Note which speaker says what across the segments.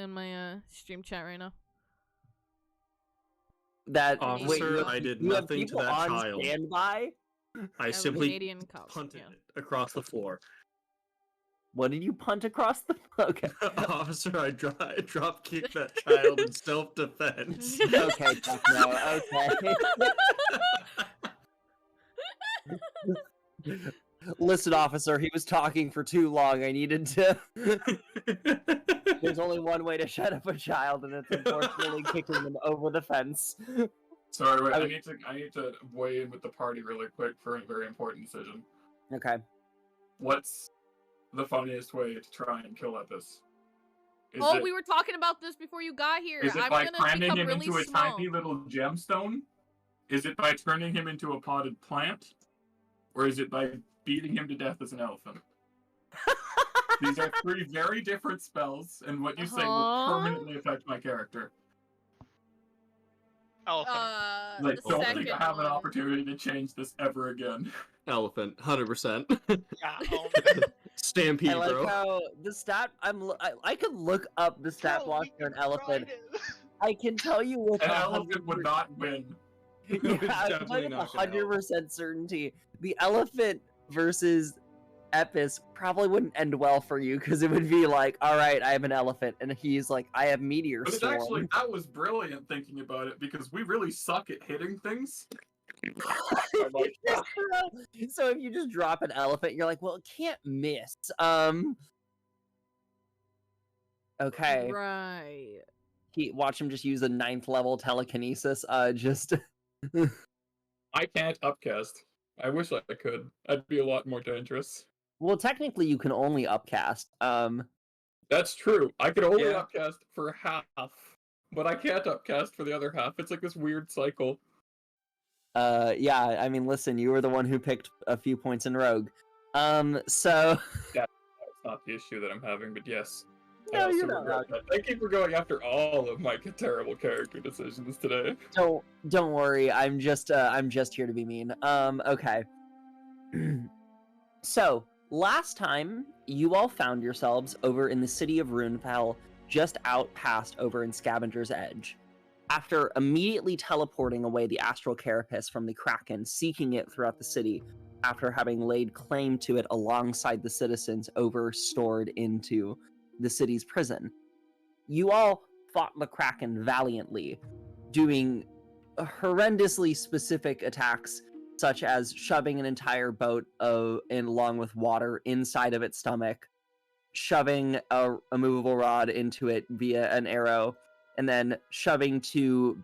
Speaker 1: in my stream chat right now.
Speaker 2: That
Speaker 3: officer, I did nothing to that child.
Speaker 2: Standby?
Speaker 3: I simply
Speaker 1: Canadian cops,
Speaker 3: punted
Speaker 1: yeah.
Speaker 3: it across the floor.
Speaker 2: What did you punt across the? Okay.
Speaker 3: Officer, I drop kicked that child in self-defense.
Speaker 2: Okay, no, okay. Listen, officer, he was talking for too long. I needed to. There's only one way to shut up a child, and it's unfortunately kicking them over the fence.
Speaker 4: Sorry, wait, I need to weigh in with the party really quick for a very important decision.
Speaker 2: Okay.
Speaker 4: What's the funniest way to try and kill Epis?
Speaker 1: We were talking about this before you got here.
Speaker 4: Is it
Speaker 1: I'm
Speaker 4: by
Speaker 1: gonna
Speaker 4: cramming
Speaker 1: become
Speaker 4: him
Speaker 1: really
Speaker 4: into a
Speaker 1: small.
Speaker 4: tiny little gemstone? Is it by turning him into a potted plant? Or is it by beating him to death as an elephant? These are three very different spells, and what you say will permanently affect my character.
Speaker 5: Elephant.
Speaker 4: Like,
Speaker 1: The
Speaker 4: don't
Speaker 1: second
Speaker 4: think I have an
Speaker 1: one.
Speaker 4: opportunity to change this ever again.
Speaker 3: Elephant, 100%.
Speaker 5: Yeah,
Speaker 3: Stampede,
Speaker 2: I like
Speaker 3: bro.
Speaker 2: how the stat. I could look up the stat
Speaker 5: Bro,
Speaker 2: block
Speaker 5: we
Speaker 2: for an
Speaker 5: can
Speaker 2: elephant.
Speaker 5: try it.
Speaker 2: I can tell you with
Speaker 4: An elephant would not win.
Speaker 2: Yeah, I can tell
Speaker 3: Definitely
Speaker 2: you
Speaker 3: not
Speaker 2: with
Speaker 3: gonna help.
Speaker 2: 100% certainty, the elephant versus Epis probably wouldn't end well for you, because it would be like, all right, I have an elephant, and he's like, I have meteor
Speaker 4: But it's
Speaker 2: storm.
Speaker 4: actually, that was brilliant thinking about it, because we really suck at hitting things. I'm like,
Speaker 2: So if you just drop an elephant, you're like, well, it can't miss. Okay.
Speaker 1: Right.
Speaker 2: Watch him just use a 9th level telekinesis. Just
Speaker 4: I can't upcast. I wish I could. I'd be a lot more dangerous.
Speaker 2: well, technically, you can only upcast.
Speaker 4: That's true. I could only
Speaker 3: Yeah.
Speaker 4: upcast for half, but I can't upcast for the other half. It's like this weird cycle.
Speaker 2: Yeah. I mean, listen, you were the one who picked a few points in Rogue. So.
Speaker 4: That's not the issue that I'm having, but yes. I
Speaker 2: No,
Speaker 4: also
Speaker 2: you're not
Speaker 4: regret
Speaker 2: wrong.
Speaker 4: that. Thank you for going after all of my terrible character decisions today.
Speaker 2: Don't worry. I'm just here to be mean. Okay. So last time you all found yourselves over in the city of Runefell, just out past over in Scavenger's Edge. After immediately teleporting away the astral carapace from the Kraken, seeking it throughout the city, after having laid claim to it alongside the citizens stored into the city's prison. You all fought the Kraken valiantly, doing horrendously specific attacks, such as shoving an entire boat along with water inside of its stomach, shoving a movable rod into it via an arrow, and then shoving 2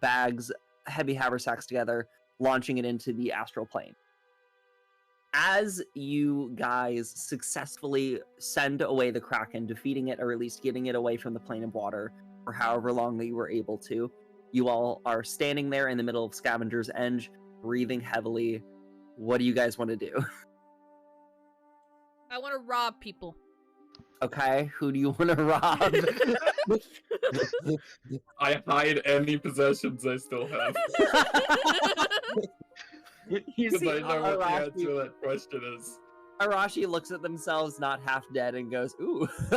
Speaker 2: heavy haversacks together, launching it into the astral plane. As you guys successfully send away the Kraken, defeating it, or at least getting it away from the plane of water, for however long that you were able to, you all are standing there in the middle of Scavenger's Edge, breathing heavily. What do you guys want to do?
Speaker 1: I want to rob people.
Speaker 2: Okay, who do you want to rob?
Speaker 4: I hide any possessions I still have.
Speaker 2: You
Speaker 4: Because
Speaker 2: see
Speaker 4: I know what the answer
Speaker 2: Arashi,
Speaker 4: to that question is.
Speaker 2: Arashi looks at themselves not half dead and goes, ooh.
Speaker 1: It's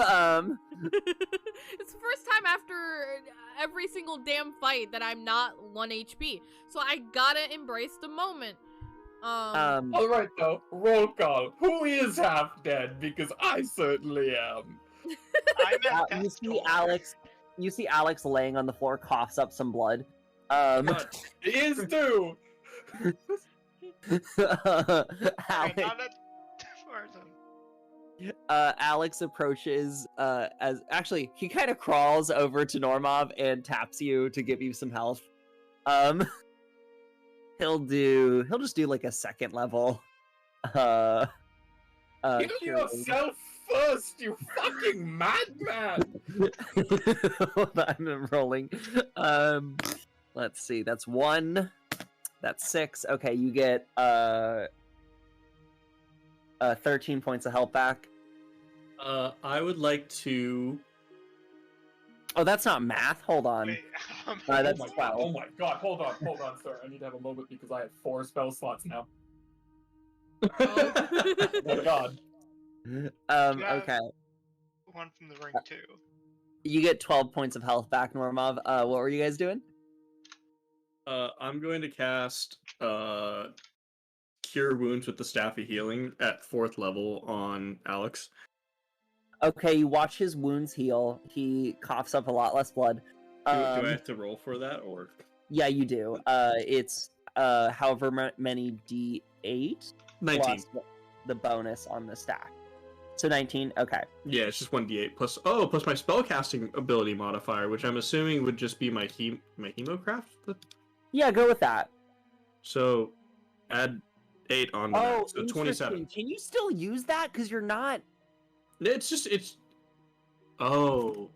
Speaker 1: the first time after every single damn fight that I'm not 1 HP. So I gotta embrace the moment.
Speaker 4: Alright though, roll call. Who is half dead? Because I certainly am.
Speaker 5: I'm at
Speaker 2: you
Speaker 5: death's
Speaker 2: see
Speaker 5: door.
Speaker 2: Alex. You see Alex laying on the floor, coughs up some blood.
Speaker 4: He is too!
Speaker 5: Okay,
Speaker 2: Alex,
Speaker 5: not at Tarzan.
Speaker 2: Alex approaches. Actually, he kind of crawls over to Normov and taps you to give you some health. He'll just do like a 2nd level.
Speaker 4: Kill
Speaker 2: cure wounds.
Speaker 4: yourself first, you fucking madman!
Speaker 2: Hold on, I'm rolling. Let's see. That's 1. That's 6. Okay, you get 13 points of health back.
Speaker 3: I would like to...
Speaker 2: Oh, that's not math. Hold on.
Speaker 5: Wait,
Speaker 2: That's
Speaker 4: oh my
Speaker 2: 12.
Speaker 4: god, oh my god, hold on, sir. I need to have a moment because I have 4 spell slots now. Oh my god.
Speaker 5: have-
Speaker 2: Okay.
Speaker 5: one from the ring too.
Speaker 2: You get 12 points of health back, Normov. What were you guys doing?
Speaker 3: I'm going to cast Cure Wounds with the Staff of Healing at 4th level on Alex.
Speaker 2: Okay, you watch his wounds heal. He coughs up a lot less blood.
Speaker 3: Do I have to roll for that, or?
Speaker 2: Yeah, you do. It's however many D8
Speaker 3: 19.
Speaker 2: plus the bonus on the stack. So 19. Okay.
Speaker 3: Yeah, it's just 1d8 plus plus my spellcasting ability modifier, which I'm assuming would just be my Hemocraft.
Speaker 2: Yeah, go with that.
Speaker 3: So add 8 on that, so 27.
Speaker 2: Interesting. Can you still use that? Because you're not.
Speaker 3: It's. Oh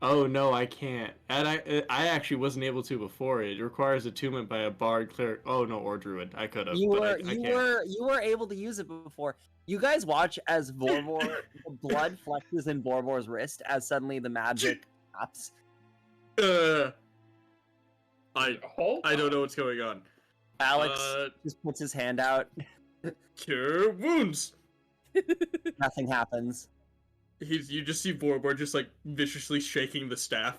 Speaker 3: no, I can't. And I actually wasn't able to before. It requires attunement by a bard, cleric. Oh no, or druid. I could have.
Speaker 2: You
Speaker 3: I can't.
Speaker 2: were able to use it before. You guys watch as Vorbor, the blood flexes in Vorbor's wrist as suddenly the magic stops.
Speaker 3: I don't know what's going on.
Speaker 2: Alex just puts his hand out.
Speaker 3: Cure wounds.
Speaker 2: Nothing happens.
Speaker 3: You just see Vorbor just like viciously shaking the staff.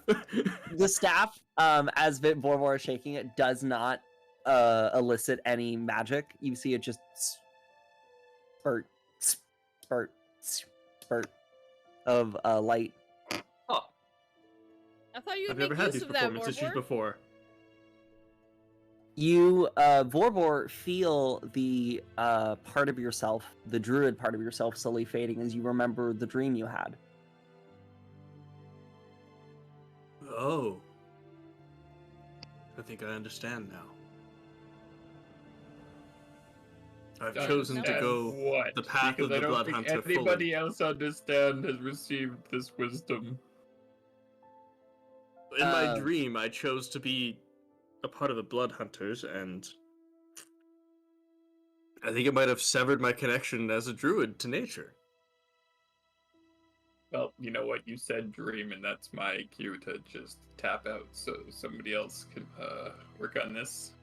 Speaker 2: The staff, as Vorbor is shaking it, does not elicit any magic. You see it just spurt of light.
Speaker 3: Oh,
Speaker 1: I thought you would
Speaker 3: I've never
Speaker 1: make
Speaker 3: had
Speaker 1: use
Speaker 3: these
Speaker 1: of that,
Speaker 3: performance issues
Speaker 1: Vorbor.
Speaker 3: before.
Speaker 2: You, Vorbor, feel the part of yourself, the druid part of yourself, slowly fading as you remember the dream you had.
Speaker 3: Oh. I think I understand now. I've chosen to go
Speaker 4: what?
Speaker 3: the path
Speaker 4: Because
Speaker 3: of the
Speaker 4: I don't
Speaker 3: Blood
Speaker 4: think
Speaker 3: Hunter
Speaker 4: anybody else understand has received this wisdom.
Speaker 3: In my dream, I chose to be a part of the Blood Hunters, and I think it might have severed my connection as a druid to nature.
Speaker 4: Well, you know what? You said dream, and that's my cue to just tap out so somebody else can work on this.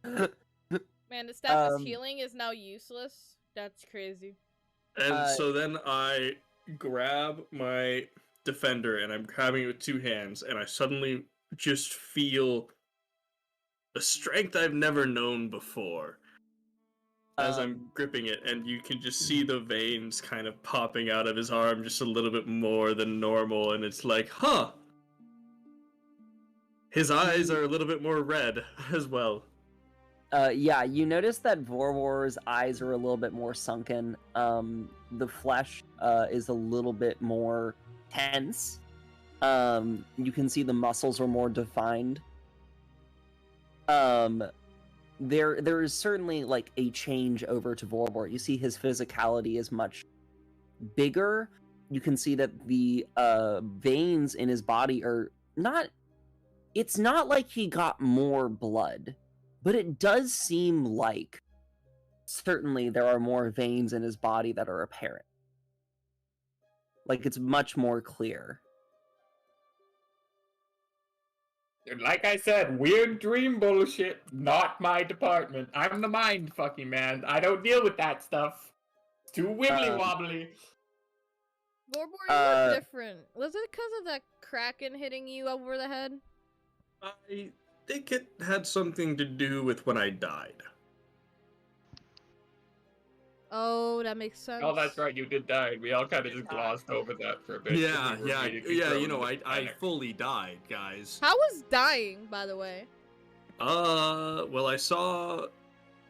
Speaker 1: Man, the staff is healing is now useless. That's crazy.
Speaker 3: And so then I grab my defender, and I'm grabbing it with 2 hands, and I suddenly just feel a strength I've never known before as I'm gripping it, and you can just see the veins kind of popping out of his arm just a little bit more than normal, and it's like, huh! His eyes are a little bit more red as well.
Speaker 2: Yeah, you notice that Vorwor's eyes are a little bit more sunken. The flesh is a little bit more tense. You can see the muscles are more defined. There is certainly like a change over to Vorbor. You see his physicality is much bigger. You can see that the veins in his body are not. It's not like he got more blood, but it does seem like certainly there are more veins in his body that are apparent. Like it's much more clear.
Speaker 4: Like I said, weird dream bullshit, not my department. I'm the mind fucking man. I don't deal with that stuff. It's too wibbly wobbly.
Speaker 1: Vorbor, you look different. Was it because of that kraken hitting you over the head?
Speaker 3: I think it had something to do with when I died.
Speaker 1: Oh, that makes sense.
Speaker 4: Oh, that's right, you did die. We all kind of just glossed over that for a bit.
Speaker 3: Yeah,
Speaker 4: We were
Speaker 3: yeah,
Speaker 4: immediately
Speaker 3: yeah,
Speaker 4: thrown
Speaker 3: you know,
Speaker 4: into
Speaker 3: I
Speaker 4: panic.
Speaker 3: fully died, guys.
Speaker 1: How was dying, by the way?
Speaker 3: Well, I saw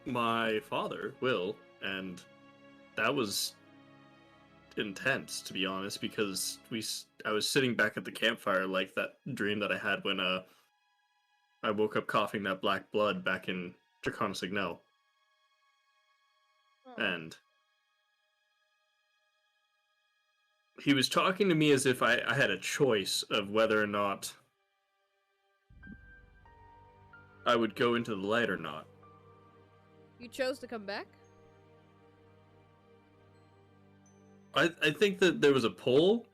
Speaker 3: my father, Will, and that was intense, to be honest, because I was sitting back at the campfire like that dream that I had when I woke up coughing that black blood back in Dracona Signal.
Speaker 1: Oh.
Speaker 3: And he was talking to me as if I had a choice of whether or not I would go into the light or not.
Speaker 1: You chose to come back?
Speaker 3: I think that there was a pull,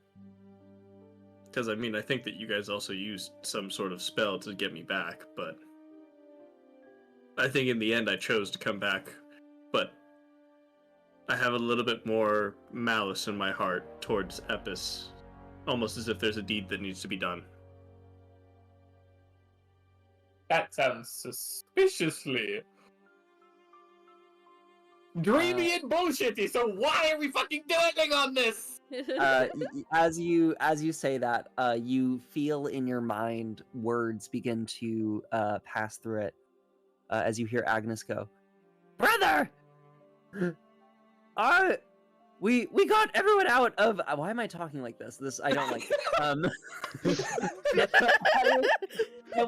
Speaker 3: because I mean, I think that you guys also used some sort of spell to get me back, but I think in the end I chose to come back, but I have a little bit more malice in my heart towards Epis, almost as if there's a deed that needs to be done.
Speaker 4: That sounds suspiciously dreamy and bullshitty. So why are we fucking doing on this?
Speaker 2: As you say that, you feel in your mind words begin to pass through it as you hear Agnes go, "Brother, we got everyone out of. Why am I talking like this? I don't like it.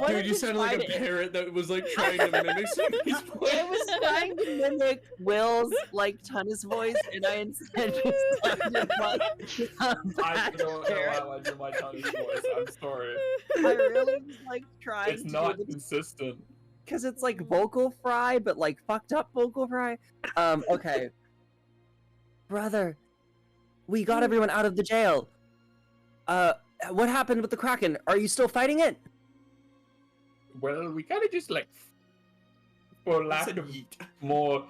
Speaker 3: Dude, you sounded like a parrot that was like trying to mimic somebody's voice.
Speaker 2: I was trying to mimic Will's like tennis voice, and I instead just sounded like
Speaker 4: I don't know how I do my tennis voice. I'm sorry.
Speaker 2: I really was like trying.
Speaker 4: It's not consistent.
Speaker 2: Because it's like vocal fry, but like fucked up vocal fry. Okay. Brother, we got everyone out of the jail. What happened with the Kraken? Are you still fighting it?
Speaker 4: Well, we kind of just like, for lack of more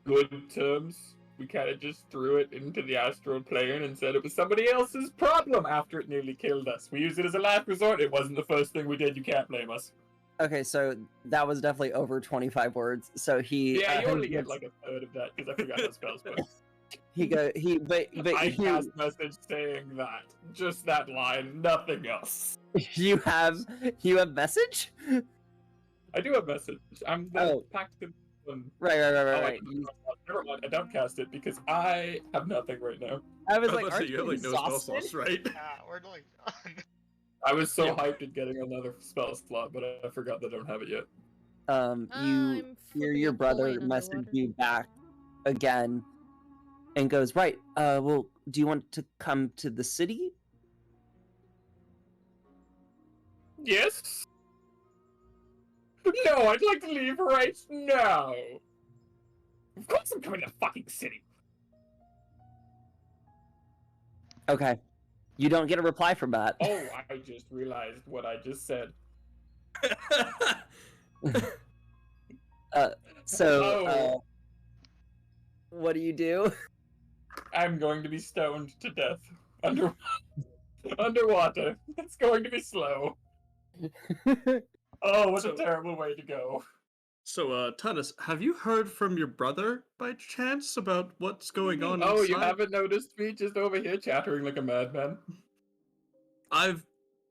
Speaker 4: good terms, we kind of just threw it into the astral plane and said it was somebody else's problem after it nearly killed us. We used it as a last resort. It wasn't the first thing we did. You can't blame us.
Speaker 2: Okay, so that was definitely over 25 words. So he.
Speaker 4: Yeah, you only get like a third of that because I forgot how spells work.
Speaker 2: I
Speaker 4: cast message saying that, just that line, nothing else.
Speaker 2: You have message?
Speaker 4: I do have message. I'm the packed in one.
Speaker 2: Right.
Speaker 4: Never mind, I don't cast it because I have nothing right now.
Speaker 2: I was like,
Speaker 3: you have like no spell slots, right?
Speaker 5: Yeah, we're like done.
Speaker 4: I was so hyped at getting another spell slot, but I forgot that I don't have it yet.
Speaker 2: You hear your brother message you back again and goes, right, well, do you want to come to the city?
Speaker 4: Yes? No, I'd like to leave right now. Of course I'm coming to the fucking city.
Speaker 2: Okay. You don't get a reply from that.
Speaker 4: Oh, I just realized what I just said.
Speaker 2: What do you do?
Speaker 4: I'm going to be stoned to death underwater. It's going to be slow. Oh, what a terrible way to go.
Speaker 3: So, Tunis, have you heard from your brother by chance about what's going on
Speaker 4: Oh,
Speaker 3: inside?
Speaker 4: you haven't noticed me just over here chattering like a madman?
Speaker 3: I've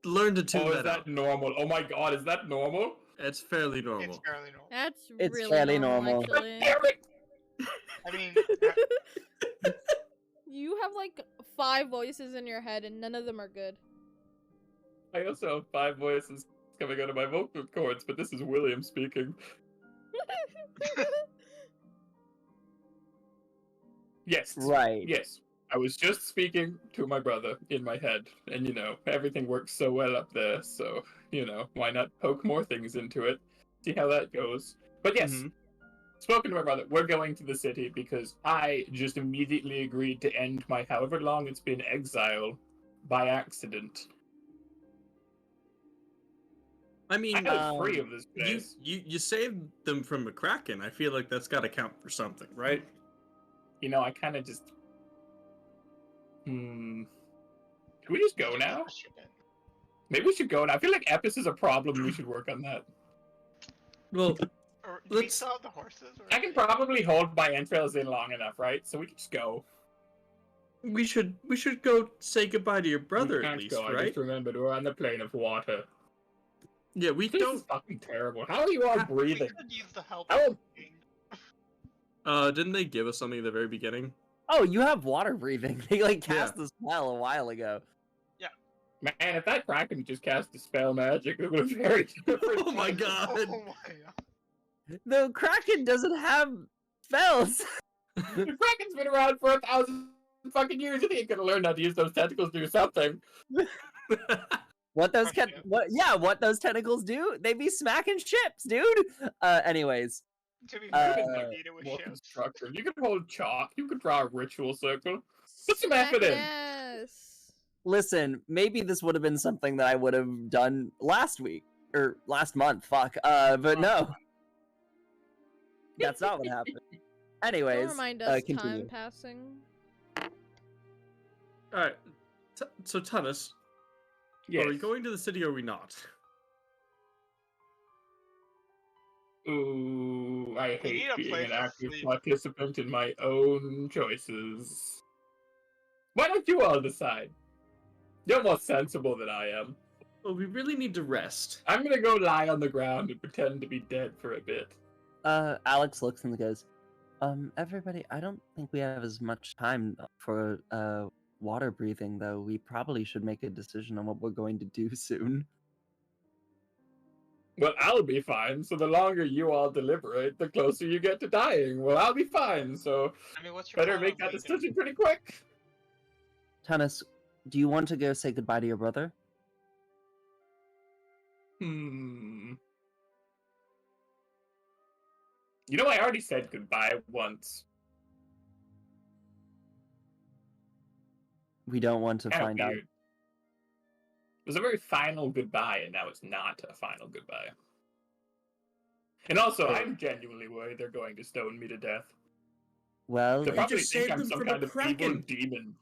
Speaker 3: learned to tune
Speaker 4: Oh, is
Speaker 3: that
Speaker 4: that
Speaker 3: out.
Speaker 4: normal? Oh my god, is that normal?
Speaker 3: It's fairly normal.
Speaker 5: It's fairly normal.
Speaker 1: It's really
Speaker 2: fairly
Speaker 1: normal.
Speaker 2: normal.
Speaker 1: Actually.
Speaker 5: I mean,
Speaker 1: You have like 5 voices in your head, and none of them are good.
Speaker 4: I also have 5 voices coming out of my vocal cords, but this is William speaking. Yes.
Speaker 2: Right.
Speaker 4: Yes. I was just speaking to my brother in my head, and you know, everything works so well up there, so, you know, why not poke more things into it, see how that goes. But yes, spoken to my brother, we're going to the city because I just immediately agreed to end my however long it's been exile by accident.
Speaker 3: I mean,
Speaker 4: I was free of this place.
Speaker 3: you saved them from a Kraken. I feel like that's got to count for something, right?
Speaker 4: You know, I kind of just... Can we just go now? Maybe we should go now. I feel like Epis is a problem. We should work on that.
Speaker 3: Well,
Speaker 5: or do we still have the horses? Or
Speaker 4: I can probably hold my entrails in long enough, right? So we can just go.
Speaker 3: we should go say goodbye to your brother
Speaker 4: We
Speaker 3: at
Speaker 4: can't
Speaker 3: least,
Speaker 4: go. I
Speaker 3: right?
Speaker 4: just remembered we're on the plane of water.
Speaker 3: Yeah, we
Speaker 4: This
Speaker 3: don't.
Speaker 4: is fucking terrible. How are you all
Speaker 5: we
Speaker 4: breathing?
Speaker 5: could use the help.
Speaker 4: Oh.
Speaker 3: Didn't they give us something at the very beginning?
Speaker 2: Oh, you have water breathing. They like
Speaker 3: Yeah.
Speaker 2: cast the spell a while ago.
Speaker 4: Man, if that Kraken just cast a spell magic, it would have very different.
Speaker 3: Oh my god!
Speaker 5: Oh my god.
Speaker 2: The Kraken doesn't have spells.
Speaker 4: The Kraken's been around for 1,000 fucking years. He ain't gonna learn how to use those tentacles to do something.
Speaker 2: What those
Speaker 5: Crush it.
Speaker 2: what those tentacles do? They be smacking ships, dude. Anyways.
Speaker 5: To be
Speaker 2: Uh,
Speaker 5: fair, we need it with
Speaker 4: More
Speaker 5: ships.
Speaker 4: constructive. You can hold chalk. You can draw a ritual circle. Put some effort in.
Speaker 1: Yes.
Speaker 2: Listen, maybe this would have been something that I would have done last week or last month. Fuck. But no. That's not what happened. Anyways,
Speaker 1: Don't remind us
Speaker 2: continue.
Speaker 1: time passing.
Speaker 3: Alright. So, Tunnus,
Speaker 4: Yes.
Speaker 3: are we going to the city or are we not?
Speaker 4: Ooh, I
Speaker 5: We
Speaker 4: hate
Speaker 5: need a
Speaker 4: being
Speaker 5: place
Speaker 4: an
Speaker 5: to
Speaker 4: active
Speaker 5: sleep.
Speaker 4: participant in my own choices. Why don't you all decide? You're more sensible than I am.
Speaker 3: Well, we really need to rest.
Speaker 4: I'm gonna go lie on the ground and pretend to be dead for a bit.
Speaker 2: Alex looks and goes, everybody, I don't think we have as much time for water breathing, though. We probably should make a decision on what we're going to do soon.
Speaker 4: Well, I'll be fine, so the longer you all deliberate, the closer you get to dying. Well, I'll be fine, so
Speaker 5: I mean, what's your
Speaker 4: better
Speaker 5: plan
Speaker 4: make
Speaker 5: on
Speaker 4: that
Speaker 5: leaving?
Speaker 4: decision pretty quick.
Speaker 2: Tunnus, do you want to go say goodbye to your brother?
Speaker 4: You know, I already said goodbye once.
Speaker 2: We don't want to
Speaker 4: Kinda
Speaker 2: find out.
Speaker 4: weird. It was a very final goodbye, and now it's not a final goodbye. And also, I'm genuinely worried they're going to stone me to death.
Speaker 2: Well,
Speaker 4: They probably
Speaker 3: just
Speaker 4: think
Speaker 3: saved
Speaker 4: I'm
Speaker 3: them
Speaker 4: some
Speaker 3: from
Speaker 4: kind
Speaker 3: a
Speaker 4: of evil
Speaker 3: kraken.
Speaker 4: demon.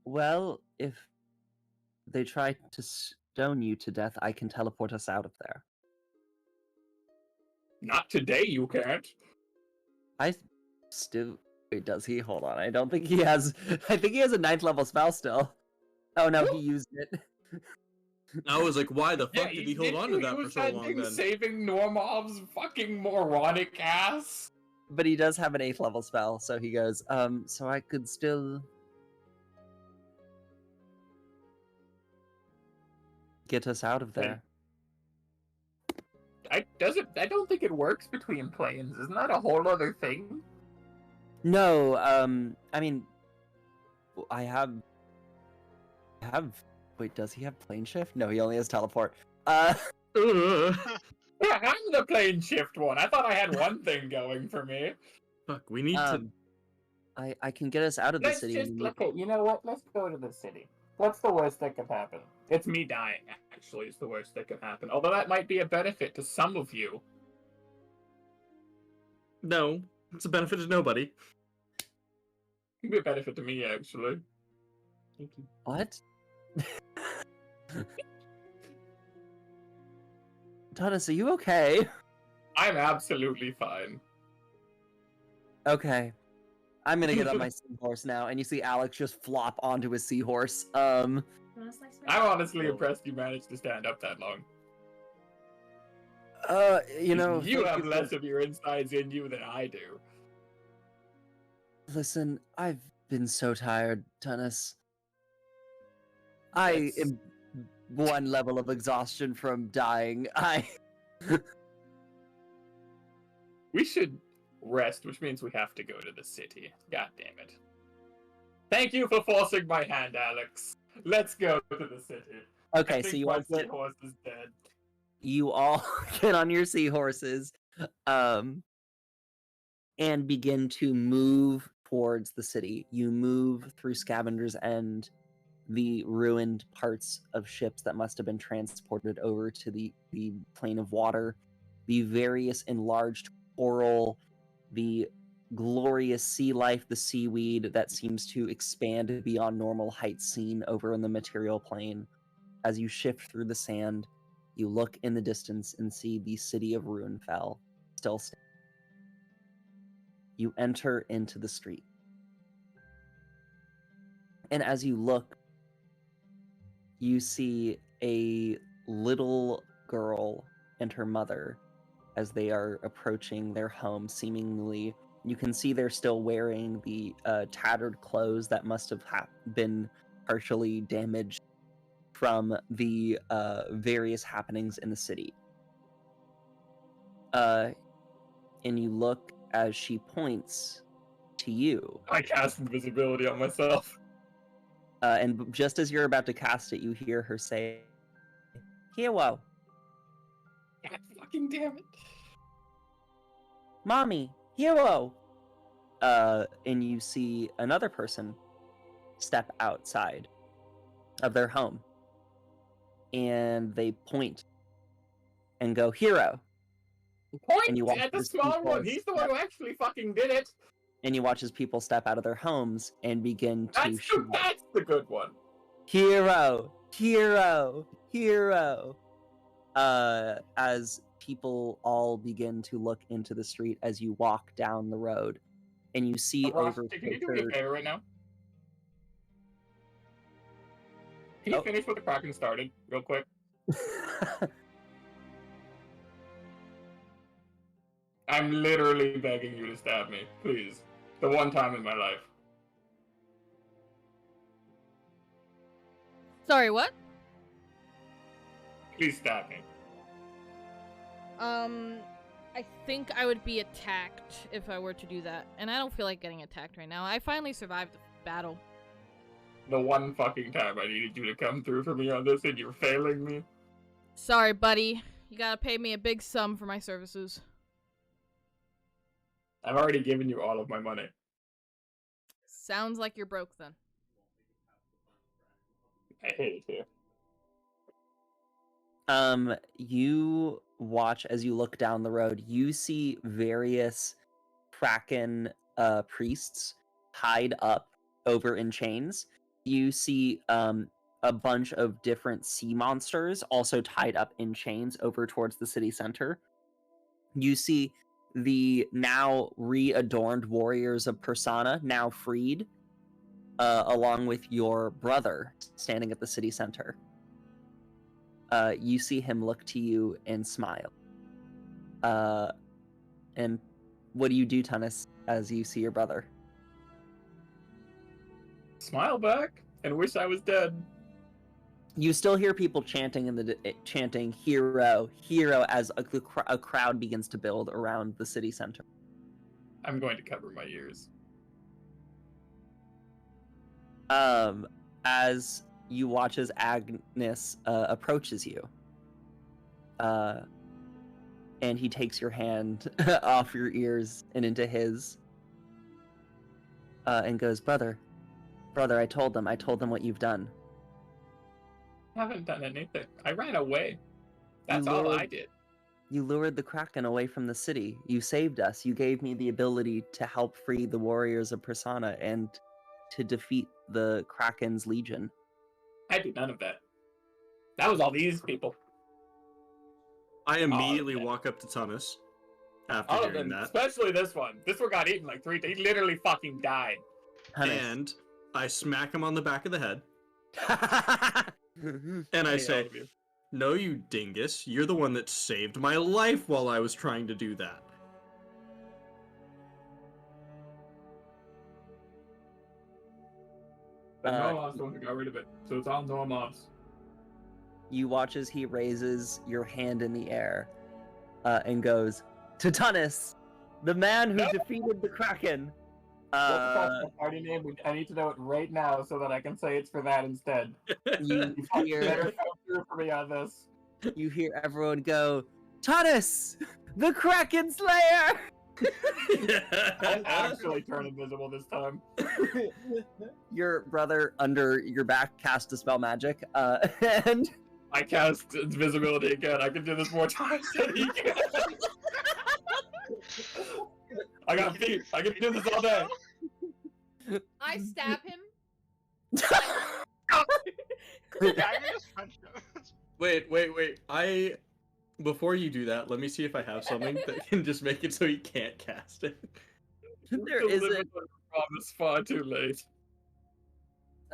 Speaker 2: well, if they try to stone you to death, I can teleport us out of there.
Speaker 4: Not today, you can't.
Speaker 2: Still... Wait, does he? Hold on. I don't think he has... I think he has a 9th level spell still. Oh no, he used it.
Speaker 3: I was like, why the fuck
Speaker 4: Yeah,
Speaker 3: did he hold on to that for
Speaker 4: use
Speaker 3: so
Speaker 4: that
Speaker 3: long
Speaker 4: thing
Speaker 3: then?
Speaker 4: saving Normov's fucking moronic ass?
Speaker 2: But he does have an 8th level spell, so he goes, so I could still... get us out of there.
Speaker 4: I don't think it works between planes. Isn't that a whole other thing?
Speaker 2: No, I mean... I have... Wait, does he have plane shift? No, he only has teleport.
Speaker 3: Ugh.
Speaker 4: Yeah, I'm the plane shift one. I thought I had one thing going for me.
Speaker 3: Fuck, we need to...
Speaker 2: I can get us out of the
Speaker 4: Let's
Speaker 2: city.
Speaker 4: just
Speaker 2: when we-
Speaker 4: okay. You know what? Let's go to the city. What's the worst that could happen? It's me dying. Actually, is the worst that could happen. Although that might be a benefit to some of you.
Speaker 3: No, it's a benefit to nobody.
Speaker 4: It'd be a benefit to me, actually.
Speaker 3: Thank you.
Speaker 2: What? Tunnus, are you okay?
Speaker 4: I'm absolutely fine.
Speaker 2: Okay. I'm gonna get on my seahorse now, and you see Alex just flop onto his seahorse.
Speaker 4: I'm honestly impressed you managed to stand up that long.
Speaker 2: You know,
Speaker 4: you
Speaker 2: thank
Speaker 4: have
Speaker 2: for-
Speaker 4: less of your insides in you than I do.
Speaker 2: Listen, I've been so tired, Tunnus. I
Speaker 4: That's-
Speaker 2: am one level of exhaustion from dying.
Speaker 4: We should rest, which means we have to go to the city. God damn it. Thank you for forcing my hand, Alex. Let's go to the city.
Speaker 2: Okay,
Speaker 4: I
Speaker 2: so
Speaker 4: think
Speaker 2: you
Speaker 4: my
Speaker 2: all get
Speaker 4: horse is dead.
Speaker 2: you all get on your seahorses, and begin to move towards the city. You move through Scavenger's End, the ruined parts of ships that must have been transported over to the plane of water, the various enlarged coral, the glorious sea life, the seaweed that seems to expand beyond normal heights seen over in the material plane. As you shift through the sand, you look in the distance and see the city of Ruinfell still standing. You enter into the street. And as you look, you see a little girl and her mother as they are approaching their home, seemingly. You can see they're still wearing the tattered clothes that must have been partially damaged from the various happenings in the city. And you look as she points to you.
Speaker 4: I cast invisibility on myself.
Speaker 2: And just as you're about to cast it, you hear her say, "Hero,
Speaker 4: God fucking damn it.
Speaker 2: Mommy, hero!" And you see another person step outside of their home. And they point and go, "Hero."
Speaker 4: Point
Speaker 2: And you watch
Speaker 4: at the
Speaker 2: this
Speaker 4: small one.
Speaker 2: people
Speaker 4: He's the one who actually fucking did it.
Speaker 2: and you watch as people step out of their homes and begin to shoot.
Speaker 4: That's the good one.
Speaker 2: Hero, hero, hero. As people all begin to look into the street as you walk down the road, and you see
Speaker 4: Ross,
Speaker 2: over.
Speaker 4: can you do me a favor right now? Can you finish what the Kraken started, real quick? I'm literally begging you to stab me, please. The one time in my life.
Speaker 1: Sorry, what?
Speaker 4: Please stab me.
Speaker 1: I think I would be attacked if I were to do that. And I don't feel like getting attacked right now. I finally survived the battle.
Speaker 4: The one fucking time I needed you to come through for me on this and you're failing me.
Speaker 1: Sorry, buddy. You gotta pay me a big sum for my services.
Speaker 4: I've already given you all of my money.
Speaker 1: Sounds like you're broke then.
Speaker 4: I hate it here.
Speaker 2: You watch as you look down the road. You see various kraken priests tied up over in chains. You see a bunch of different sea monsters also tied up in chains over towards the city center. You see the now re-adorned warriors of Persona, now freed, along with your brother standing at the city center. You see him look to you and smile. And what do you do, Tunis, as you see your brother?
Speaker 4: Smile back and wish I was dead.
Speaker 2: You still hear people chanting chanting "Hero, hero" as a crowd begins to build around the city center.
Speaker 4: I'm going to cover my ears.
Speaker 2: As you watch as Agnes approaches you, and he takes your hand off your ears and into his, and goes, brother, I told them what you've done.
Speaker 4: I haven't done anything. I ran away. That's all I did.
Speaker 2: You lured the Kraken away from the city. You saved us. You gave me the ability to help free the warriors of Persona and to defeat the Kraken's legion.
Speaker 4: I did none of that. That was all these people.
Speaker 3: I immediately walk up to Tunis after
Speaker 4: All of
Speaker 3: hearing
Speaker 4: them,
Speaker 3: that.
Speaker 4: especially this one. This one got eaten like 3 days. He literally fucking died.
Speaker 3: And I smack him on the back of the head. And I say, no, you dingus. You're the one that saved my life while I was trying to do that.
Speaker 4: The no-mobs don't got rid of it, so it's all no-mobs.
Speaker 2: You watch as he raises your hand in the air and goes, to Tunis, the man who defeated the Kraken.
Speaker 4: What's the party name? I need to know it right now so that I can say it's for that instead.
Speaker 2: You hear,
Speaker 4: Better come through for me on this.
Speaker 2: you hear everyone go, Tunis, the Kraken Slayer!
Speaker 4: I'll actually turn invisible this time.
Speaker 2: Your brother, under your back, cast Dispel Magic, and...
Speaker 4: I cast invisibility again. I can do this more times than he can. I got feet. I can do this all day.
Speaker 1: I stab him.
Speaker 5: Yeah, I just punched him.
Speaker 3: Wait. Before you do that, let me see if I have something that can just make it so he can't cast it.
Speaker 2: There isn't...
Speaker 4: Promise far too late.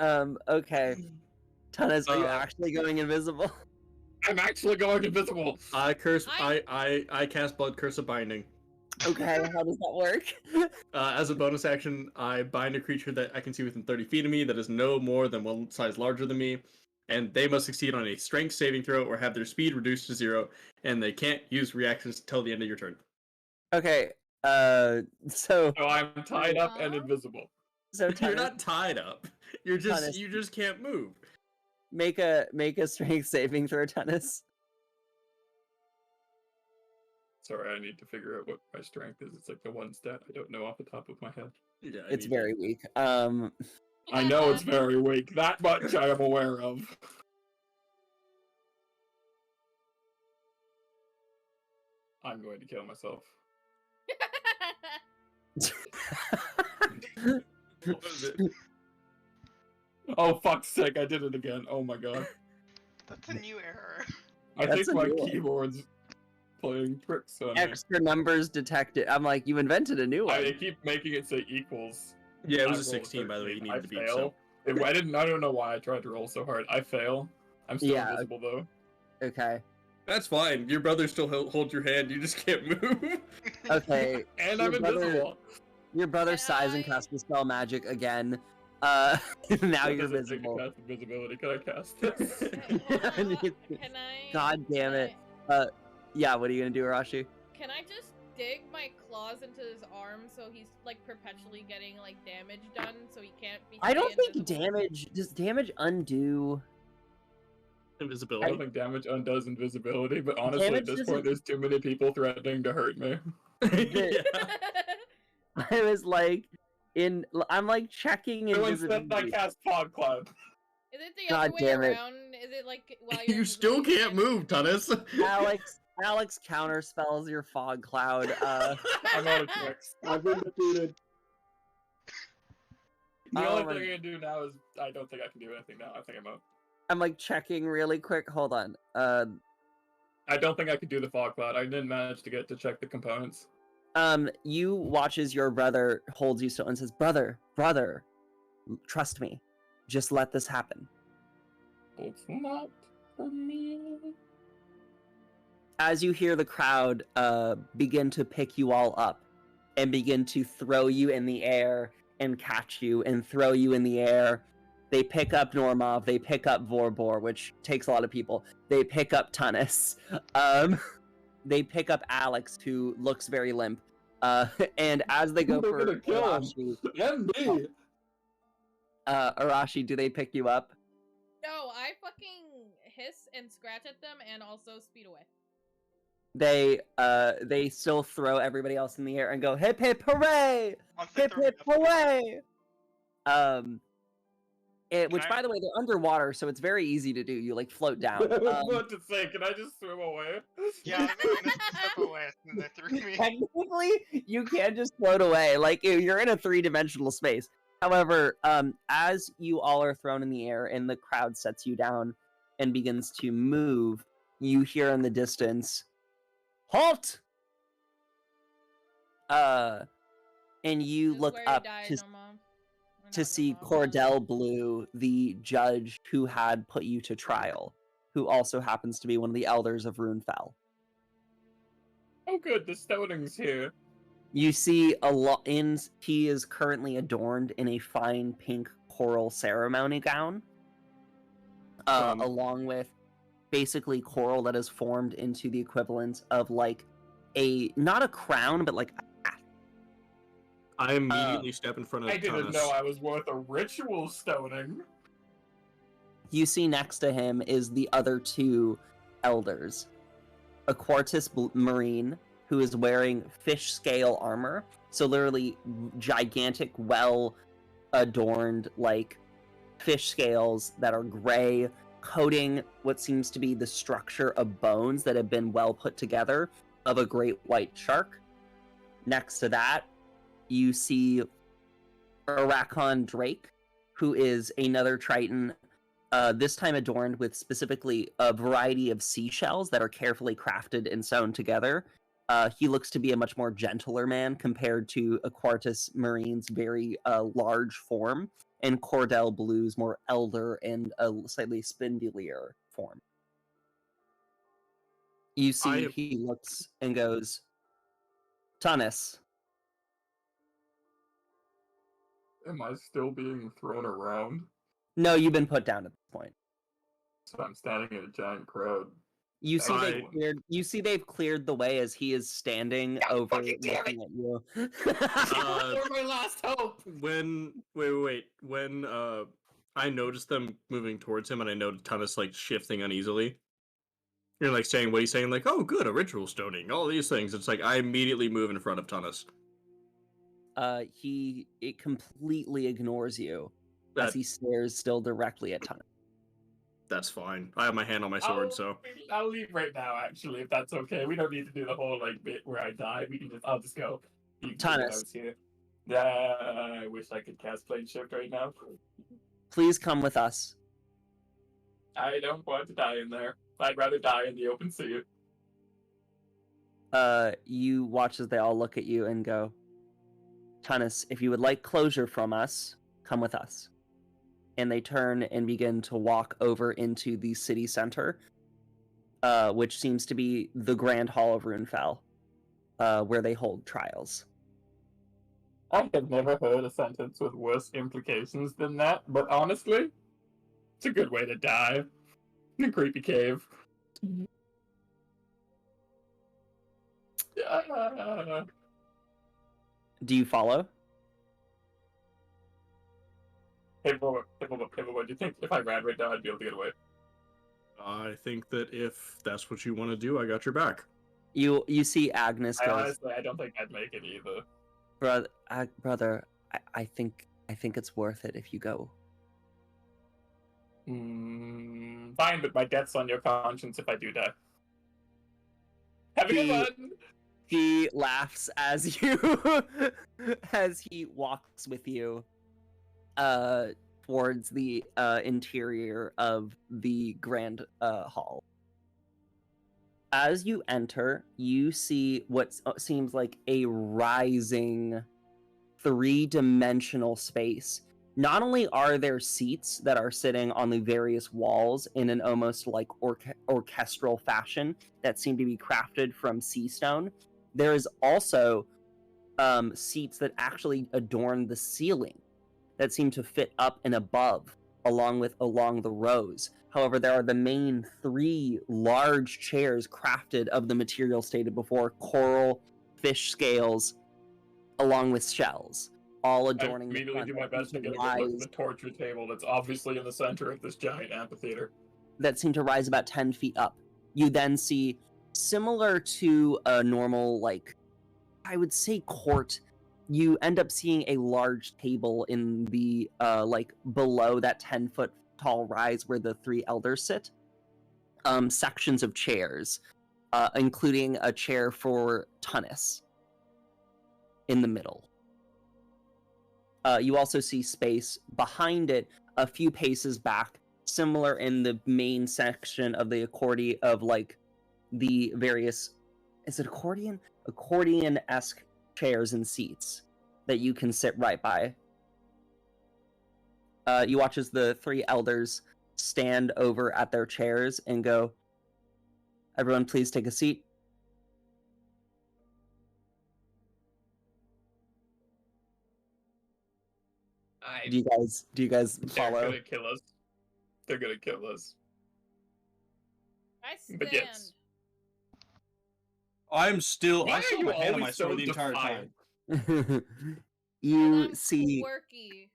Speaker 2: Okay. Tunis, are you actually going invisible?
Speaker 4: I'm actually going invisible.
Speaker 3: I cast Blood Curse of Binding.
Speaker 2: Okay, how does that work?
Speaker 3: As a bonus action, I bind a creature that I can see within 30 feet of me that is no more than one size larger than me, and they must succeed on a strength saving throw or have their speed reduced to 0, and they can't use reactions until the end of your turn.
Speaker 2: Okay, so
Speaker 4: I'm tied up and invisible.
Speaker 2: So
Speaker 3: You're not tied up. You
Speaker 2: Tunis,
Speaker 3: just can't move.
Speaker 2: make a strength saving throw, Tunis.
Speaker 4: Sorry, I need to figure out what my strength is. It's like the one stat I don't know off the top of my head.
Speaker 3: Yeah,
Speaker 2: It's very weak.
Speaker 4: I know it's very weak. That much I am aware of. I'm going to kill myself.
Speaker 3: What is it?
Speaker 4: Oh, fuck's sake, I did it again. Oh my god.
Speaker 5: That's a new error.
Speaker 4: I
Speaker 2: That's
Speaker 4: think
Speaker 2: a
Speaker 4: my
Speaker 2: new one.
Speaker 4: keyboard's playing tricks on me.
Speaker 2: Extra numbers detected. I'm like, you invented a new one.
Speaker 4: I keep making it say equals.
Speaker 3: Yeah, it was
Speaker 4: I
Speaker 3: a 16, by the way. You
Speaker 4: 13.
Speaker 3: needed
Speaker 4: I
Speaker 3: to beat
Speaker 4: fail.
Speaker 3: so.
Speaker 4: I don't know why I tried to roll so hard. I fail. I'm still
Speaker 2: Yeah.
Speaker 4: invisible though.
Speaker 2: Okay.
Speaker 3: That's fine. Your brother still holds your hand. You just can't move.
Speaker 2: Okay.
Speaker 4: And
Speaker 2: Your
Speaker 4: I'm invisible.
Speaker 2: Your brother
Speaker 1: Can
Speaker 2: sighs and
Speaker 1: I-
Speaker 2: casts Dispel Magic again. Now
Speaker 4: What
Speaker 2: you're
Speaker 4: does it take to
Speaker 2: visible.
Speaker 4: cast invisibility? Can I cast this?
Speaker 1: Hold on, can I?
Speaker 2: God damn it.
Speaker 1: can
Speaker 2: Yeah, what are you gonna do, Arashi?
Speaker 1: Can I just dig my claws into his arm so he's like perpetually getting like damage done so he can't be?
Speaker 2: I don't
Speaker 1: stay
Speaker 2: think
Speaker 1: invisible?
Speaker 2: does damage undo?
Speaker 4: I
Speaker 3: Invisibility.
Speaker 4: don't think damage undoes invisibility, but honestly,
Speaker 2: Damage
Speaker 4: at this
Speaker 2: doesn't-
Speaker 4: point, there's too many people threatening to hurt me.
Speaker 3: Yeah.
Speaker 2: I was like, I'm like checking
Speaker 4: So instead, I
Speaker 2: invisibility.
Speaker 4: cast Fog Cloud.
Speaker 1: Is it the
Speaker 2: God
Speaker 1: other way
Speaker 2: damn it.
Speaker 1: around? Is it like while you're
Speaker 3: You still
Speaker 1: invisible,
Speaker 3: can't move, Tunis.
Speaker 2: Alex counterspells your fog cloud.
Speaker 4: I'm out of tricks. I've been defeated. The
Speaker 2: Oh
Speaker 4: only
Speaker 2: my-
Speaker 4: thing I can do now is I don't think I can do anything now. I think I'm out.
Speaker 2: I'm like checking really quick. Hold on.
Speaker 4: I don't think I could do the Fog Cloud. I didn't manage to get to check the components.
Speaker 2: You watch as your brother holds you still and says, brother, trust me. Just let this happen.
Speaker 4: It's not for me.
Speaker 2: As you hear the crowd begin to pick you all up and begin to throw you in the air and catch you and throw you in the air, they pick up Normov, they pick up Vorbor, which takes a lot of people. They pick up Tunis. They pick up Alex, who looks very limp. And as they go
Speaker 4: They're
Speaker 2: for
Speaker 4: gonna kill him.
Speaker 2: Arashi,
Speaker 4: MD!
Speaker 2: Arashi, do they pick you up?
Speaker 1: No, I fucking hiss and scratch at them and also speed away.
Speaker 2: They still throw everybody else in the air and go hip hip hooray,
Speaker 5: Once they
Speaker 2: hip
Speaker 5: throw me
Speaker 2: hip
Speaker 5: up,
Speaker 2: hooray. Which
Speaker 5: Can
Speaker 2: by
Speaker 5: I-
Speaker 2: the way, they're underwater, so it's very easy to do. You like float down.
Speaker 4: I was about to say, can I just swim away?
Speaker 5: yeah, I was gonna step away and they threw me.
Speaker 2: Technically, you can just float away. Like you're in a 3-dimensional space. However, as you all are thrown in the air and the crowd sets you down and begins to move, you hear in the distance, "Halt!" And you
Speaker 1: This is
Speaker 2: look
Speaker 1: where he
Speaker 2: up
Speaker 1: died,
Speaker 2: to
Speaker 1: Norma. Or
Speaker 2: to
Speaker 1: not
Speaker 2: see
Speaker 1: Norma,
Speaker 2: Cordell Blue, the judge who had put you to trial, who also happens to be one of the elders of Runefell.
Speaker 4: Oh good, the stoning's here.
Speaker 2: You see he is currently adorned in a fine pink coral ceremony gown, along with basically coral that is formed into the equivalent of like not a crown, but like a hat.
Speaker 3: I immediately step in front of
Speaker 4: I didn't
Speaker 3: Tunis.
Speaker 4: know I was worth a ritual stoning.
Speaker 2: You see next to him is the other two elders, a Quartus Marine who is wearing fish scale armor, so literally gigantic, well adorned like fish scales that are gray, coating what seems to be the structure of bones that have been well put together of a great white shark. Next to that, you see Arakon Drake, who is another Triton, this time adorned with specifically a variety of seashells that are carefully crafted and sewn together. He looks to be a much more gentler man compared to Aquartus Marine's very large form, and Cordell Blue's more elder and a slightly spindlier form. You see, he looks and goes, Tunis.
Speaker 4: Am I still being thrown around?
Speaker 2: No, you've been put down at this point.
Speaker 4: So I'm standing in a giant crowd.
Speaker 2: You see,
Speaker 3: I-
Speaker 2: they've cleared the way as he is standing over looking at you.
Speaker 4: You're my last hope!
Speaker 3: Wait. When I noticed them moving towards him and I noticed Tunis like shifting uneasily. You're like saying what he's saying, like, oh good, a ritual stoning, all these things. It's like I immediately move in front of Tunis.
Speaker 2: It completely ignores you as
Speaker 3: That,
Speaker 2: he stares still directly at Tunis.
Speaker 3: that's fine. I have my hand on my sword, so
Speaker 4: I'll leave right now, actually, if that's okay. We don't need to do the whole like bit where I die. I'll just go. You
Speaker 2: Thomas.
Speaker 4: I was here. I wish I could cast plane shift right now.
Speaker 2: Please come with us.
Speaker 4: I don't want to die in there. I'd rather die in the open sea.
Speaker 2: You watch as they all look at you and go, Tunis, if you would like closure from us, come with us. And they turn and begin to walk over into the city center, which seems to be the Grand Hall of Runefell, where they hold trials.
Speaker 4: I have never heard a sentence with worse implications than that, but honestly, it's a good way to die. In a creepy cave.
Speaker 2: Do you follow?
Speaker 4: Hey, what do you think? If I ran right now, I'd be able to get away.
Speaker 3: I think that if that's what you want to do, I got your back.
Speaker 2: You see Agnes goes,
Speaker 4: Honestly, I don't think I'd make it either.
Speaker 2: brother, I think it's worth it if you go.
Speaker 4: Fine, but my death's on your conscience if I do die. Have a good one!
Speaker 2: He laughs as as he walks with you towards the interior of the Grand Hall. As you enter, you see what seems like a rising three-dimensional space. Not only are there seats that are sitting on the various walls in an almost like orchestral fashion that seem to be crafted from sea stone, there is also seats that actually adorn the ceiling that seem to fit up and above along the rows. However, there are the main three large chairs crafted of the material stated before, coral, fish scales, along with shells, all adorning
Speaker 4: I immediately do my best to get a good look at the torture table that's obviously in the center of this giant amphitheater.
Speaker 2: That seem to rise about 10 feet up. You then see, similar to a normal, like, I would say court, you end up seeing a large table in the, like, below that 10-foot tall rise where the three elders sit. Sections of chairs, including a chair for Tunis in the middle. You also see space behind it, a few paces back, similar in the main section of the accordion of like the various, is it accordion? Accordion-esque chairs and seats that you can sit right by. You watch as the three elders stand over at their chairs and go, everyone please take a seat. Do you guys follow?
Speaker 4: They're gonna kill us. They're gonna kill us.
Speaker 1: I stand.
Speaker 4: But yes.
Speaker 3: I still
Speaker 4: Why are
Speaker 3: have
Speaker 4: you
Speaker 3: my hand on my
Speaker 4: always
Speaker 3: sword
Speaker 4: so
Speaker 3: the entire
Speaker 4: defiant?
Speaker 3: time.
Speaker 2: You
Speaker 1: I'm
Speaker 2: see...
Speaker 1: quirky.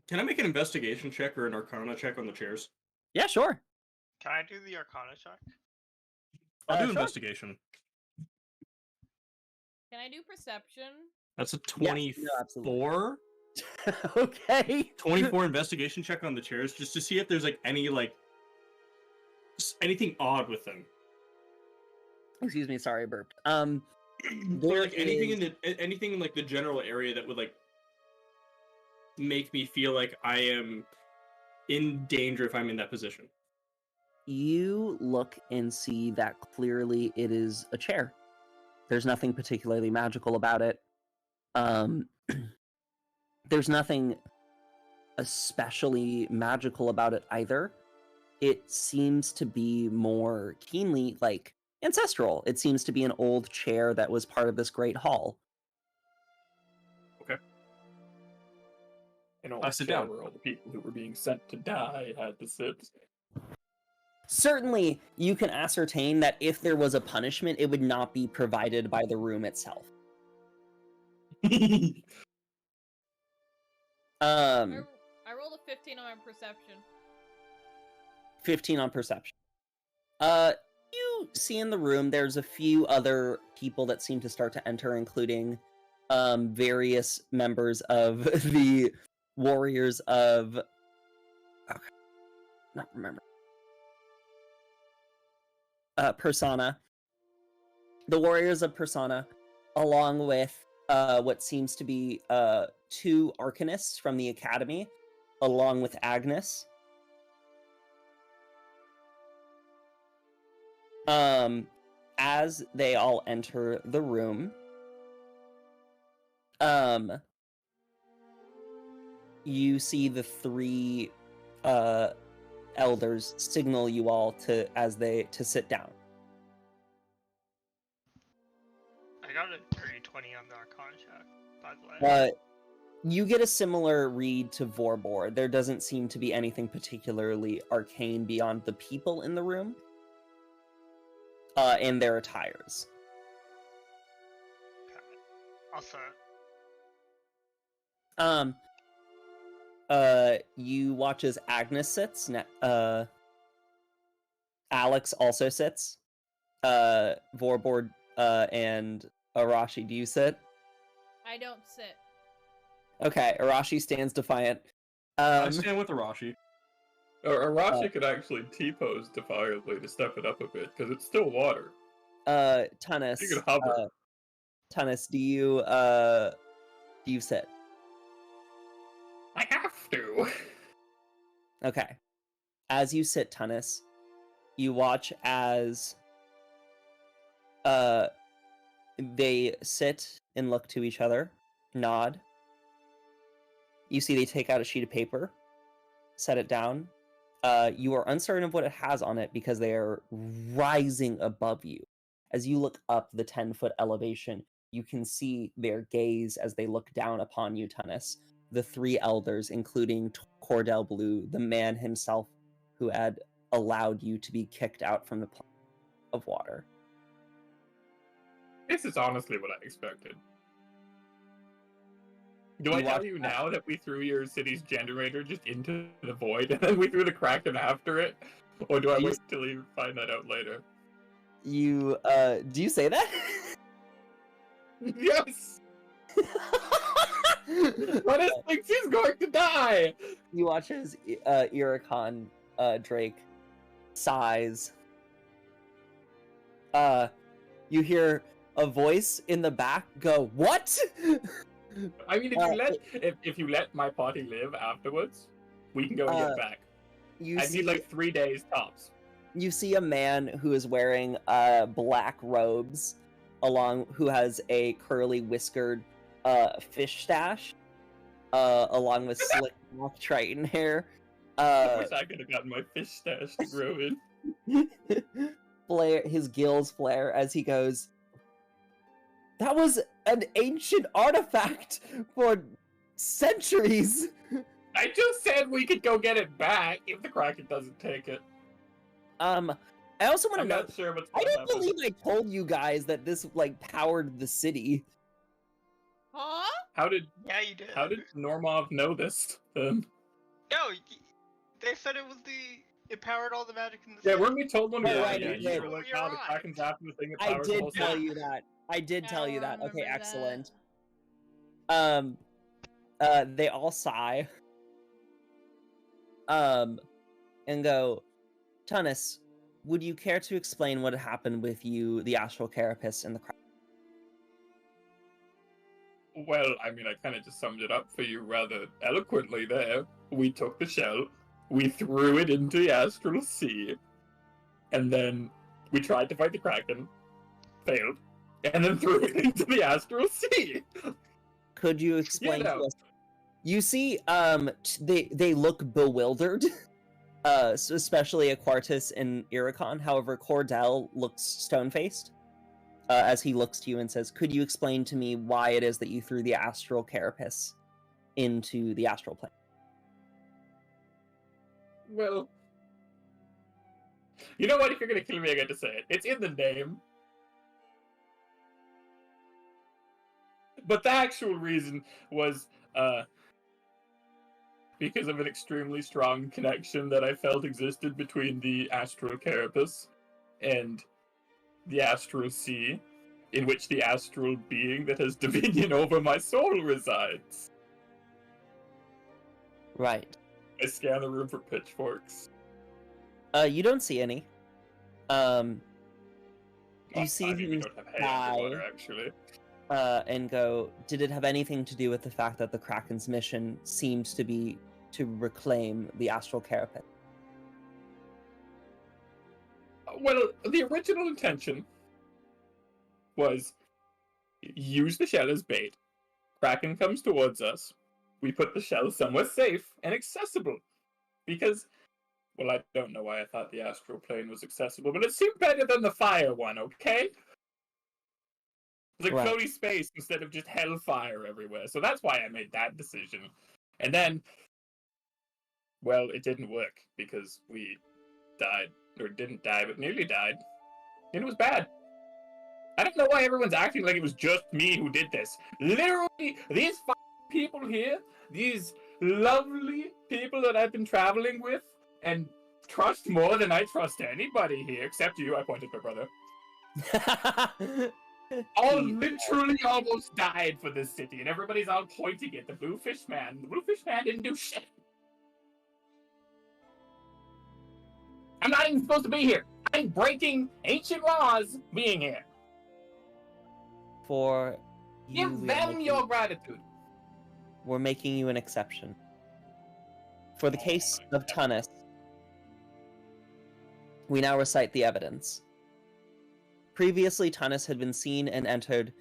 Speaker 3: Can I make an investigation check or an arcana check on the chairs?
Speaker 2: Yeah, sure.
Speaker 5: Can I do the Arcana check?
Speaker 3: I'll do
Speaker 2: Sure.
Speaker 3: investigation.
Speaker 1: Can I do perception?
Speaker 3: That's a
Speaker 2: Yes, no, absolutely.
Speaker 3: 24.
Speaker 2: Okay.
Speaker 3: 24 investigation check on the chairs just to see if there's like any like anything odd with them.
Speaker 2: Excuse me, sorry, I burped.
Speaker 3: Or
Speaker 2: There
Speaker 3: like anything
Speaker 2: is-
Speaker 3: anything in like the general area that would like make me feel like I am in danger if I'm in that position.
Speaker 2: You look and see that clearly it is a chair. There's nothing particularly magical about it. There's nothing especially magical about it either. It seems to be more keenly like ancestral. It seems to be an old chair that was part of this great hall.
Speaker 4: In
Speaker 3: I sit down.
Speaker 4: where all the people who were being sent to die had to sit.
Speaker 2: Certainly, you can ascertain that if there was a punishment, it would not be provided by the room itself.
Speaker 1: I rolled a 15 on my perception.
Speaker 2: 15 on perception. You see in the room, there's a few other people that seem to start to enter, including various members of the warriors of... Okay. Not remember. Persona. The warriors of Persona, along with what seems to be 2 arcanists from the academy, along with Agnes. As they all enter the room, you see the 3 elders signal you all to sit down.
Speaker 5: I got a 30-20 on the Arcana check, by the way.
Speaker 2: You get a similar read to Vorbor. There doesn't seem to be anything particularly arcane beyond the people in the room and their attires.
Speaker 5: Also,
Speaker 2: you watch as Agnes sits. Alex also sits. Vorbor and Arashi, do you sit?
Speaker 1: I don't sit.
Speaker 2: Okay, Arashi stands defiant.
Speaker 3: I stand with Arashi. Or Arashi could actually T-pose defiantly to step it up a bit, because it's still water.
Speaker 2: Tunis.
Speaker 3: You could hover.
Speaker 2: Tunis, do you sit?
Speaker 3: I have to.
Speaker 2: Okay. As you sit, Tunis, you watch as they sit and look to each other, nod. You see they take out a sheet of paper, set it down. You are uncertain of what it has on it because they are rising above you. As you look up the 10-foot elevation, you can see their gaze as they look down upon you, Tunis. The 3 elders, including Cordell Blue, the man himself who had allowed you to be kicked out from the planet of water.
Speaker 3: This is honestly what I expected. Do I tell you now that we threw your city's generator just into the void and then we threw the kraken after it? Or do I wait till you find that out later?
Speaker 2: Do you say that?
Speaker 3: Yes! What thinks he's going to die?
Speaker 2: You watch as Iricon Drake sighs. You hear a voice in the back go, "What?"
Speaker 3: I mean, if you let my party live afterwards, we can go and get back. I need like 3 days tops.
Speaker 2: You see a man who is wearing black robes, who has a curly whiskered fish stash, along with slick black Triton hair.
Speaker 3: I wish I could have gotten my fish stash to grow in.
Speaker 2: His gills flare as he goes, "That was an ancient artifact for centuries."
Speaker 3: I just said we could go get it back if the kraken doesn't take it.
Speaker 2: I also want to know.
Speaker 3: Not sure what's
Speaker 2: I
Speaker 3: going
Speaker 2: don't believe I told you guys that this powered the city.
Speaker 1: Huh?
Speaker 3: How did?
Speaker 5: yeah, you did.
Speaker 3: How did Normov know this then?
Speaker 5: No, they said it powered all the magic in the
Speaker 3: Yeah,
Speaker 5: city.
Speaker 3: weren't we told when we
Speaker 2: Oh,
Speaker 3: were
Speaker 2: right,
Speaker 3: there?
Speaker 2: you did.
Speaker 3: You were like,
Speaker 5: You're
Speaker 3: "Oh, the
Speaker 5: right.
Speaker 3: kraken's after the thing that
Speaker 2: I
Speaker 3: powers the
Speaker 2: did
Speaker 3: whole
Speaker 2: tell
Speaker 3: city."
Speaker 2: you that. I did tell you that. Okay,
Speaker 1: remember
Speaker 2: excellent.
Speaker 1: that.
Speaker 2: They all sigh. And go, "Tunis, would you care to explain what happened with you, the Astral Carapace, and the Kraken?"
Speaker 3: Well, I mean, I kind of just summed it up for you rather eloquently there. We took the shell, we threw it into the Astral Sea, and then we tried to fight the Kraken, failed, and then threw it into the Astral Sea.
Speaker 2: Could you explain to us? You see, they look bewildered, so especially Aquartus and Iricon. However, Cordell looks stone-faced as he looks to you and says, "Could you explain to me why it is that you threw the Astral Carapace into the astral plane?"
Speaker 3: Well, you know what? If you're gonna kill me, I get to say it. It's in the name. But the actual reason was because of an extremely strong connection that I felt existed between the Astral Carapace and the Astral Sea, in which the astral being that has dominion over my soul resides.
Speaker 2: Right.
Speaker 3: I scan the room for pitchforks.
Speaker 2: You don't see any. You see
Speaker 3: I mean, we
Speaker 2: his
Speaker 3: don't have hay
Speaker 2: eye.
Speaker 3: underwater, actually.
Speaker 2: and go, did it have anything to do with the fact that the Kraken's mission seemed to be to reclaim the astral carapace?
Speaker 4: Well, the original intention was use the shell as bait. Kraken comes towards us. We put the shell somewhere safe and accessible. Because, well, I don't know why I thought the astral plane was accessible, but it seemed better than the fire one, okay? It's like
Speaker 2: Right.
Speaker 4: floaty space instead of just hellfire everywhere. So that's why I made that decision. And then, well, it didn't work because we died. Or didn't die, but nearly died. And it was bad. I don't know why everyone's acting like it was just me who did this. Literally, these people here, these lovely people that I've been traveling with and trust more than I trust anybody here, except you, I pointed at my brother. All literally almost died for this city, and everybody's all pointing at the Bluefish Man. The Bluefish Man didn't do shit. I'm not even supposed to be here. I'm breaking ancient laws being here.
Speaker 2: For you,
Speaker 4: Give
Speaker 2: we are
Speaker 4: them
Speaker 2: making-
Speaker 4: your gratitude.
Speaker 2: we're making you an exception. For the case of Tunis, we now recite the evidence. Previously, Tunis had been seen and entered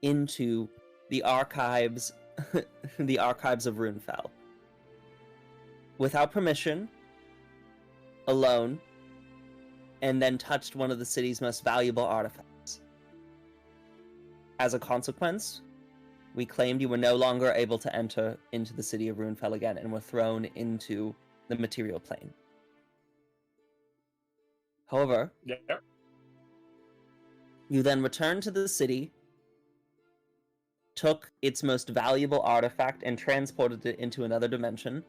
Speaker 2: into the archives, the archives of Runefell. Without permission, alone, and then touched one of the city's most valuable artifacts. As a consequence, we claimed you were no longer able to enter into the city of Runefell again and were thrown into the material plane. However,
Speaker 4: Yeah.
Speaker 2: you then returned to the city, took its most valuable artifact and transported it into another dimension.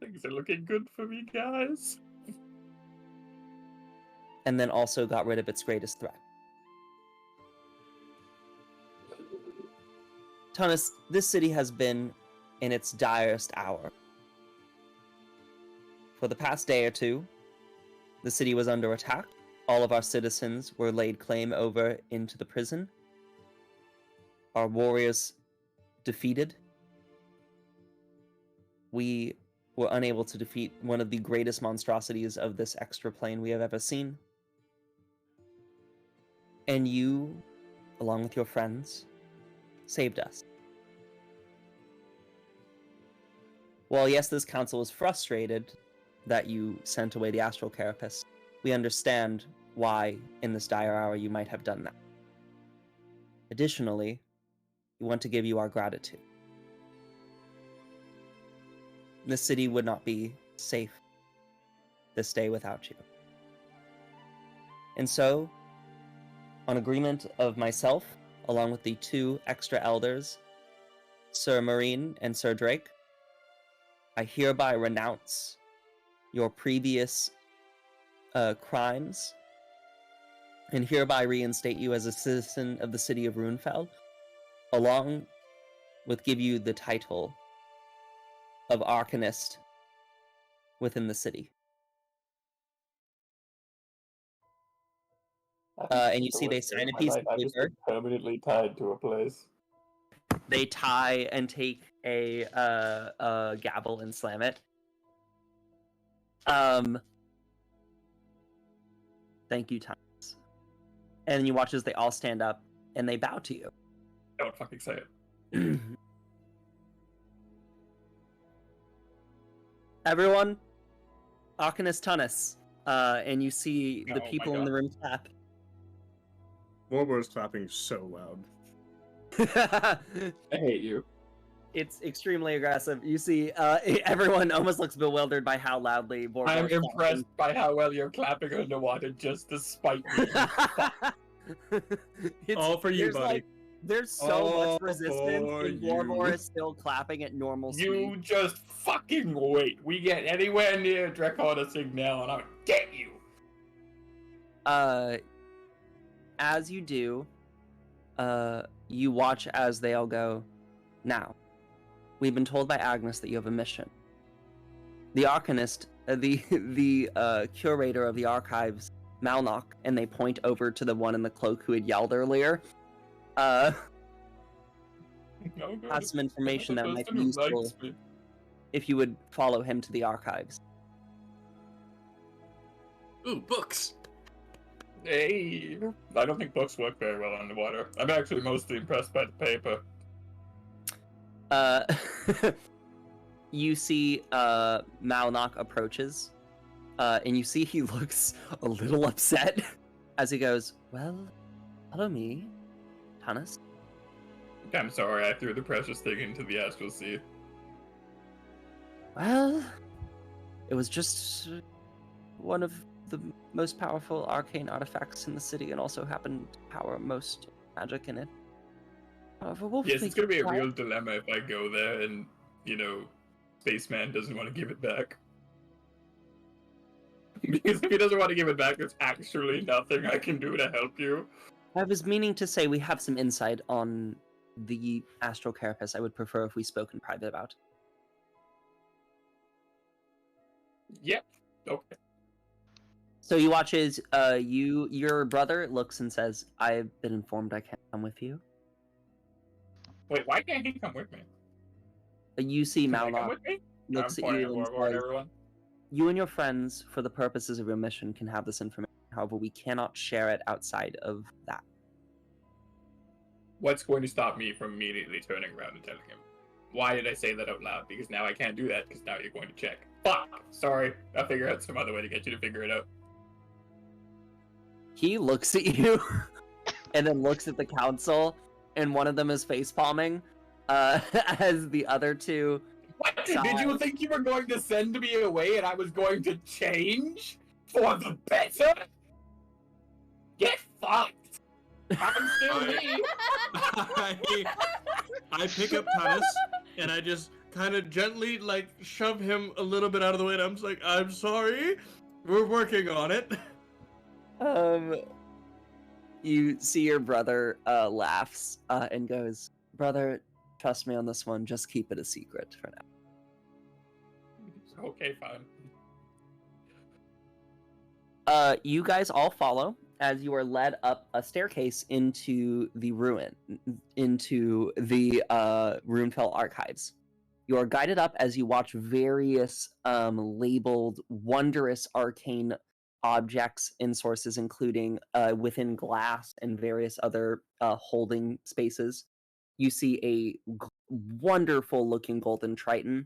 Speaker 4: Things are looking good for me, guys.
Speaker 2: And then also got rid of its greatest threat. Tunis, this city has been in its direst hour. For the past day or two, the city was under attack. All of our citizens were laid claim over into the prison. Our warriors defeated. We were unable to defeat one of the greatest monstrosities of this extra plane we have ever seen. And you, along with your friends, saved us. While yes, this council is frustrated that you sent away the astral carapace, we understand why in this dire hour you might have done that. Additionally, we want to give you our gratitude. This city would not be safe this day without you. And so, on agreement of myself, along with the two extra elders, Sir Marine and Sir Drake, I hereby renounce your previous crimes and hereby reinstate you as a citizen of the city of Runefell, along with give you the title of Arcanist within the city. And you see they sign a piece of paper.
Speaker 4: Permanently tied to a place.
Speaker 2: They tie and take a gavel and slam it. Thank you, Thomas. And you watch as they all stand up and they bow to you.
Speaker 4: Don't fucking say it.
Speaker 2: Everyone, Arcanist Tunis. And you see the
Speaker 4: Oh my
Speaker 2: people in the
Speaker 4: God.
Speaker 2: room clap.
Speaker 3: Warbor's clapping so loud.
Speaker 4: I hate you.
Speaker 2: It's extremely aggressive. You see, everyone almost looks bewildered by how loudly Borbor's
Speaker 4: I'm
Speaker 2: clapping.
Speaker 4: impressed by how well you're clapping underwater just to spite me.
Speaker 3: All for you,
Speaker 2: there's,
Speaker 3: buddy.
Speaker 2: like, there's so
Speaker 3: All
Speaker 2: much resistance,
Speaker 3: for
Speaker 2: and
Speaker 3: you.
Speaker 2: Borbor is still clapping at normal speed.
Speaker 4: You just fucking wait. We get anywhere near Draconis Signal and I'll get you.
Speaker 2: As you do, you watch as they all go, now, we've been told by Agnes that you have a mission. The Arcanist, the curator of the archives, Malnock, and they point over to the one in the cloak who had yelled earlier, has some information that might be useful if you would follow him to the archives.
Speaker 3: Ooh, books.
Speaker 4: Hey, I don't think books work very well underwater. I'm actually mostly impressed by the paper.
Speaker 2: You see Malnock approaches, and you see he looks a little upset as he goes, well, follow me, Tanis.
Speaker 4: I'm sorry, I threw the precious thing into the astral sea.
Speaker 2: Well, it was just one of the most powerful arcane artifacts in the city and also happened to power most magic in it. However, we'll
Speaker 4: Yes, it's gonna be a
Speaker 2: figure it
Speaker 4: real dilemma if I go there and, you know, Spaceman doesn't want to give it back. Because if he doesn't want to give it back, there's actually nothing I can do to help you.
Speaker 2: I was meaning to say we have some insight on the astral carapace I would prefer if we spoke in private about.
Speaker 4: Yep. Okay.
Speaker 2: So you watch as your brother looks and says, I've been informed I can't come with you.
Speaker 4: Wait, why can't he come with me?
Speaker 2: You see
Speaker 4: Can I come
Speaker 2: Malnock
Speaker 4: with me?
Speaker 2: looks
Speaker 4: I'm
Speaker 2: at
Speaker 4: pointing
Speaker 2: you and
Speaker 4: forward,
Speaker 2: says,
Speaker 4: everyone.
Speaker 2: you and your friends, for the purposes of your mission, can have this information. However, we cannot share it outside of that.
Speaker 4: What's going to stop me from immediately turning around and telling him? Why did I say that out loud? Because now I can't do that, because now you're going to check. Fuck! Sorry, I'll figure out some other way to get you to figure it out.
Speaker 2: He looks at you and then looks at the council, and one of them is facepalming as the other two...
Speaker 4: What? Did you think you were going to send me away and I was going to change? For the better? Get fucked! I'm still me!
Speaker 3: I pick up Tanis, and I just kind of gently, like, shove him a little bit out of the way, and I'm just like, I'm sorry, we're working on it.
Speaker 2: You see your brother laughs and goes, brother, trust me on this one, just keep it a secret for now.
Speaker 4: Okay, fine.
Speaker 2: You guys all follow as you are led up a staircase into the ruin, into the Runefell archives. You are guided up as you watch various labeled wondrous arcane objects and sources, including within glass and various other holding spaces. You see a wonderful looking golden triton.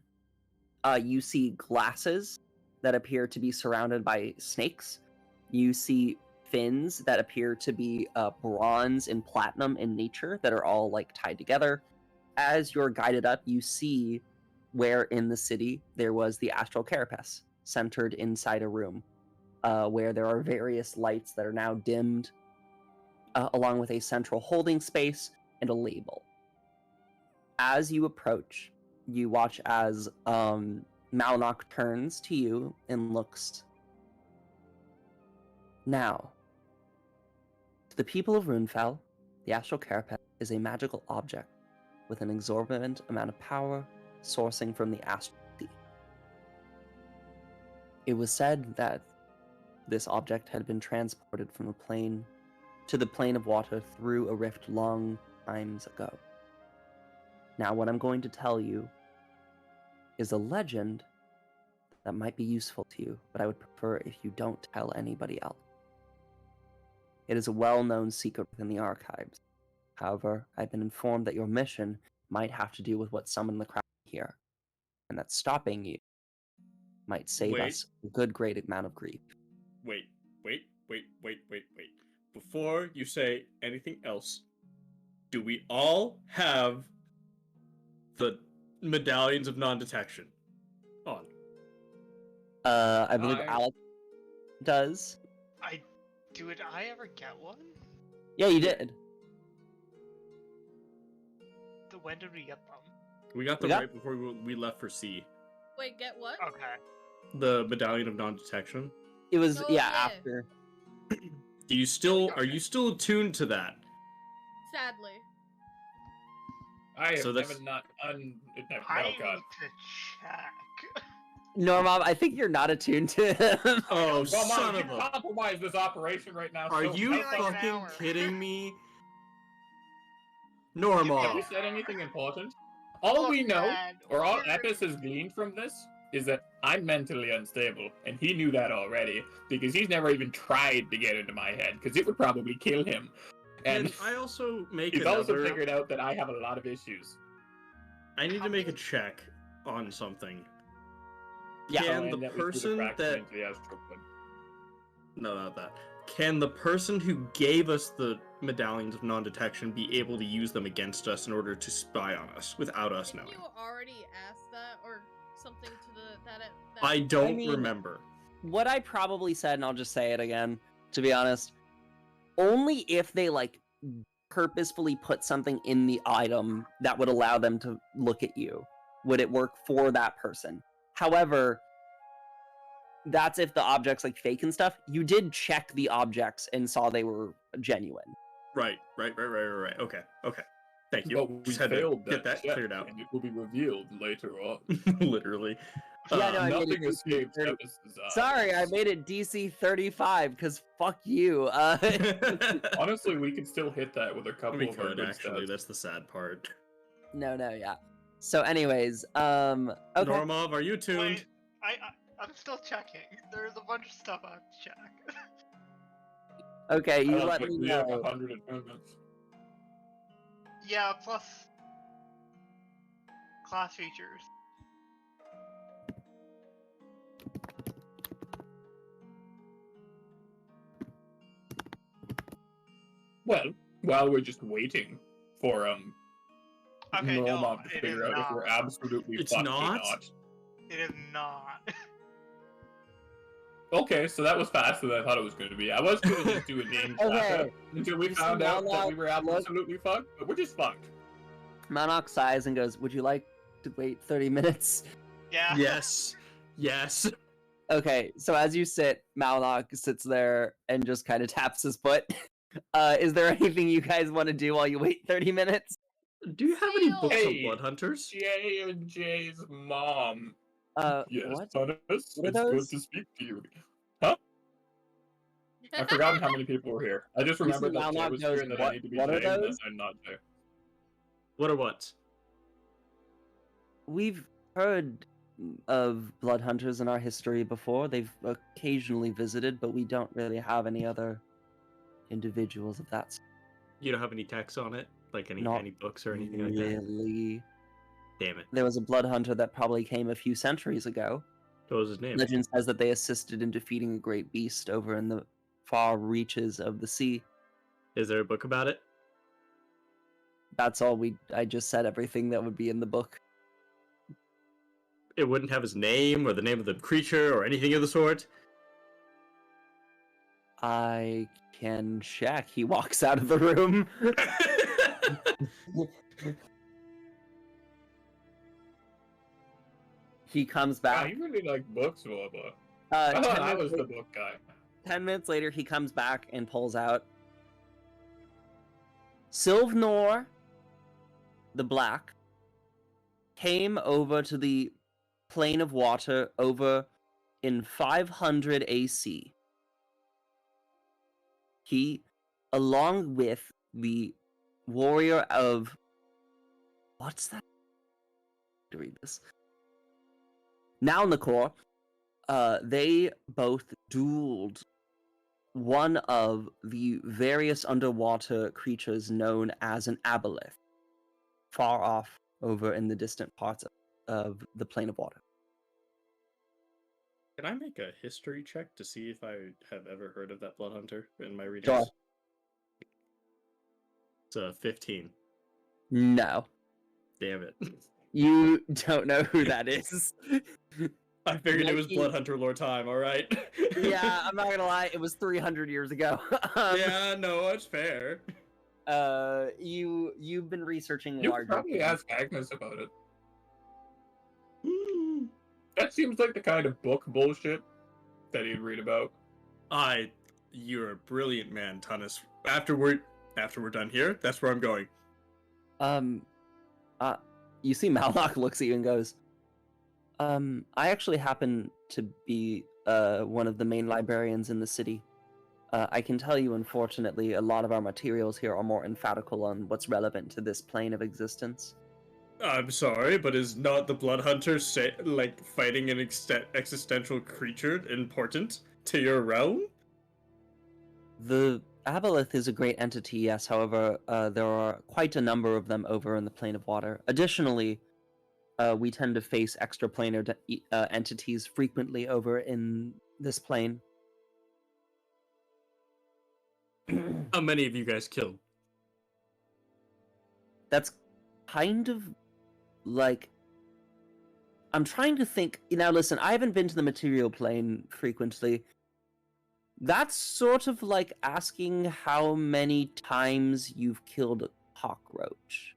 Speaker 2: You see glasses that appear to be surrounded by snakes. You see fins that appear to be bronze and platinum in nature that are all like tied together. As you're guided up, you see where in the city there was the astral carapace centered inside a room where there are various lights that are now dimmed, along with a central holding space and a label. As you approach, you watch as Malnock turns to you and looks. Now, to the people of Runefell, the astral carapace is a magical object with an exorbitant amount of power sourcing from the astral sea. It was said that this object had been transported from the plane to the plane of water through a rift long times ago. Now, what I'm going to tell you is a legend that might be useful to you, but I would prefer if you don't tell anybody else. It is a well-known secret within the archives. However, I've been informed that your mission might have to do with what summoned the kraken here, and that stopping you might save us a good great amount of grief.
Speaker 3: Wait. Before you say anything else, do we all have the medallions of non-detection on?
Speaker 2: I believe Alex does.
Speaker 5: Did I ever get one?
Speaker 2: Yeah, you did.
Speaker 5: When did we get them?
Speaker 3: We got them right before we left for C.
Speaker 1: Wait, get what?
Speaker 5: Okay.
Speaker 3: The medallion of non-detection.
Speaker 2: It was
Speaker 1: yeah,
Speaker 2: after.
Speaker 3: Are you still attuned to that?
Speaker 1: Sadly.
Speaker 4: I have
Speaker 3: So
Speaker 4: never
Speaker 3: that's-
Speaker 4: not
Speaker 5: I
Speaker 4: oh
Speaker 5: need
Speaker 4: god.
Speaker 5: to check.
Speaker 2: No, Mom, I think you're not attuned to him.
Speaker 3: Oh,
Speaker 4: Well,
Speaker 3: son
Speaker 4: Mom,
Speaker 3: of
Speaker 4: you
Speaker 3: a...
Speaker 4: compromise this operation right now.
Speaker 3: Are
Speaker 4: so
Speaker 3: you
Speaker 5: like an
Speaker 3: fucking
Speaker 5: hour.
Speaker 3: kidding me? Normal.
Speaker 4: Have we said anything important? All we know, or all Epis has gleaned from this, is that I'm mentally unstable, and he knew that already, because he's never even tried to get into my head, because it would probably kill him.
Speaker 3: And
Speaker 4: And
Speaker 3: I also make
Speaker 4: he's also
Speaker 3: another...
Speaker 4: figured out that I have a lot of issues.
Speaker 3: I need to make a check on something.
Speaker 2: Yeah.
Speaker 3: Can
Speaker 4: and
Speaker 3: the
Speaker 4: that was through
Speaker 3: person
Speaker 4: fraction
Speaker 3: that...
Speaker 4: into the astral plane.
Speaker 3: No, not that. Can the person who gave us the medallions of non-detection be able to use them against us in order to spy on us without us
Speaker 1: Didn't
Speaker 3: knowing?
Speaker 1: you already asked that or something to that?
Speaker 3: I don't
Speaker 2: I mean-
Speaker 3: remember.
Speaker 2: What I probably said, and I'll just say it again, to be honest, only if they like purposefully put something in the item that would allow them to look at you would it work for that person. However, that's if the object's like fake and stuff. You did check the objects and saw they were genuine.
Speaker 3: Right. Okay. Thank you.
Speaker 4: But we
Speaker 3: Just had to
Speaker 4: failed
Speaker 3: get that
Speaker 4: check,
Speaker 3: cleared out.
Speaker 4: and it will be revealed later on.
Speaker 3: Literally.
Speaker 2: Yeah, no, I made
Speaker 4: Nothing
Speaker 2: it
Speaker 4: escapes
Speaker 2: DC.
Speaker 4: Epis' eyes.
Speaker 2: Sorry, I made it DC 35 because fuck you.
Speaker 4: Honestly, we could still hit that with a couple
Speaker 3: we
Speaker 4: of our
Speaker 3: could
Speaker 4: good
Speaker 3: actually.
Speaker 4: stats.
Speaker 3: That's the sad part.
Speaker 2: No, yeah. So, anyways, okay.
Speaker 3: Normov, are you tuned?
Speaker 5: Wait, I'm still checking. There's a bunch of stuff I have to check.
Speaker 2: Okay, you
Speaker 4: I
Speaker 2: let
Speaker 4: like
Speaker 2: me
Speaker 4: we have
Speaker 2: know.
Speaker 4: 100 amendments.
Speaker 5: Yeah, plus class features.
Speaker 4: Well, while we're just waiting for
Speaker 5: Okay, no,
Speaker 4: Normov to
Speaker 5: it is
Speaker 4: figure out if we're
Speaker 5: not.
Speaker 4: absolutely
Speaker 3: It's
Speaker 4: fucked or
Speaker 3: not?
Speaker 4: not.
Speaker 5: It is not.
Speaker 4: Okay, so that was faster than I thought it was going to be. I was going to just do a name
Speaker 2: Okay.
Speaker 4: until we
Speaker 2: You
Speaker 4: found
Speaker 2: see
Speaker 4: out that
Speaker 2: Monarch
Speaker 4: we were
Speaker 2: look-
Speaker 4: absolutely fucked, but we're just fucked.
Speaker 2: Monarch sighs and goes, "Would you like to wait 30 minutes?"
Speaker 5: Yeah.
Speaker 3: Yes. Yes.
Speaker 2: Okay, so as you sit, Malnock sits there and just kind of taps his foot. Is there anything you guys want to do while you wait 30 minutes?
Speaker 3: Do you have any
Speaker 1: Seal.
Speaker 3: books
Speaker 4: Hey.
Speaker 3: of blood hunters?
Speaker 4: J and J's mom. Yes,
Speaker 2: What?
Speaker 4: Thomas, it's
Speaker 2: What are
Speaker 4: good
Speaker 2: those?
Speaker 4: to speak to you. Huh? I've forgotten how many people were here. I just
Speaker 2: You
Speaker 4: remembered
Speaker 2: see
Speaker 4: that Jay
Speaker 2: Malnock
Speaker 4: was
Speaker 2: goes,
Speaker 4: here and that I
Speaker 2: "What-
Speaker 4: need to be
Speaker 2: what are
Speaker 4: Jay and that
Speaker 2: those?"
Speaker 4: I'm not Jay.
Speaker 3: What are what?
Speaker 2: We've heard of blood hunters in our history before. They've occasionally visited, but we don't really have any other individuals of that.
Speaker 3: You don't have any text on it? Like any
Speaker 2: Not
Speaker 3: books or anything like that?
Speaker 2: Really.
Speaker 3: Damn it.
Speaker 2: There was a blood hunter that probably came a few centuries ago.
Speaker 3: What was his name?
Speaker 2: Legend says that they assisted in defeating a great beast over in the far reaches of the sea.
Speaker 3: Is there a book about it?
Speaker 2: That's all I just said everything that would be in the book.
Speaker 3: It wouldn't have his name or the name of the creature or anything of the sort?
Speaker 2: I can check. He walks out of the room. He comes
Speaker 4: Wow,
Speaker 2: back.
Speaker 4: you really like books, Wobba.
Speaker 2: Uh,
Speaker 4: I thought
Speaker 2: 10
Speaker 4: I was
Speaker 2: minutes
Speaker 4: the book guy.
Speaker 2: 10 minutes later, he comes back and pulls out Sylvnor the Black came over to the plane of water over in 500 AC. He, along with the warrior of... What's that? To read this. Nalnakor, they both dueled one of the various underwater creatures known as an aboleth, far off over in the distant parts of the plane of water.
Speaker 3: Can I make a history check to see if I have ever heard of that blood hunter in my readings?
Speaker 2: Sure.
Speaker 3: It's a 15.
Speaker 2: No.
Speaker 3: Damn it.
Speaker 2: You don't know who that is.
Speaker 3: I figured it was
Speaker 2: Mikey-
Speaker 3: Blood Hunter lore time, alright?
Speaker 2: Yeah, I'm not gonna lie, it was 300 years ago.
Speaker 3: Yeah, no, it's fair.
Speaker 2: You've been researching
Speaker 4: You
Speaker 2: larger
Speaker 4: could probably
Speaker 2: things.
Speaker 4: ask Agnes about it. That seems like the kind of book bullshit that he'd read about.
Speaker 3: You're a brilliant man, Tunis. After we're done here, that's where I'm going.
Speaker 2: You see Malloc looks at you and goes, I actually happen to be one of the main librarians in the city. I can tell you, unfortunately, a lot of our materials here are more emphatical on what's relevant to this plane of existence.
Speaker 3: I'm sorry, but is not the Blood Hunter like fighting an existential creature important to your realm?
Speaker 2: The Aboleth is a great entity, yes. However, there are quite a number of them over in the plane of water. Additionally, we tend to face extraplanar entities frequently over in this plane.
Speaker 3: How many of you guys killed?
Speaker 2: That's kind of like... I'm trying to think... Now listen, I haven't been to the material plane frequently. That's sort of like asking how many times you've killed a cockroach.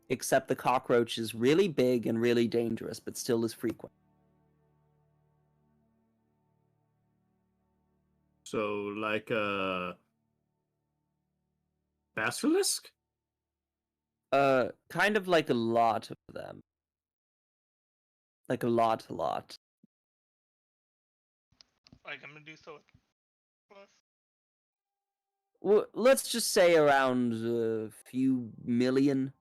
Speaker 2: Except the cockroach is really big and really dangerous, but still is frequent.
Speaker 3: So, like a basilisk?
Speaker 2: Kind of like a lot of them. Like a lot.
Speaker 5: Like I'm gonna do so plus.
Speaker 2: Well, let's just say around a few million.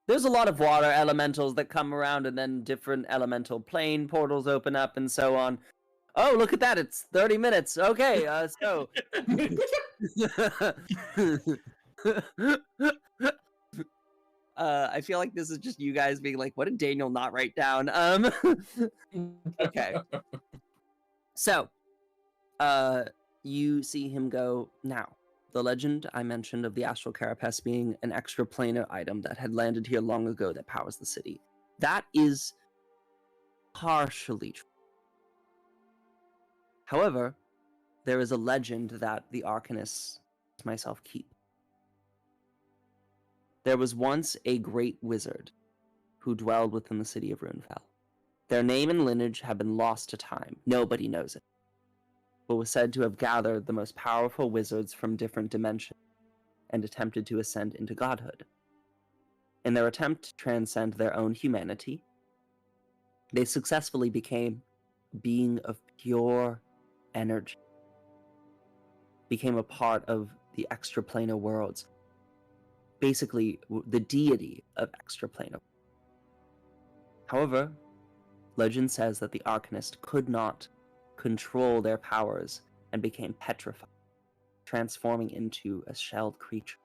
Speaker 2: There's a lot of water elementals that come around, and then different elemental plane portals open up, and so on. Oh, look at that! It's 30 minutes. Okay, so... I feel like this is just you guys being like, what did Daniel not write down? Okay. So, you see him go, now, the legend I mentioned of the Astral Carapace being an extraplanar item that had landed here long ago that powers the city. That is partially true. However, there is a legend that the Arcanists myself keep. There was once a great wizard who dwelled within the city of Runefell. Their name and lineage have been lost to time. Nobody knows it, but was said to have gathered the most powerful wizards from different dimensions and attempted to ascend into godhood. In their attempt to transcend their own humanity, they successfully became a being of pure energy, became a part of the extraplanar worlds, basically the deity of extraplanar. However, legend says that the Arcanist could not control their powers and became petrified, transforming into a shelled creature.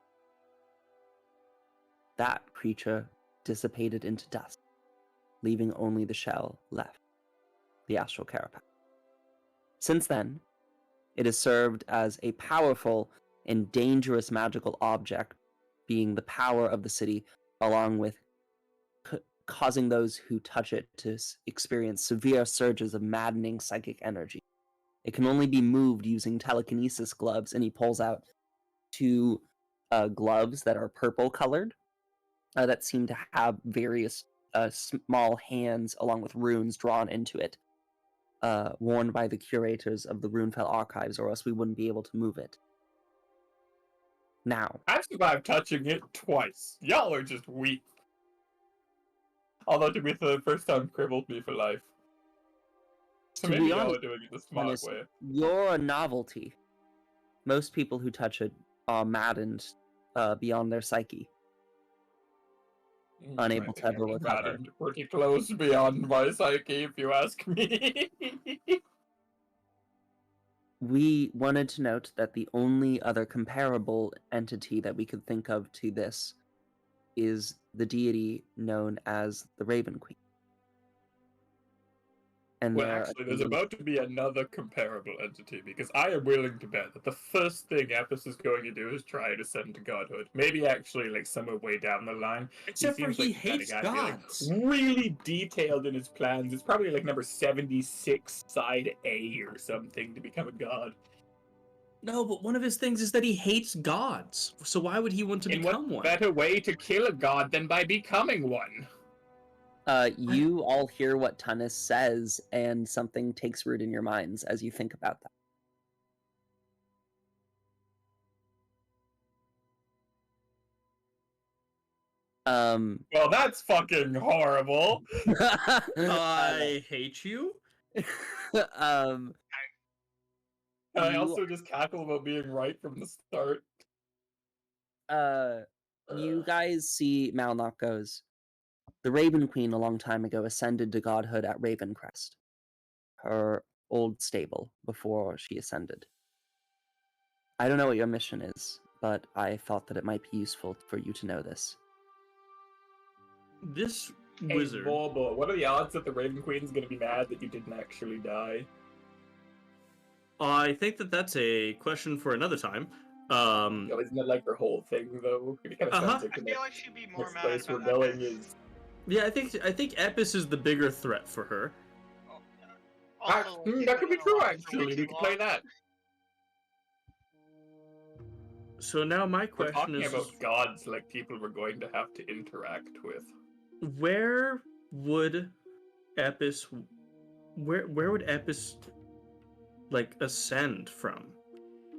Speaker 2: That creature dissipated into dust, leaving only the shell left, the Astral Carapace. Since then, it has served as a powerful and dangerous magical object, being the power of the city, along with causing those who touch it to experience severe surges of maddening psychic energy. It can only be moved using telekinesis gloves, and he pulls out two gloves that are purple colored, that seem to have various small hands along with runes drawn into it, worn by the curators of the Runefell archives, or else we wouldn't be able to move it. Now,
Speaker 4: I've survived touching it twice. Y'all are just weak. Although to be the first time crippled me for life. So maybe y'all are doing it the smart way.
Speaker 2: You're a novelty. Most people who touch it are maddened beyond their psyche. Unable to ever recover.
Speaker 4: Pretty close beyond my psyche, if you ask me.
Speaker 2: We wanted to note that the only other comparable entity that we could think of to this is the deity known as the Raven Queen. And
Speaker 4: well, actually, there's about to be another comparable entity, because I am willing to bet that the first thing Epis is going to do is try to ascend to godhood. Maybe actually, like, somewhere way down the line.
Speaker 3: Except for he hates gods.
Speaker 4: Really detailed in his plans. It's probably like number 76, side A or something, to become a god.
Speaker 3: No, but one of his things is that he hates gods. So why would he want to become one?
Speaker 4: Better way to kill a god than by becoming one?
Speaker 2: You all hear what Tunis says, and something takes root in your minds as you think about that.
Speaker 4: Well, that's fucking horrible.
Speaker 3: I hate you.
Speaker 4: I also just cackle about being right from the start.
Speaker 2: You guys see Malnock goes, the Raven Queen a long time ago ascended to godhood at Ravencrest, her old stable, before she ascended. I don't know what your mission is, but I thought that it might be useful for you to know this.
Speaker 3: This
Speaker 4: Hey,
Speaker 3: wizard.
Speaker 4: Bobo, what are the odds that the Raven Queen's gonna be mad that you didn't actually die?
Speaker 3: I think that that's a question for another time.
Speaker 4: Isn't that like her whole thing, though? It kind of sounds like
Speaker 5: I
Speaker 4: the
Speaker 5: feel
Speaker 4: next,
Speaker 5: like she'd be more
Speaker 4: next
Speaker 5: mad
Speaker 4: place
Speaker 5: about
Speaker 4: we're going
Speaker 5: Epis.
Speaker 4: is...
Speaker 3: Yeah, I think Epis is the bigger threat for her.
Speaker 5: Also,
Speaker 4: that could be
Speaker 5: it's
Speaker 4: true,
Speaker 5: been way
Speaker 4: actually.
Speaker 5: too
Speaker 4: We could play
Speaker 5: long.
Speaker 4: that.
Speaker 3: So now my
Speaker 4: We're
Speaker 3: question
Speaker 4: talking
Speaker 3: is,
Speaker 4: about gods like people we're going to have to interact with.
Speaker 3: where would Epis, where would Epis like ascend from?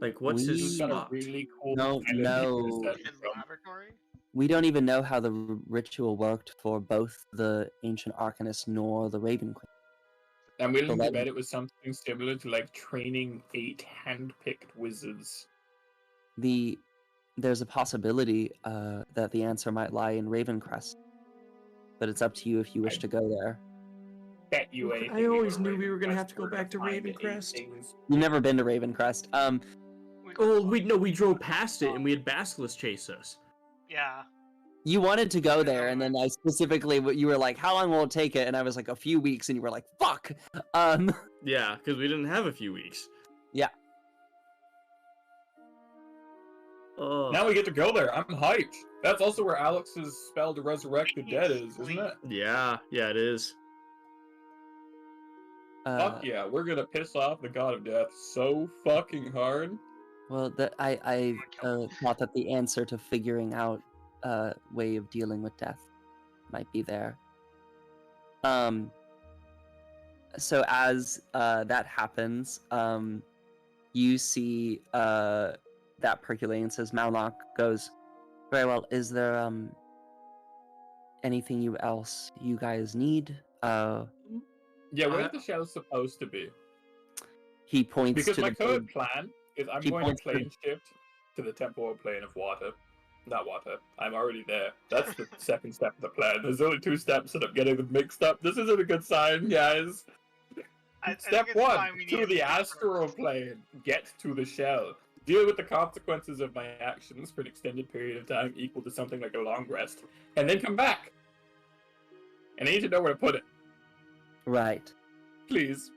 Speaker 3: Like, what's
Speaker 2: We-
Speaker 3: his
Speaker 4: He's got a
Speaker 3: spot?
Speaker 4: really cool
Speaker 2: No,
Speaker 4: island he could
Speaker 2: no.
Speaker 4: ascend
Speaker 5: In
Speaker 4: from.
Speaker 5: laboratory?
Speaker 2: We don't even know how the ritual worked for both the Ancient Arcanist nor the Raven Queen.
Speaker 4: I'm willing to
Speaker 2: legend-
Speaker 4: bet it was something similar to like training 8 hand-picked wizards.
Speaker 2: There's a possibility that the answer might lie in Ravencrest, but it's up to you if you wish to go there.
Speaker 4: Bet you
Speaker 3: I
Speaker 4: anything.
Speaker 3: always
Speaker 4: go to
Speaker 3: knew we were gonna
Speaker 4: Ravencrest,
Speaker 3: have to go
Speaker 4: we're
Speaker 3: back to
Speaker 4: gonna find 8
Speaker 3: Ravencrest.
Speaker 4: things.
Speaker 2: You've never been to Ravencrest.
Speaker 3: Oh, we drove past it and we had Basilisk chase us.
Speaker 5: Yeah.
Speaker 2: You wanted to go there, and then I specifically, you were like, "How long will it take it?" And I was like, "A few weeks," and you were like, "Fuck."
Speaker 3: Yeah, because we didn't have a few weeks.
Speaker 2: Yeah.
Speaker 3: Oh.
Speaker 4: Now we get to go there. I'm hyped. That's also where Alex's spell to resurrect the dead is, isn't it?
Speaker 3: Yeah, it is.
Speaker 4: Fuck yeah, we're gonna piss off the god of death so fucking hard.
Speaker 2: Well, I thought that the answer to figuring out a way of dealing with death might be there. So as that happens, you see that percolating and says, Malnock goes, very well, is there anything else you guys need?
Speaker 4: Yeah, where's the shell supposed to be?
Speaker 2: He points
Speaker 4: Because
Speaker 2: to
Speaker 4: my
Speaker 2: the
Speaker 4: current plan is I'm
Speaker 2: he
Speaker 4: going to
Speaker 2: points to-
Speaker 4: plane shift to the temporal plane of water. Not water. I'm already there. That's the second step of the plan. There's only 2 steps and I'm getting them mixed up. This isn't a good sign, guys.
Speaker 5: I
Speaker 4: Step
Speaker 5: think it's
Speaker 4: 1,
Speaker 5: fine, we
Speaker 4: to
Speaker 5: need
Speaker 4: the
Speaker 5: to
Speaker 4: astral plane. Get to the shell. Deal with the consequences of my actions for an extended period of time equal to something like a long rest. And then come back. And I need to know where to put it.
Speaker 2: Right.
Speaker 4: Please.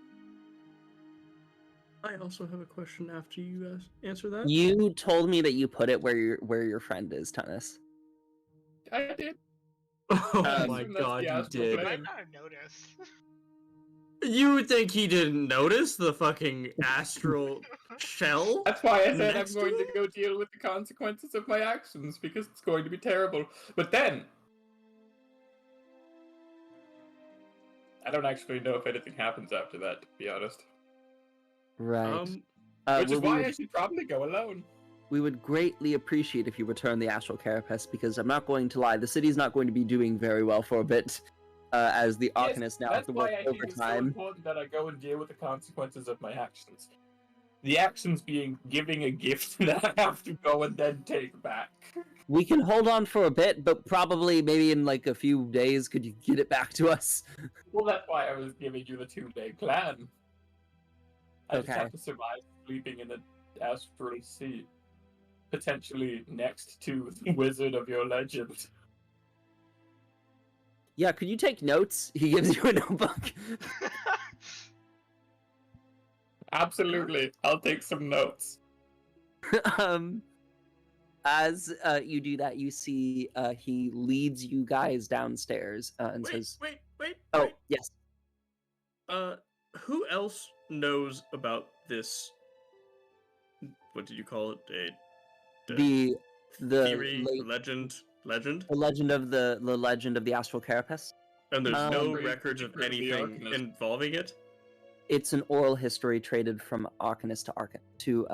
Speaker 3: I also have a question after you guys answer that.
Speaker 2: You told me that you put it where your friend is, Tunis.
Speaker 4: I did.
Speaker 3: Oh
Speaker 2: I
Speaker 3: my
Speaker 4: assume that's
Speaker 3: god,
Speaker 4: the
Speaker 3: you
Speaker 4: astral
Speaker 3: did.
Speaker 5: You
Speaker 4: plane.
Speaker 5: might not have noticed.
Speaker 3: You would think he didn't notice the fucking astral shell?
Speaker 4: That's why I said I'm
Speaker 3: Next to
Speaker 4: going to
Speaker 3: him?
Speaker 4: go deal with the consequences of my actions, because it's going to be terrible. But then, I don't actually know if anything happens after that, to be honest.
Speaker 2: Right.
Speaker 4: Which is
Speaker 2: well,
Speaker 4: why I should probably go alone.
Speaker 2: we would greatly appreciate if you return the astral carapace, because I'm not going to lie, the city's not going to be doing very well for a bit, as the
Speaker 4: Yes,
Speaker 2: Arcanist now have
Speaker 4: that's
Speaker 2: to
Speaker 4: why
Speaker 2: work
Speaker 4: I think it's so
Speaker 2: overtime.
Speaker 4: important that I go and deal with the consequences of my actions. The actions being giving a gift that I have to go and then take back.
Speaker 2: We can hold on for a bit, but probably maybe in like a few days, could you get it back to us?
Speaker 4: Well, that's why I was giving you the 2-day plan. I just
Speaker 2: Okay.
Speaker 4: have to survive sleeping in an astral sea. Potentially next to the wizard of your legend.
Speaker 2: Yeah, could you take notes? He gives you a notebook.
Speaker 4: Absolutely. I'll take some notes.
Speaker 2: As you do that, you see he leads you guys downstairs and says,
Speaker 3: Wait.
Speaker 2: "Oh, yes."
Speaker 3: Who else knows about this? What did you call it?
Speaker 2: The
Speaker 3: theory,
Speaker 2: la-
Speaker 3: legend.
Speaker 2: the legend of the astral carapace.
Speaker 3: And there's no
Speaker 4: Great
Speaker 3: records of
Speaker 4: secret of the
Speaker 3: anything
Speaker 4: Arcanist.
Speaker 3: involving it.
Speaker 2: It's an oral history traded from Arcanist to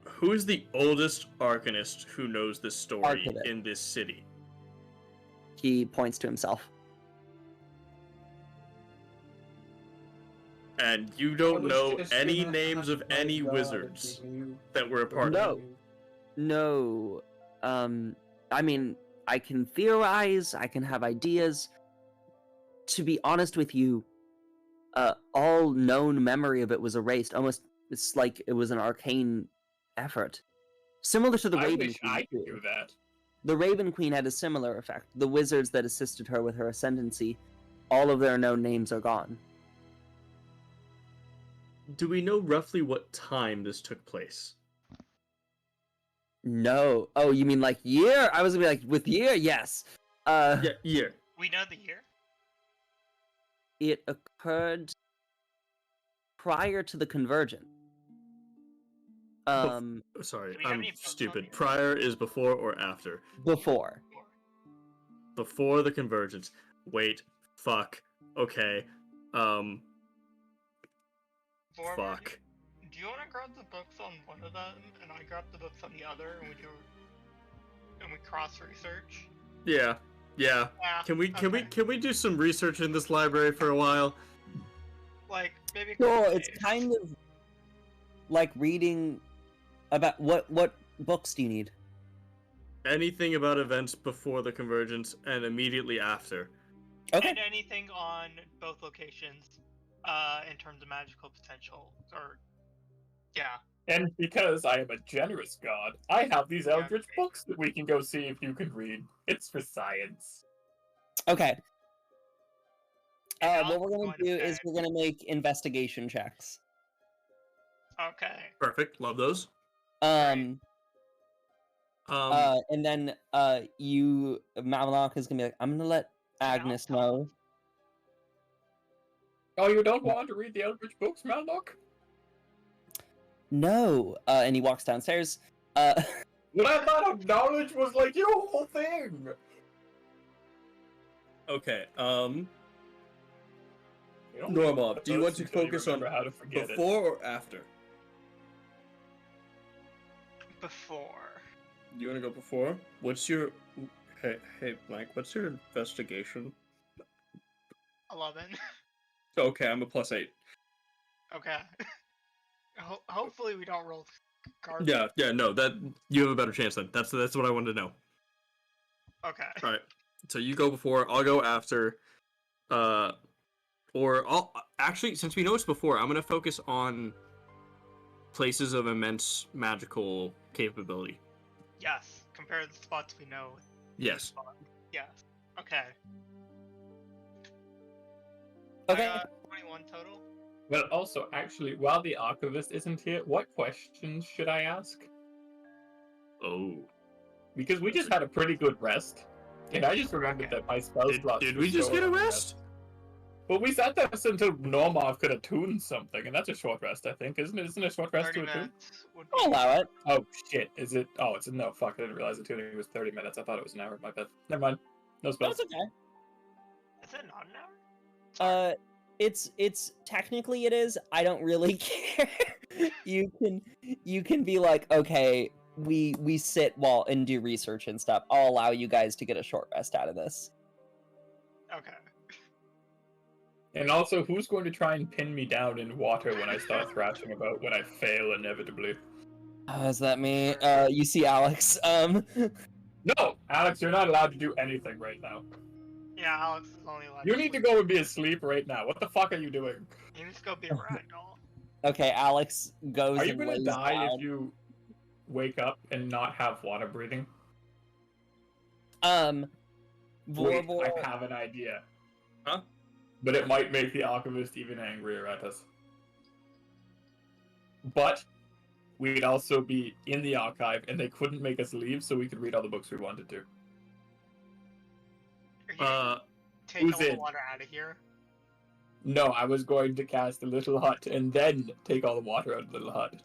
Speaker 3: Who is the oldest Arcanist who knows this story
Speaker 2: Arcanist.
Speaker 3: in this city?
Speaker 2: He points to himself.
Speaker 3: And you don't know any names of any wizards that were a part of it.
Speaker 2: No. I mean, I can theorize, I can have ideas. To be honest with you, all known memory of it was erased. Almost, it's like it was an arcane effort. Similar to the
Speaker 4: I
Speaker 2: Raven
Speaker 4: wish
Speaker 2: Queen.
Speaker 4: I could do that.
Speaker 2: The Raven Queen had a similar effect. The wizards that assisted her with her ascendancy, all of their known names are gone.
Speaker 3: Do we know roughly what time this took place?
Speaker 2: No. Oh, you mean like year? I was gonna be like, with year? Yes.
Speaker 3: Yeah, year.
Speaker 5: We know the year?
Speaker 2: It occurred prior to the convergence.
Speaker 3: Sorry,
Speaker 5: Do we have
Speaker 3: I'm
Speaker 5: any photos on
Speaker 3: stupid.
Speaker 5: here?
Speaker 3: Prior is before or after?
Speaker 2: Before.
Speaker 3: Before the convergence. Wait, fuck. Okay.
Speaker 5: Forward.
Speaker 3: Fuck.
Speaker 5: Do you want to grab the books on one of them, and I grab the books on the other, and we cross research?
Speaker 3: Yeah.
Speaker 5: Yeah.
Speaker 3: Can
Speaker 5: okay.
Speaker 3: we do some research in this library for a while?
Speaker 5: Like maybe.
Speaker 2: No, it's kind of like reading about what books do you need?
Speaker 3: Anything about events before the convergence and immediately after.
Speaker 2: Okay.
Speaker 5: And anything on both locations, in terms of magical potential, or yeah.
Speaker 4: And because I am a generous god, I have these
Speaker 5: Yeah,
Speaker 4: Eldritch
Speaker 5: great.
Speaker 4: books that we can go see if you can read. It's for science.
Speaker 2: Okay.
Speaker 5: And
Speaker 2: What we're
Speaker 5: Alex
Speaker 2: gonna
Speaker 5: is
Speaker 2: do
Speaker 5: going
Speaker 2: is
Speaker 5: to
Speaker 2: we're gonna make investigation checks.
Speaker 5: Okay.
Speaker 3: Perfect. Love those.
Speaker 2: And then you Mamalok is gonna be like, I'm gonna let Agnes know.
Speaker 4: Oh, you don't want to read the Eldritch books, Malloc?
Speaker 2: No. And he walks downstairs.
Speaker 4: But I thought knowledge was like your whole thing.
Speaker 3: Okay.
Speaker 4: You don't
Speaker 3: Normal.
Speaker 4: read
Speaker 3: Do you want to
Speaker 4: until you
Speaker 3: focus on
Speaker 4: remember how to forget it.
Speaker 3: before or after?
Speaker 5: Before.
Speaker 3: You want to go before? What's your hey Blank? What's your investigation?
Speaker 5: 11.
Speaker 3: Okay, I'm a +8.
Speaker 5: Okay. Hopefully we don't roll garbage.
Speaker 3: Yeah, no, that you have a better chance then. That's what I wanted to know.
Speaker 5: Okay.
Speaker 3: All right, so you go before, I'll go after, or I'll actually, since we know it's before, I'm gonna focus on places of immense magical capability.
Speaker 5: Yes. Compare the spots we know.
Speaker 3: Yes.
Speaker 5: Yes. Okay.
Speaker 2: Okay.
Speaker 5: I got 21 total.
Speaker 4: Well, also, actually, while the archivist isn't here, what questions should I ask?
Speaker 3: Oh.
Speaker 4: Because we just had a pretty good rest. And I just remembered that my spell slots
Speaker 3: Did
Speaker 4: were
Speaker 3: we just
Speaker 4: so
Speaker 3: get a
Speaker 4: overrest.
Speaker 3: rest?
Speaker 4: Well, we sat there until Normov could attune something, and that's a short rest, I think, isn't it? Isn't it a short rest
Speaker 5: 30
Speaker 4: to attune?
Speaker 5: minutes would
Speaker 2: I'll
Speaker 5: be.
Speaker 2: allow it.
Speaker 4: Oh, shit. Is it? Oh, it's no, fuck, I didn't realize the tuning was 30 minutes. I thought it was an hour, my bad. Never mind. No spells.
Speaker 2: That's okay.
Speaker 5: Is it not an hour?
Speaker 2: It's technically it is. I don't really care. you can be like, okay, we sit while and do research and stuff. I'll allow you guys to get a short rest out of this.
Speaker 5: Okay.
Speaker 4: And also, who's going to try and pin me down in water when I start thrashing about when I fail inevitably?
Speaker 2: Is that me? You see Alex.
Speaker 4: No! Alex, you're not allowed to do anything right now.
Speaker 5: Yeah, Alex is only like.
Speaker 4: You need to go and be asleep right now. What the fuck are you doing?
Speaker 5: You need to go be a ragdoll.
Speaker 2: Okay, Alex goes
Speaker 4: Are you
Speaker 2: and
Speaker 4: gonna
Speaker 2: lays
Speaker 4: die
Speaker 2: down.
Speaker 4: if you wake up and not have water breathing?
Speaker 2: Wait,
Speaker 4: Wait, I have an idea.
Speaker 3: Huh?
Speaker 4: But it might make the alchemist even angrier at us. But we'd also be in the archive, and they couldn't make us leave, so we could read all the books we wanted to.
Speaker 5: Are you gonna take
Speaker 4: who's
Speaker 5: all the
Speaker 4: in?
Speaker 5: water out of here?
Speaker 4: No, I was going to cast a little hut and then take all the water out of the little hut.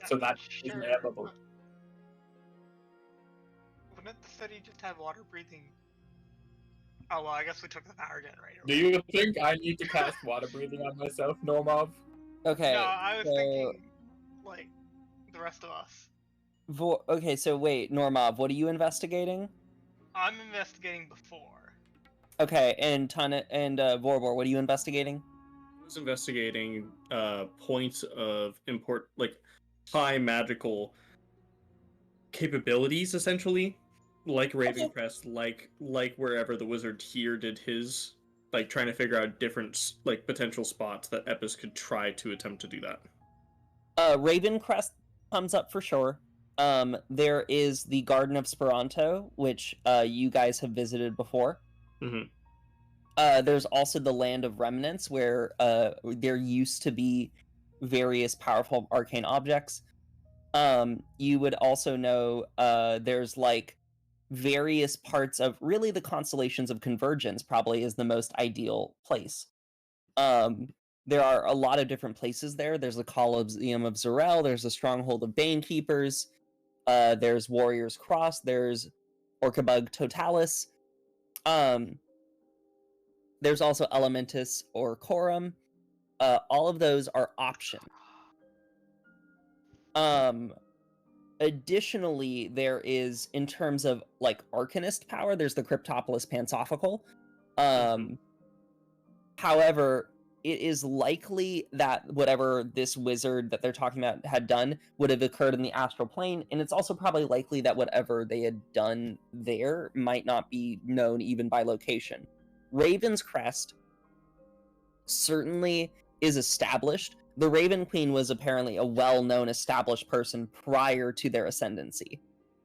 Speaker 4: So
Speaker 5: I'm
Speaker 4: that is
Speaker 5: sure.
Speaker 4: inevitable.
Speaker 5: Wouldn't the city just have water breathing? Oh well, I guess we took the power generator.
Speaker 4: Do you think I need to cast water breathing on myself, Normov?
Speaker 2: Okay.
Speaker 5: No, I was
Speaker 2: so-
Speaker 5: thinking like the rest of us.
Speaker 2: Okay, so wait, Normov, what are you investigating?
Speaker 5: I'm investigating before.
Speaker 2: Okay, and Vorbor, what are you investigating?
Speaker 3: I was investigating points of high magical capabilities, essentially, like Ravencrest, like wherever the wizard here did his, trying to figure out different potential spots that Epis could try to attempt to do that.
Speaker 2: Ravencrest comes up for sure. There is the Garden of Speranto, which you guys have visited before.
Speaker 3: Mm-hmm.
Speaker 2: There's also the Land of Remnants, where there used to be various powerful arcane objects. You would also know there's various parts of really the constellations of Convergence probably is the most ideal place. There are a lot of different places there. There's the Colosseum of Zarel, there's the Stronghold of Banekeepers, there's Warrior's Cross, there's Orcabug Totalis. There's also Elementus or Corum. All of those are options. Additionally, there is, in terms of Arcanist power, there's the Cryptopolis Pansophical. However, it is likely that whatever this wizard that they're talking about had done would have occurred in the astral plane, and it's also probably likely that whatever they had done there might not be known even by location. Raven's Crest certainly is established. The Raven Queen was apparently a well-known established person prior to their ascendancy,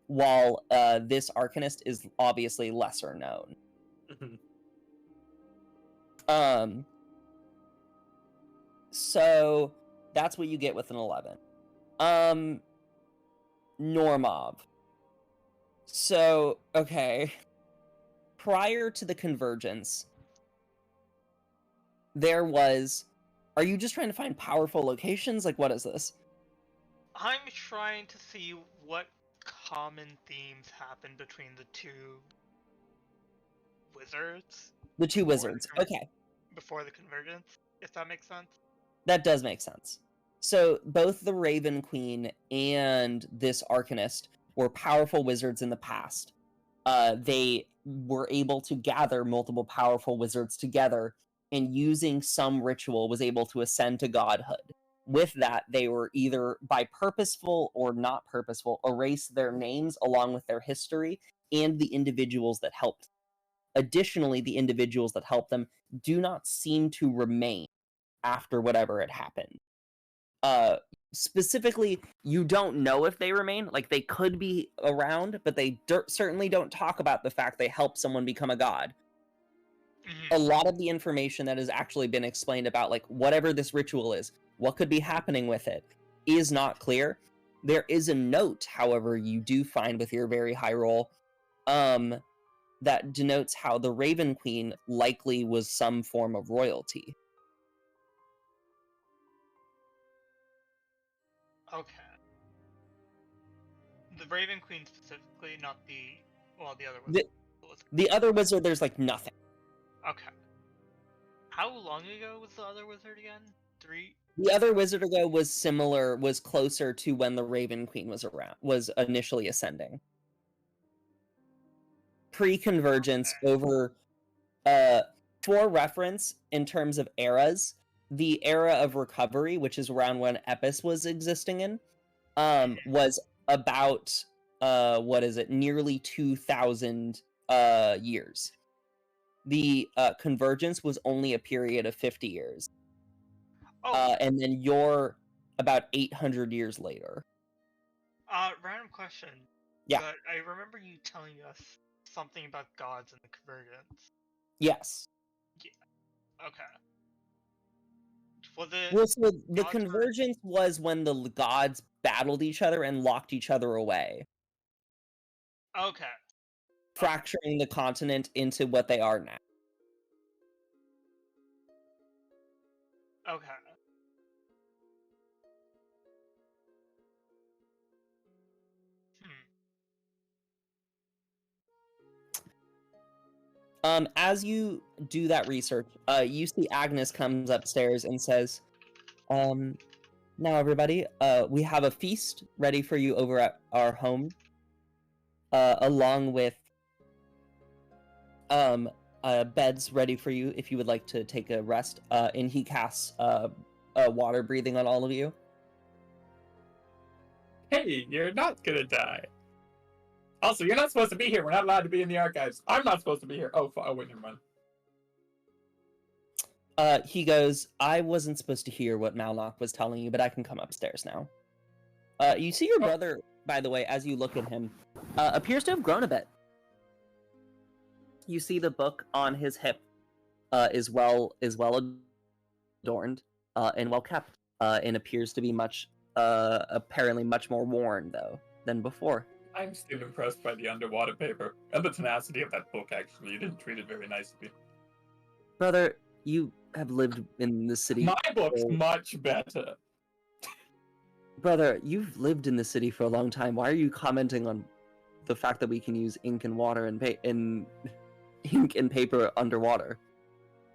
Speaker 2: while this Arcanist is obviously lesser known. So that's what you get with an 11. Normov. So, okay. Prior to the Convergence, there was... Are you just trying to find powerful locations? What is this?
Speaker 5: I'm trying to see what common themes happen between the two wizards.
Speaker 2: The two wizards, okay.
Speaker 5: Before the Convergence, if that makes sense.
Speaker 2: That does make sense. So both the Raven Queen and this Arcanist were powerful wizards in the past. They were able to gather multiple powerful wizards together, and using some ritual was able to ascend to godhood. With that, they were either by purposeful or not purposeful, erase their names along with their history and the individuals that helped them. Additionally, the individuals that helped them do not seem to remain after whatever had happened. Specifically, you don't know if they remain. They could be around, but they certainly don't talk about the fact they helped someone become a god. A lot of the information that has actually been explained about whatever this ritual is, what could be happening with it, is not clear. There is a note, however, you do find with your very high roll, that denotes how the Raven Queen likely was some form of royalty.
Speaker 5: Okay. The Raven Queen specifically, not the other wizard.
Speaker 2: The other wizard, there's nothing.
Speaker 5: Okay. How long ago was the other wizard again? 3?
Speaker 2: The other wizard ago was closer to when the Raven Queen was initially ascending. Pre-Convergence, over for reference in terms of eras, the era of recovery, which is around when Epis was existing in, was about nearly 2,000 years. The Convergence was only a period of 50 years. And then you're about 800 years later.
Speaker 5: Random question.
Speaker 2: Yeah.
Speaker 5: But I remember you telling us something about gods in the Convergence.
Speaker 2: Yes.
Speaker 5: Yeah. Okay. Was it...
Speaker 2: Well, so the Convergence was when the gods battled each other and locked each other away.
Speaker 5: Okay.
Speaker 2: Fracturing the continent into what they are now.
Speaker 5: Okay.
Speaker 2: As you do that research, you see Agnes comes upstairs and says, now everybody, we have a feast ready for you over at our home, along with Bed's ready for you if you would like to take a rest. And he casts water breathing on all of you.
Speaker 4: Hey, you're not gonna die. Also, you're not supposed to be here. We're not allowed to be in the archives. I'm not supposed to be here. Oh, wait, never mind.
Speaker 2: He goes, I wasn't supposed to hear what Malnock was telling you, but I can come upstairs now. You see your brother, by the way, as you look at him, appears to have grown a bit. You see the book on his hip is well adorned and well kept, and appears to be apparently much more worn, though, than before.
Speaker 4: I'm still impressed by the underwater paper and the tenacity of that book, actually. You didn't treat it very nicely.
Speaker 2: Brother, you have lived in the city.
Speaker 4: My book's much better.
Speaker 2: Brother, you've lived in the city for a long time. Why are you commenting on the fact that we can use ink and water and ink and paper underwater?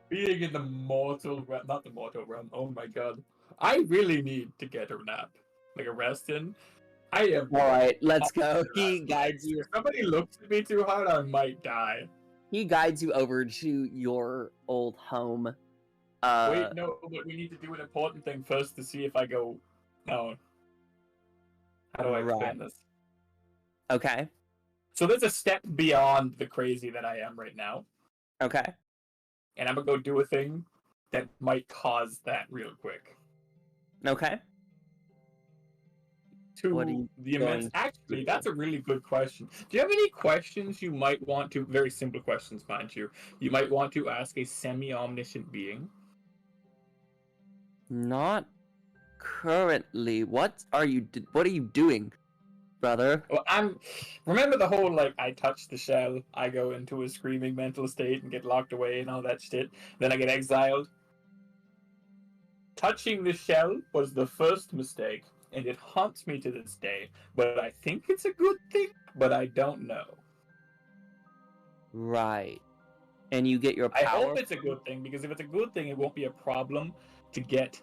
Speaker 4: Being in the mortal realm, not the mortal realm, oh my god. I really need to get a nap. Like a rest in. I am.
Speaker 2: Alright, let's go. He guides you.
Speaker 4: If somebody looks at me too hard, I might die.
Speaker 2: He guides you over to your old home.
Speaker 4: Wait, no, but we need to do an important thing first to see if I go. No. How do I explain this?
Speaker 2: Okay.
Speaker 4: So there's a step beyond the crazy that I am right now.
Speaker 2: Okay.
Speaker 4: And I'm gonna go do a thing that might cause that real quick.
Speaker 2: Okay. What are you
Speaker 4: The immense. Actually, that's a really good question. Do you have any questions you might want to? Very simple questions, mind you. You might want to ask a semi-omniscient being.
Speaker 2: Not currently. What are you doing, brother?
Speaker 4: Well, remember the whole like I touch the shell, I go into a screaming mental state and get locked away and all that shit. Then I get exiled. Touching the shell was the first mistake, and it haunts me to this day. But I think it's a good thing, but I don't know.
Speaker 2: Right. And you get your power.
Speaker 4: I hope it's a good thing, because if it's a good thing, it won't be a problem to get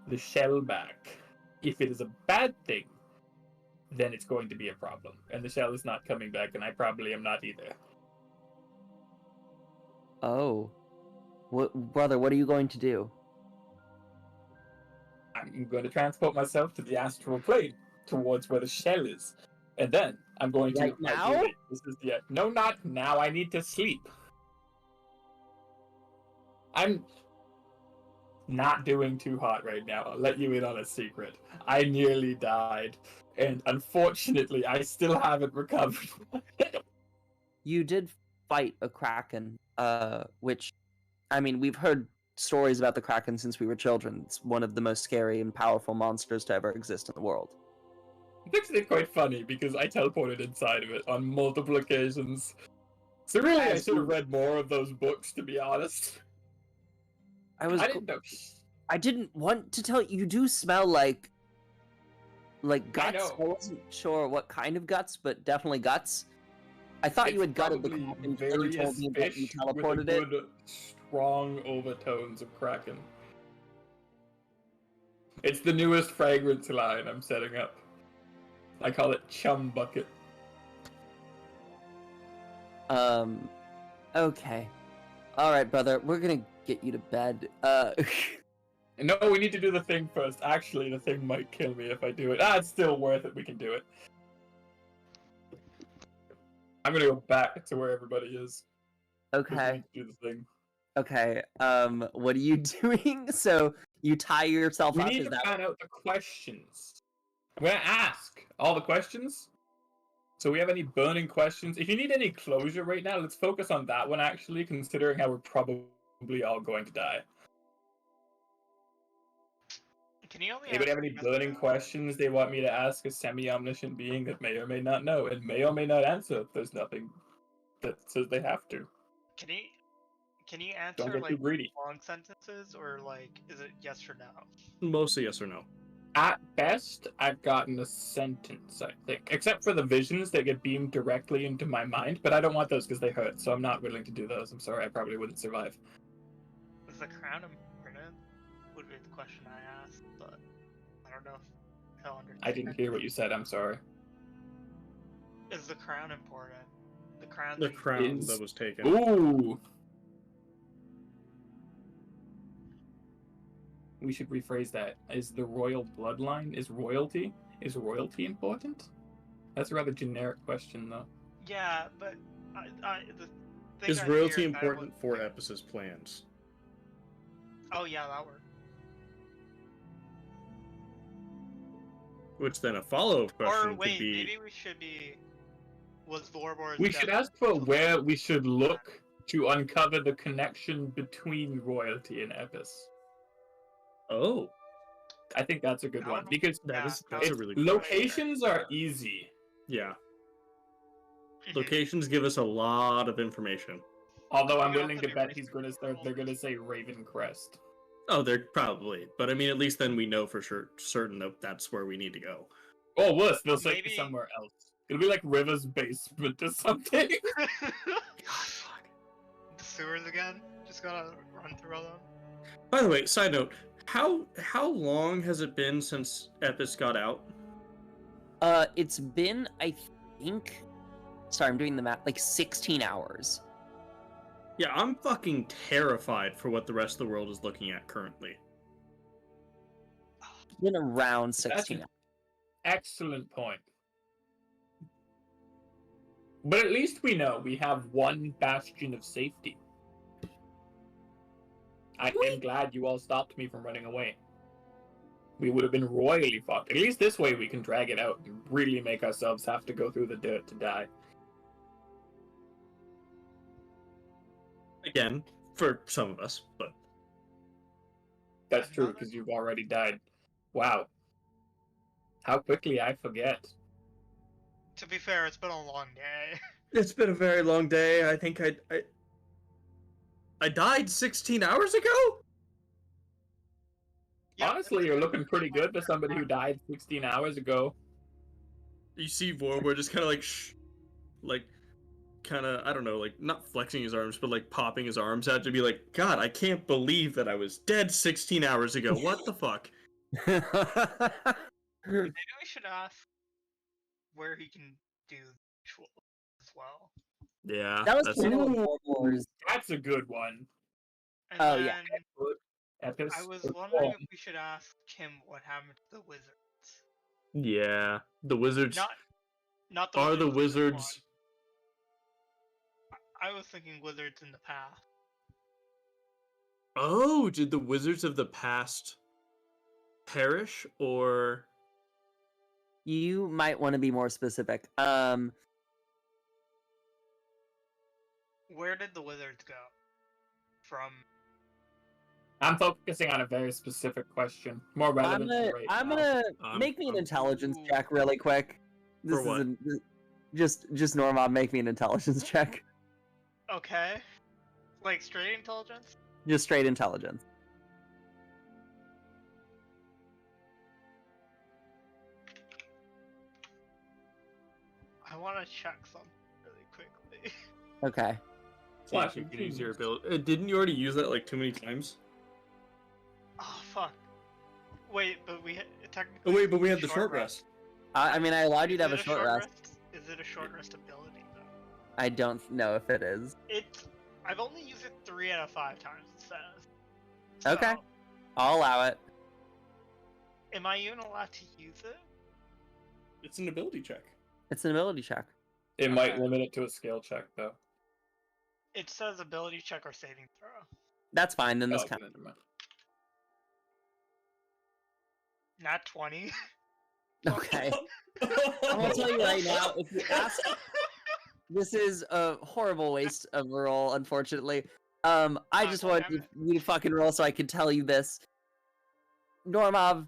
Speaker 4: the shell back. If it is a bad thing, then it's going to be a problem. And the shell is not coming back, and I probably am not either.
Speaker 2: Oh. Brother, what are you going to do?
Speaker 4: I'm going to transport myself to the astral plane, towards where the shell is. And then I'm going to...
Speaker 2: Right now?
Speaker 4: Wait, this is the... No, not now. I need to sleep. I'm not doing too hot right now. I'll let you in on a secret. I nearly died. And unfortunately, I still haven't recovered.
Speaker 2: You did fight a kraken, which, I mean, we've heard stories about the kraken since we were children. It's one of the most scary and powerful monsters to ever exist in the world.
Speaker 4: It's actually quite funny, because I teleported inside of it on multiple occasions. So really, I should have read more of those books, to be honest. I didn't know.
Speaker 2: I didn't want to tell you. You do smell like guts. I wasn't sure what kind of guts, but definitely guts. I thought you had gutted the kraken, and you told me that you teleported it.
Speaker 4: Good, strong overtones of kraken. It's the newest fragrance line I'm setting up. I call it Chum Bucket.
Speaker 2: Okay. Alright, brother, we're gonna get you to bed.
Speaker 4: No, we need to do the thing first. Actually, the thing might kill me if I do it. It's still worth it. We can do it. I'm gonna go back to where everybody is.
Speaker 2: Okay.
Speaker 4: Do the thing.
Speaker 2: Okay, what are you doing? So, you tie yourself up?
Speaker 4: We need to find out the questions. I'm gonna ask all the questions. So we have any burning questions? If you need any closure right now, let's focus on that one, actually, considering how we're probably all going to die.
Speaker 5: Can you
Speaker 4: Anybody have any burning questions they want me to ask a semi-omniscient being that may or may not know, and may or may not answer if there's nothing that says they have to?
Speaker 5: Can you
Speaker 4: Don't
Speaker 5: answer
Speaker 4: get too greedy.
Speaker 5: long sentences, or is it yes or no?
Speaker 3: Mostly yes or no.
Speaker 4: At best, I've gotten a sentence, I think. Except for the visions that get beamed directly into my mind, but I don't want those because they hurt, so I'm not willing to do those. I'm sorry, I probably wouldn't survive.
Speaker 5: Is the crown important? Would be the question I asked, but I don't know if he'll understand.
Speaker 4: I didn't hear what you said, I'm sorry.
Speaker 5: Is the crown important? The crown.
Speaker 3: The
Speaker 5: that you-
Speaker 3: crown
Speaker 4: Is-
Speaker 3: that was taken.
Speaker 4: Ooh. We should rephrase that. Is the royal bloodline, is royalty important? That's a rather generic question, though.
Speaker 5: Yeah, but the thing
Speaker 3: Is
Speaker 5: I
Speaker 3: royalty
Speaker 5: fear is that
Speaker 3: important
Speaker 5: would-
Speaker 3: for Epus's plans?
Speaker 5: Oh yeah, that works.
Speaker 3: Which then a follow-up question
Speaker 5: Or wait,
Speaker 3: could be...
Speaker 5: maybe we should be. Was Vorbor's
Speaker 4: We
Speaker 5: death
Speaker 4: should ask for
Speaker 5: something-
Speaker 4: where we should look to uncover the connection between royalty and Epis.
Speaker 3: Oh,
Speaker 4: I think that's a good one because
Speaker 3: that's a
Speaker 4: it's-
Speaker 3: really good
Speaker 4: locations are easy.
Speaker 3: yeah.
Speaker 5: Mhm.
Speaker 3: Locations give us a lot of information.
Speaker 4: Although I'm
Speaker 5: You have
Speaker 4: willing
Speaker 5: to
Speaker 4: to
Speaker 5: be
Speaker 4: bet
Speaker 5: racist.
Speaker 4: they're gonna say Raven Crest.
Speaker 3: Oh, they're probably, but I mean, at least then we know for certain that that's where we need to go.
Speaker 4: Or worse, they'll say
Speaker 5: Maybe-
Speaker 4: somewhere else. It'll be like River's basement or something.
Speaker 5: The sewers again. Just gotta run through all of them.
Speaker 3: By the way, side note, how long has it been since Epis got out?
Speaker 2: It's been, I think, sorry, I'm doing the math, like 16 hours.
Speaker 3: Yeah, I'm fucking terrified for what the rest of the world is looking at currently.
Speaker 2: It's been around 16 hours.
Speaker 4: Excellent point. But at least we know we have one bastion of safety. I am glad you all stopped me from running away. We would have been royally fucked. At least this way we can drag it out and really make ourselves have to go through the dirt to die.
Speaker 3: Again, for some of us, but
Speaker 4: That's true, because you've already died. Wow. How quickly I forget.
Speaker 5: To be fair, it's been a long day.
Speaker 3: it's been a very long day. I think I died 16 hours ago?
Speaker 5: Yep,
Speaker 4: Honestly, you're looking pretty good for somebody who died 16 hours ago.
Speaker 3: You see Vorwar just kind of like, kind of, I don't know, like, not flexing his arms, but like popping his arms out to be like, God, I can't believe that I was dead 16 hours ago. What the fuck?
Speaker 5: Maybe we should ask where he can do rituals as well.
Speaker 3: Yeah.
Speaker 2: That was
Speaker 3: that's-
Speaker 2: kind of
Speaker 4: Ooh.
Speaker 2: what Wars.
Speaker 4: That's a good one.
Speaker 5: And
Speaker 2: Oh,
Speaker 5: then
Speaker 2: yeah.
Speaker 4: Epis.
Speaker 5: I was wondering if we should ask him what happened to the wizards.
Speaker 3: Yeah. The wizards.
Speaker 5: Not the
Speaker 3: Are the
Speaker 5: in this
Speaker 3: wizards...
Speaker 5: one. I was thinking wizards in the past.
Speaker 3: Oh, did the wizards of the past perish, or...
Speaker 2: You might want to be more specific.
Speaker 5: Where did the wizards go? From
Speaker 4: I'm focusing on a very specific question. More
Speaker 2: I'm
Speaker 4: relevant
Speaker 2: gonna,
Speaker 4: to right
Speaker 2: I'm
Speaker 4: now.
Speaker 2: gonna
Speaker 3: I'm-
Speaker 2: make me an
Speaker 3: I'm-
Speaker 2: intelligence
Speaker 5: Ooh.
Speaker 2: check really quick. This
Speaker 3: For what?
Speaker 2: Just Norma, make me an intelligence check.
Speaker 5: okay, like straight intelligence.
Speaker 2: Just straight intelligence.
Speaker 5: I want to check something really quickly.
Speaker 2: Okay.
Speaker 3: Flash, you can use your ability. Didn't you already use that like too many times?
Speaker 5: Oh fuck. Wait, but we technically.
Speaker 3: Oh wait, but we had the short rest.
Speaker 2: I mean, I allowed you to
Speaker 5: Is
Speaker 2: have a
Speaker 5: it
Speaker 2: short rest.
Speaker 5: Is it a short rest ability though?
Speaker 2: I don't know if it is.
Speaker 5: I've only used it 3 out of 5 times. It says.
Speaker 2: Okay.
Speaker 5: So,
Speaker 2: I'll allow it.
Speaker 5: am I even allowed to use it?
Speaker 3: It's an ability check.
Speaker 2: It's an ability check.
Speaker 4: It might
Speaker 5: Okay.
Speaker 4: limit it to a skill check, though.
Speaker 5: It says ability check or saving throw.
Speaker 2: That's fine. Then this
Speaker 4: Oh,
Speaker 2: kind
Speaker 4: never mind.
Speaker 5: Not 20.
Speaker 2: Okay. I'm gonna tell you right now. If you ask, this is a horrible waste of a roll. Unfortunately, I just want you to fucking roll so I can tell you this. Normov,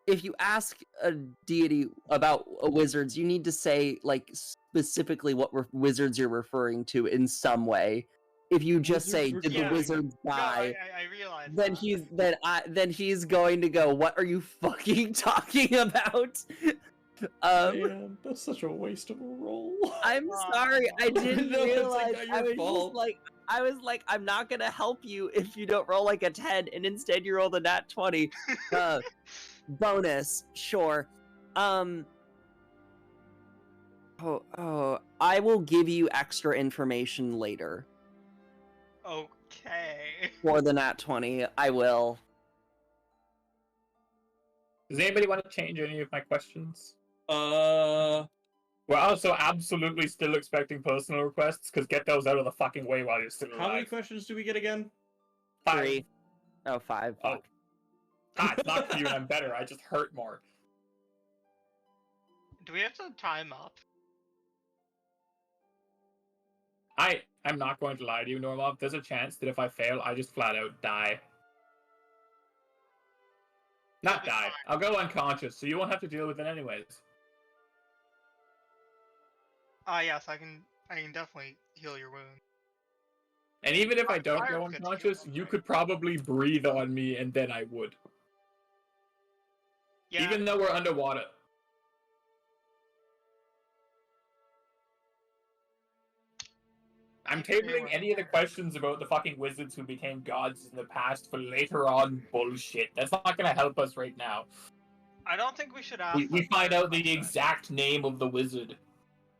Speaker 2: if you ask a deity about wizards, you need to say like specifically what wizards you're referring to in some way. If you just say,
Speaker 3: Wizards
Speaker 2: "Did
Speaker 5: Yeah.
Speaker 2: the wizards
Speaker 5: No,
Speaker 2: die?"
Speaker 5: I realize.
Speaker 2: then
Speaker 5: that.
Speaker 2: then he's going to go, "What are you fucking talking about?"
Speaker 3: Man, that's such a waste of a roll.
Speaker 2: I'm sorry, I didn't
Speaker 3: No, it's,
Speaker 2: realize.
Speaker 3: like, not
Speaker 2: I
Speaker 3: your
Speaker 2: was
Speaker 3: fault.
Speaker 2: I was like, I'm not gonna help you if you don't roll like a 10, and instead you rolled a nat 20. Bonus, sure. I I will give you extra information later.
Speaker 5: Okay.
Speaker 2: For the Nat 20, I will.
Speaker 4: Does anybody want to change any of my questions?
Speaker 3: Uh,
Speaker 4: We're also absolutely still expecting personal requests, because get those out of the fucking way while you're still alive.
Speaker 3: how many questions do we get again?
Speaker 4: 5.
Speaker 2: 3. Oh, 5.
Speaker 4: Oh.
Speaker 2: Fuck.
Speaker 4: It's not for you and I'm better, I just hurt more.
Speaker 5: Do we have to time up?
Speaker 4: I'm not going to lie to you, Normov. There's a chance that if I fail, I just flat out die. Not die. I'll go unconscious, so you won't have to deal with it anyways.
Speaker 5: Yes, I can definitely heal your wound.
Speaker 4: And even if I don't
Speaker 5: Fire
Speaker 4: go
Speaker 5: could heal
Speaker 4: unconscious,
Speaker 5: them,
Speaker 4: you
Speaker 5: right?
Speaker 4: could probably breathe on me, and then I would.
Speaker 5: Yeah.
Speaker 4: Even though we're underwater. I'm tabling any of the questions about the fucking wizards who became gods in the past for later on bullshit. That's not gonna help us right now.
Speaker 5: I don't think we should ask.
Speaker 4: We find out the exact name of the wizard.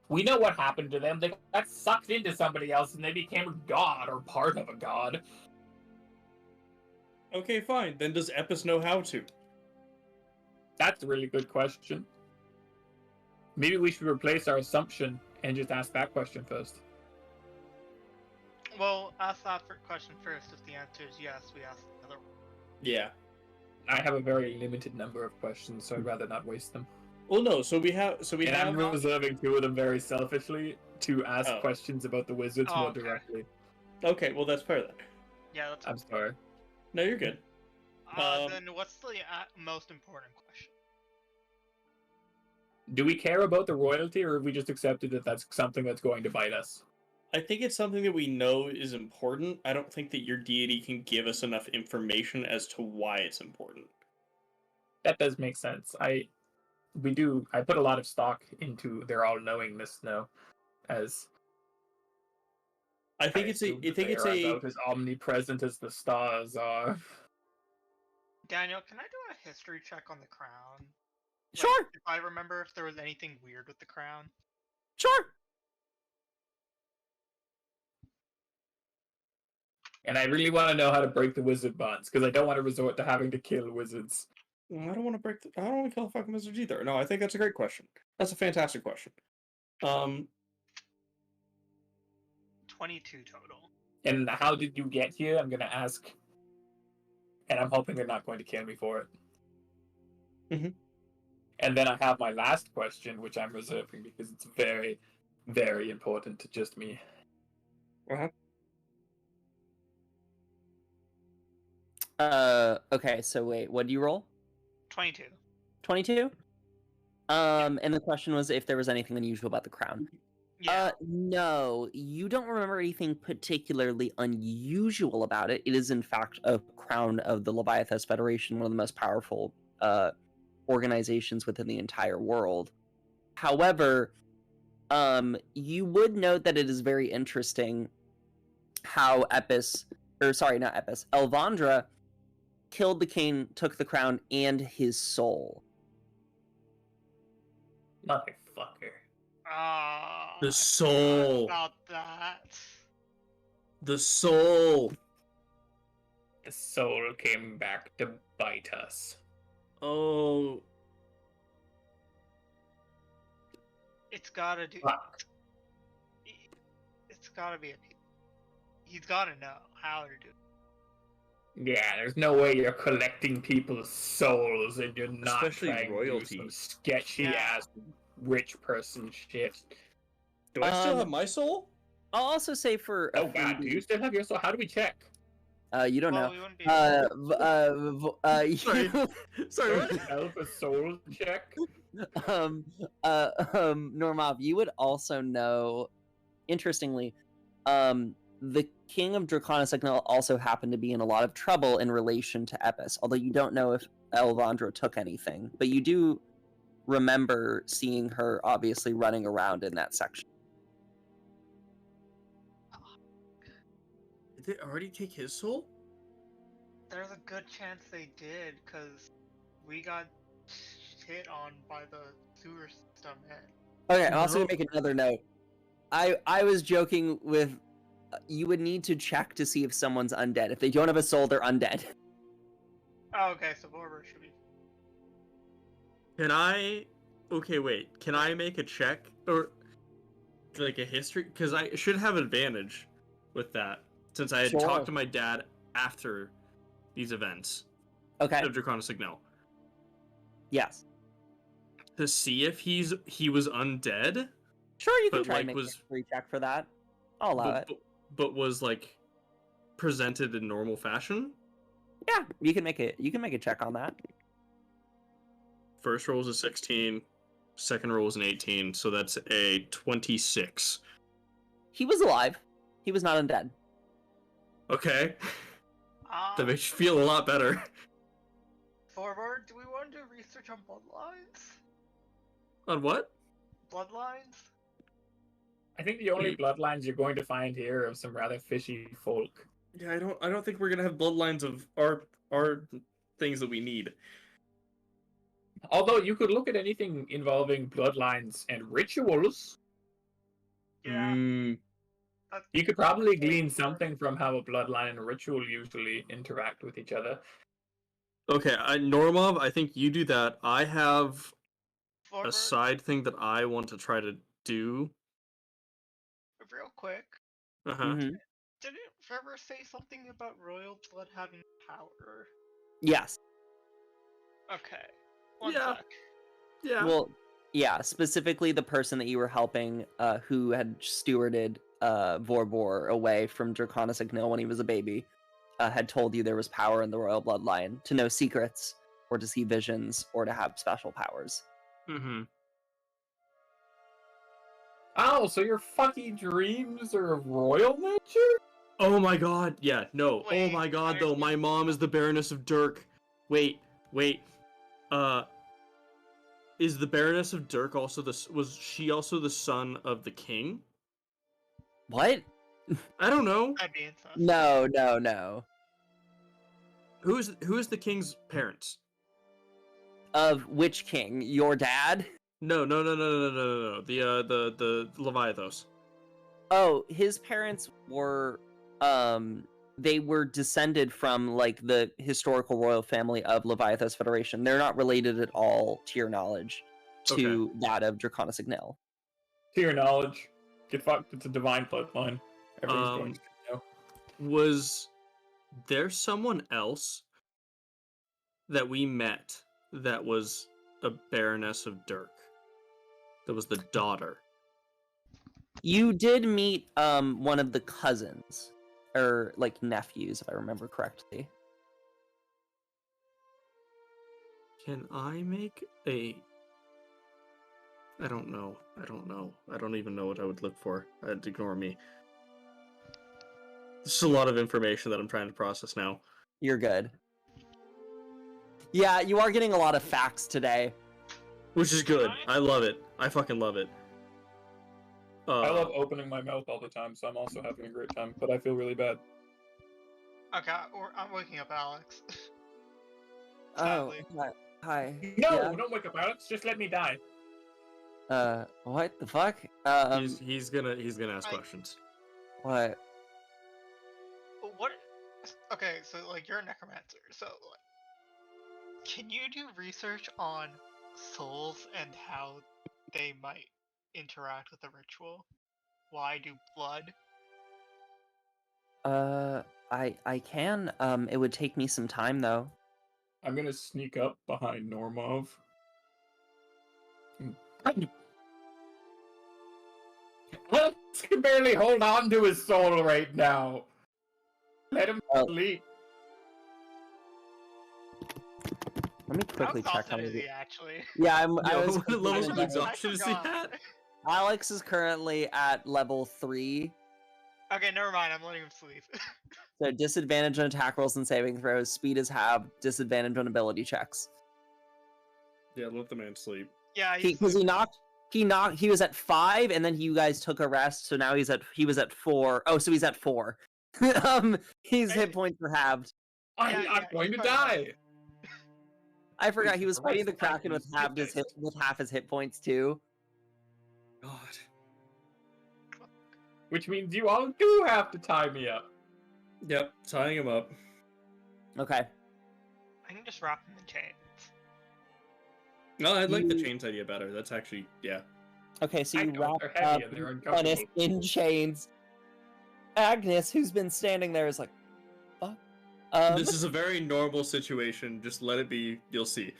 Speaker 4: We know what happened to them. They got sucked into somebody else and they became a god or part of a god.
Speaker 3: Okay, fine. Then does Epis know how to?
Speaker 4: That's a really good question. Maybe we should replace our assumption and just ask that question first.
Speaker 5: Well, ask that question first. If the answer is yes, we ask the other one.
Speaker 3: Yeah.
Speaker 4: I have a very limited number of questions, so I'd rather not waste them.
Speaker 3: Well, no. So we have.
Speaker 4: And I'm reserving 2 of them very selfishly to ask
Speaker 3: Oh.
Speaker 4: questions about the wizards more
Speaker 5: okay.
Speaker 4: directly.
Speaker 3: Okay. Well, that's fair then.
Speaker 5: Yeah, that's.
Speaker 4: I'm sorry.
Speaker 3: No, you're good.
Speaker 5: Then what's the most important question?
Speaker 4: Do we care about the royalty, or have we just accepted that that's something that's going to bite us?
Speaker 3: I think it's something that we know is important. I don't think that your deity can give us enough information as to why it's important.
Speaker 4: That does make sense. I put a lot of stock into their all-knowingness now, as
Speaker 3: I think it's
Speaker 4: about as omnipresent as the stars are.
Speaker 5: Daniel, can I do a history check on the crown? Like,
Speaker 2: Sure.
Speaker 5: if I remember if there was anything weird with the crown.
Speaker 2: Sure.
Speaker 4: And I really want to know how to break the wizard bonds, because I don't want to resort to having to kill wizards.
Speaker 3: I don't want to I don't want to kill fucking wizards either. No, I think that's a great question. That's a fantastic question.
Speaker 5: 22 total.
Speaker 4: And how did you get here? I'm going to ask. And I'm hoping they're not going to kill me for it.
Speaker 3: Mhm.
Speaker 4: And then I have my last question, which I'm reserving because it's very, very important to just me.
Speaker 3: Uh-huh.
Speaker 2: Okay, so wait, what do you roll?
Speaker 5: 22.
Speaker 2: 22? And the question was if there was anything unusual about the crown.
Speaker 5: Yeah.
Speaker 2: No, you don't remember anything particularly unusual about it. It is, in fact, a crown of the Leviathas Federation, one of the most powerful organizations within the entire world. However, you would note that it is very interesting how Elvandra killed the king, took the crown, and his soul.
Speaker 4: Motherfucker.
Speaker 3: The soul.
Speaker 5: About that.
Speaker 3: The soul.
Speaker 4: The soul came back to bite us.
Speaker 3: Oh.
Speaker 5: It's gotta do.
Speaker 4: Fuck.
Speaker 5: It's gotta be. He's gotta know how to do it.
Speaker 4: Yeah, there's no way you're collecting people's souls and you're not
Speaker 3: Especially
Speaker 4: trying to
Speaker 3: royalty.
Speaker 4: do some sketchy ass rich person shit.
Speaker 3: Do I still have my soul?
Speaker 2: I'll also say for a
Speaker 4: Oh god, do you still have your soul? How do we check?
Speaker 2: you don't
Speaker 5: Well,
Speaker 2: know.
Speaker 5: we wouldn't be.
Speaker 3: Sorry. Sorry, what?
Speaker 4: Self a soul check?
Speaker 2: Normov, you would also know, interestingly, the King of Draconis Signal also happened to be in a lot of trouble in relation to Epis, although you don't know if Elvandra took anything, but you do remember seeing her obviously running around in that section.
Speaker 3: Did they already take his soul?
Speaker 5: There's a good chance they did, because we got hit on by the sewer system.
Speaker 2: Okay, I'm also gonna make another note. I was joking with you would need to check to see if someone's undead. If they don't have a soul, they're undead.
Speaker 5: Oh, okay, so Borber should be.
Speaker 3: Can I? Okay, wait. Can I make a check or like a history? Because I should have advantage with that since I had
Speaker 2: Sure.
Speaker 3: talked to my dad after these events
Speaker 2: Okay.
Speaker 3: of Dracona Signal
Speaker 2: Yes.
Speaker 3: to see if he was undead,
Speaker 2: Sure, you can
Speaker 3: But,
Speaker 2: try
Speaker 3: like,
Speaker 2: and make
Speaker 3: was-
Speaker 2: a free check for that. I'll allow it.
Speaker 3: but was like presented in normal fashion.
Speaker 2: Yeah, you can make it. You can make a check on that.
Speaker 3: First roll was a 16, second roll was an 18, so that's a 26.
Speaker 2: He was alive. He was not undead.
Speaker 3: Okay,
Speaker 5: Ah,
Speaker 3: that makes you feel a lot better.
Speaker 5: Borber, do we want to do research on bloodlines?
Speaker 3: On what?
Speaker 5: Bloodlines?
Speaker 4: I think the only bloodlines you're going to find here are of some rather fishy folk.
Speaker 3: Yeah, I don't think we're gonna have bloodlines of our things that we need.
Speaker 4: Although you could look at anything involving bloodlines and rituals.
Speaker 5: Yeah.
Speaker 4: You could probably glean something from how a bloodline and a ritual usually interact with each other.
Speaker 3: Okay, Normov, I think you do that. I have
Speaker 5: Borber,
Speaker 3: a side thing that I want to try to do.
Speaker 5: real quick,
Speaker 3: Uh-huh.
Speaker 2: Mhm.
Speaker 5: didn't Trevor say something about royal blood having power?
Speaker 2: Yes.
Speaker 5: Okay. One
Speaker 3: Yeah.
Speaker 5: sec.
Speaker 3: Yeah.
Speaker 2: Well, yeah. Specifically, the person that you were helping, who had stewarded Vorbor away from Dracona Signal when he was a baby, had told you there was power in the royal bloodline to know secrets, or to see visions, or to have special powers.
Speaker 3: Mm-hmm.
Speaker 4: Oh, so your fucking dreams are of royal nature?
Speaker 3: Oh my god, yeah, no. Oh
Speaker 5: Wait,
Speaker 3: my god,
Speaker 5: I-
Speaker 3: though, my mom is the Baroness of Dirk. Wait. Is the Baroness of Dirk also was she also the son of the king?
Speaker 2: What?
Speaker 3: I don't know.
Speaker 5: That'd be incest.
Speaker 2: No.
Speaker 3: Who is the king's parents?
Speaker 2: Of which king? Your dad?
Speaker 3: No. The Leviathos.
Speaker 2: Oh, his parents were, they were descended from, like, the historical royal family of Leviathos Federation. They're not related at all, to your knowledge, to that of Dracona Signal.
Speaker 4: To your knowledge. Get fucked, it's a divine bloodline. Everyone's going to know.
Speaker 3: Was there someone else that we met that was a Baroness of Dirk? That was the daughter.
Speaker 2: You did meet, one of the cousins, or, like, nephews, if I remember correctly.
Speaker 3: Can I make a... I don't know. I don't even know what I would look for. Ignore me. This is a lot of information that I'm trying to process now.
Speaker 2: You're good. Yeah, you are getting a lot of facts today.
Speaker 3: Which is good. I love it. I fucking love it.
Speaker 4: I love opening my mouth all the time, so I'm also having a great time, but I feel really bad.
Speaker 5: Okay, I'm waking up Alex.
Speaker 2: Oh,
Speaker 5: Sadly.
Speaker 2: hi.
Speaker 4: No,
Speaker 2: Yeah.
Speaker 4: don't wake up, Alex. Just let me die.
Speaker 2: What the fuck?
Speaker 3: He's gonna ask questions.
Speaker 2: What?
Speaker 5: What? Okay, so like you're a necromancer, so like, can you do research on souls and how they might interact with the ritual? Why do blood?
Speaker 2: I can. It would take me some time though.
Speaker 4: I'm gonna sneak up behind Normov. Alex can barely hold on to his soul right now. Let him
Speaker 2: Oh.
Speaker 4: sleep.
Speaker 2: Let me quickly
Speaker 5: How
Speaker 2: check how
Speaker 5: exhausted is
Speaker 2: many.
Speaker 5: he actually?
Speaker 2: Yeah, I
Speaker 3: Yo,
Speaker 2: was.
Speaker 3: what levels of
Speaker 2: quickly-
Speaker 3: exhaustion is he
Speaker 5: forgot.
Speaker 3: at?
Speaker 2: Alex is currently at level 3.
Speaker 5: Okay, never mind. I'm letting him sleep.
Speaker 2: So disadvantage on attack rolls and saving throws. Speed is halved. Disadvantage on ability checks.
Speaker 3: Yeah, let the man sleep.
Speaker 5: Yeah,
Speaker 2: Because he was at 5, and then you guys took a rest, so now he was at 4. Oh, so he's at 4. His hit points were halved.
Speaker 5: Yeah,
Speaker 4: I'm going to
Speaker 5: he's
Speaker 4: die.
Speaker 2: I forgot he
Speaker 4: Wait,
Speaker 2: was
Speaker 4: the
Speaker 2: fighting the
Speaker 4: rest of
Speaker 2: Kraken
Speaker 4: my
Speaker 2: with half his hit points too.
Speaker 3: God.
Speaker 4: which means you all do have to tie me up.
Speaker 3: Yep, tying him up.
Speaker 2: Okay.
Speaker 5: I can just wrap him in chains.
Speaker 3: No, I like the
Speaker 2: You-
Speaker 3: chains idea better. That's actually, yeah.
Speaker 2: Okay, so
Speaker 4: I
Speaker 2: you
Speaker 4: know,
Speaker 2: wrap
Speaker 4: they're heavy
Speaker 2: up
Speaker 4: and they're
Speaker 2: Dennis
Speaker 4: uncomfortable.
Speaker 2: in chains. Agnes, who's been standing there, is like, fuck.
Speaker 3: This is a very normal situation. Just let it be. You'll see.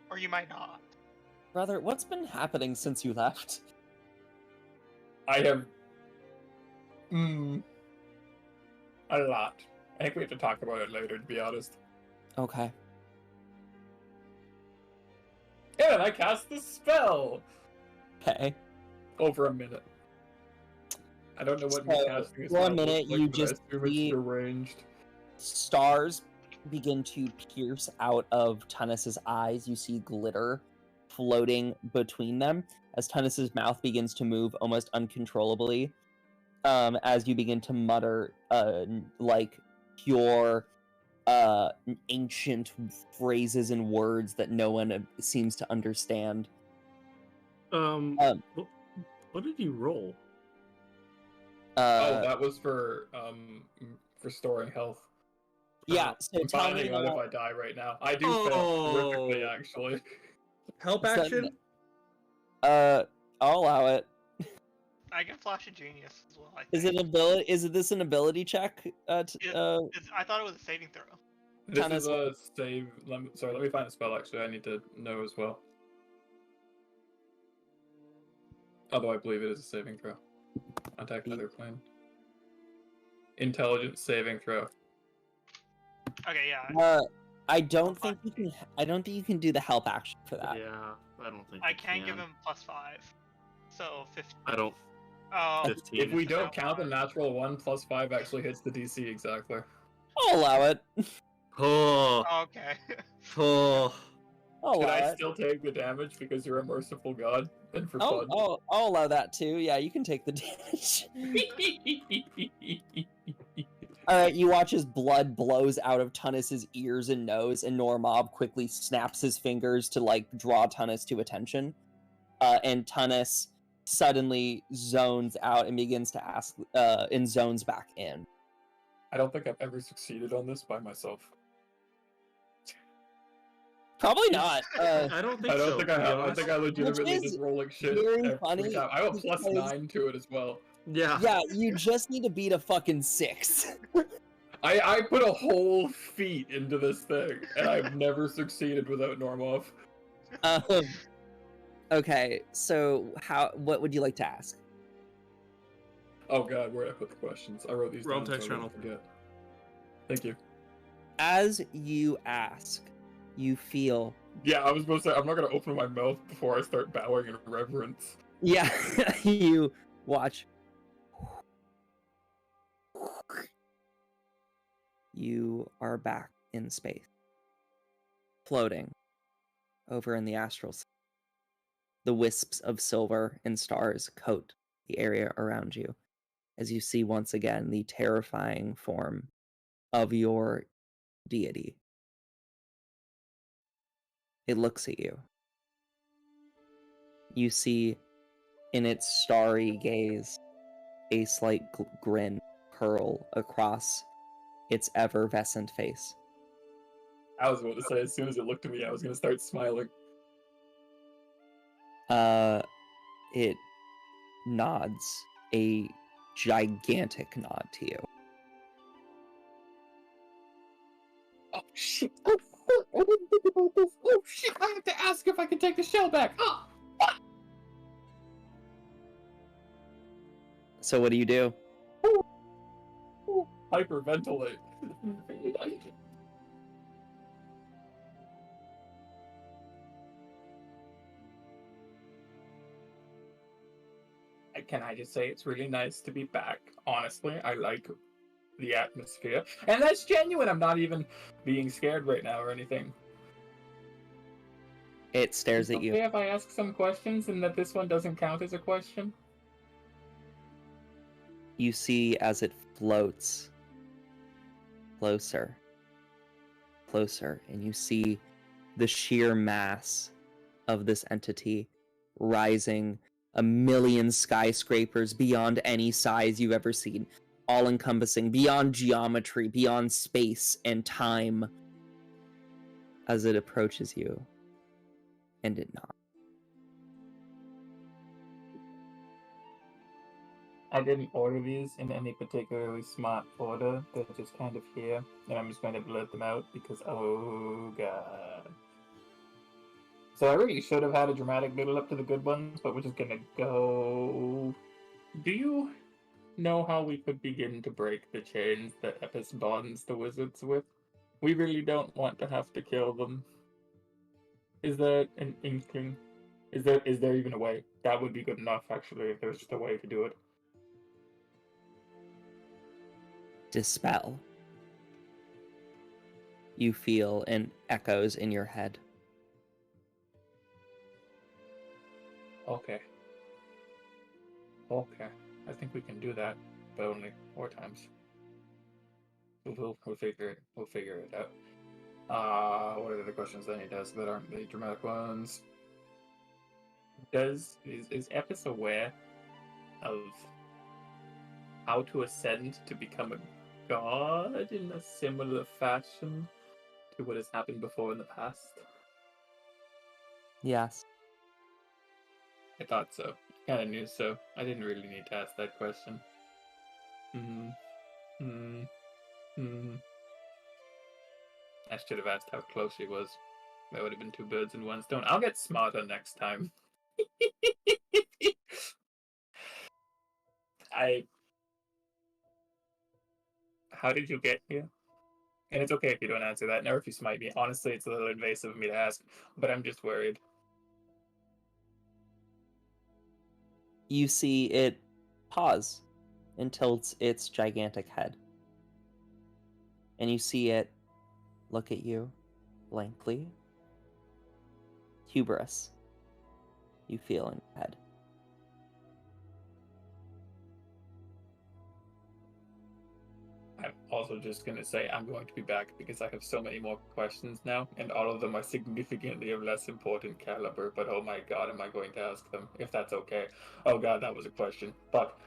Speaker 5: Or you might not.
Speaker 2: Brother, what's been happening since you left?
Speaker 4: I have... a lot. I think we have to talk about it later, to be honest.
Speaker 2: Okay.
Speaker 4: Yeah, and I cast the spell!
Speaker 2: Okay.
Speaker 4: Over a minute. I don't know what
Speaker 2: So,
Speaker 4: casting a
Speaker 2: for a
Speaker 4: spell
Speaker 2: minute,
Speaker 4: looks like,
Speaker 2: you
Speaker 4: but
Speaker 2: just
Speaker 4: I assume it's
Speaker 2: see-
Speaker 4: deranged.
Speaker 2: Stars begin to pierce out of Tunnus's eyes. You see glitter floating between them as Tunnus's mouth begins to move almost uncontrollably. As you begin to mutter, like pure, ancient phrases and words that no one seems to understand.
Speaker 3: What did you roll?
Speaker 4: Oh, that was for storing health.
Speaker 2: Yeah, so
Speaker 4: I'm
Speaker 2: tell me
Speaker 4: finding out if
Speaker 2: now-
Speaker 4: I die right now. I do fail horrifically,
Speaker 3: Oh.
Speaker 4: actually.
Speaker 3: Help
Speaker 2: So-
Speaker 3: action?
Speaker 2: I'll allow it.
Speaker 5: I can flash a genius as well. I
Speaker 2: Is it
Speaker 5: think.
Speaker 2: an ability? Is it this an ability check?
Speaker 5: I thought it was a saving throw.
Speaker 4: This
Speaker 2: Thomas-
Speaker 4: is a save. Sorry, let me find a spell, actually. I need to know as well. Although I believe it is a saving throw. Contact other plane. Intelligence saving throw.
Speaker 5: Okay, yeah.
Speaker 2: I don't think you can. I don't think you can do the help action for that.
Speaker 3: Yeah, I don't think
Speaker 5: I
Speaker 3: you
Speaker 5: can give him +5. So 15.
Speaker 3: I don't.
Speaker 5: Oh,
Speaker 3: 15.
Speaker 4: If we
Speaker 5: so
Speaker 4: don't count the
Speaker 5: five.
Speaker 4: natural 1, +5 actually hits the DC exactly.
Speaker 2: I'll allow it.
Speaker 3: Oh,
Speaker 5: Okay.
Speaker 3: oh.
Speaker 2: I'll
Speaker 4: Should
Speaker 2: allow
Speaker 4: I
Speaker 2: it.
Speaker 4: still take the damage because you're a merciful god? And for
Speaker 2: I'll,
Speaker 4: fun?
Speaker 2: I'll allow that too. Yeah, you can take the damage. All right, you watch as blood blows out of Tunnus's ears and nose, and Normob quickly snaps his fingers to like draw Tunnus to attention. And Tunnus suddenly zones out and begins to ask, and zones back in.
Speaker 4: I don't think I've ever succeeded on this by myself.
Speaker 2: Probably not.
Speaker 3: I don't think
Speaker 4: I don't
Speaker 3: so.
Speaker 4: think
Speaker 3: to
Speaker 4: I
Speaker 3: be
Speaker 4: have. I
Speaker 3: honest.
Speaker 4: think I legitimately
Speaker 2: is
Speaker 4: just roll like shit
Speaker 2: very
Speaker 4: every
Speaker 2: funny
Speaker 4: time. I have a
Speaker 2: because-
Speaker 4: +9 to it as well.
Speaker 3: Yeah.
Speaker 2: Yeah, you just need to beat a fucking 6.
Speaker 4: I put a whole feat into this thing, and I've never succeeded without Normov.
Speaker 2: Okay, so what would you like to ask?
Speaker 4: Oh god, where did I put the questions? I wrote these
Speaker 3: Realm
Speaker 4: down
Speaker 3: text
Speaker 4: so I don't
Speaker 3: channel.
Speaker 4: forget. Thank you.
Speaker 2: As you ask, you feel.
Speaker 4: Yeah, I was going to say, I'm not going to open my mouth before I start bowing in reverence.
Speaker 2: Yeah, you watch. You are back in space, floating over in the astral sea. The wisps of silver and stars coat the area around you as you see once again the terrifying form of your deity. It looks at you. You see in its starry gaze a slight grin curl across its effervescent face.
Speaker 4: I was about to say, as soon as it looked at me, I was going to start smiling.
Speaker 2: It nods a gigantic nod to you.
Speaker 4: Oh shit! Oh, I didn't think about this! Oh shit! I have to ask if I can take the shell back! Oh!
Speaker 2: So what do you do?
Speaker 4: Hyperventilate. Can I just say it's really nice to be back? Honestly, I like the atmosphere. And that's genuine. I'm not even being scared right now or anything.
Speaker 2: It stares at
Speaker 4: Okay
Speaker 2: you.
Speaker 4: if I ask some questions and that this one doesn't count as a question?
Speaker 2: You see as it floats closer, closer, and you see the sheer mass of this entity rising a million skyscrapers beyond any size you've ever seen, all encompassing, beyond geometry, beyond space and time, as it approaches you. And it not.
Speaker 4: I didn't order these in any particularly smart order. They're just kind of here, and I'm just going to blurt them out because, oh god. So I really should have had a dramatic build up to the good ones, but we're just gonna go. Do you know how we could begin to break the chains that Epis bonds the wizards with? We really don't want to have to kill them. Is there an inkling? Is there even a way? That would be good enough, actually, if there's just a way to do it.
Speaker 2: Dispel. You feel and echoes in your head.
Speaker 4: Okay. Okay. I think we can do that, but only 4 times. We'll figure it out. What are the questions that he does that aren't the dramatic ones? Is Epis aware of how to ascend to become a god in a similar fashion to what has happened before in the past?
Speaker 2: Yes.
Speaker 4: I thought so. Kind of knew so. I didn't really need to ask that question. I should have asked how close he was. That would have been 2 birds in 1 stone. I'll get smarter next time. How did you get here? And it's okay if you don't answer that, nor if you smite me. Honestly, it's a little invasive of me to ask, but I'm just worried.
Speaker 2: You see it pause and tilts its gigantic head. And you see it look at you blankly. Hubris. You feel in your head.
Speaker 4: I'm also just going to say I'm going to be back because I have so many more questions now, and all of them are significantly of less important caliber, but oh my god, am I going to ask them, if that's okay. Oh god, that was a question. Fuck.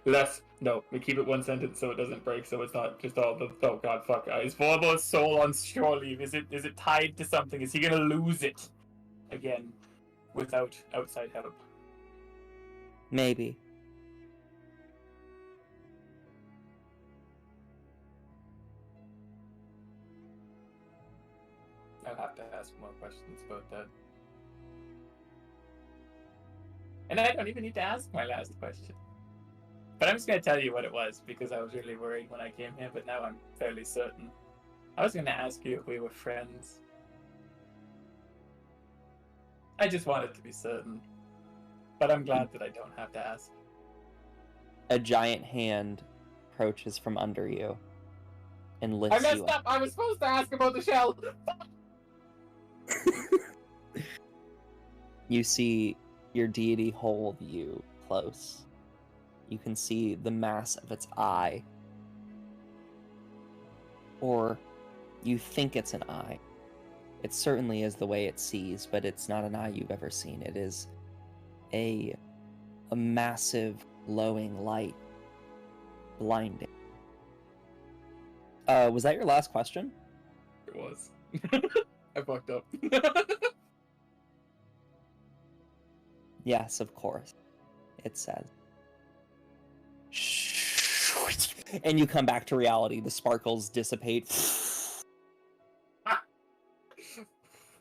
Speaker 4: No, we keep it 1 sentence so it doesn't break, so it's not just all the, oh god, fuck. Is Volvo's soul on shore leave? Is it tied to something? Is he going to lose it again without outside help?
Speaker 2: Maybe.
Speaker 4: I'll have to ask more questions about that. And I don't even need to ask my last question. But I'm just going to tell you what it was, because I was really worried when I came here, but now I'm fairly certain. I was going to ask you if we were friends. I just wanted to be certain. But I'm glad that I don't have to ask.
Speaker 2: A giant hand approaches from under you and lifts
Speaker 4: I messed
Speaker 2: you
Speaker 4: up! I was supposed to ask about the shell!
Speaker 2: You see your deity hold you close. You can see the mass of its eye. Or you think it's an eye. It certainly is the way it sees, but it's not an eye you've ever seen. It is a massive glowing light. Blinding. Was that your last question?
Speaker 4: It was. I fucked up.
Speaker 2: Yes, of course. It says. And you come back to reality. The sparkles dissipate.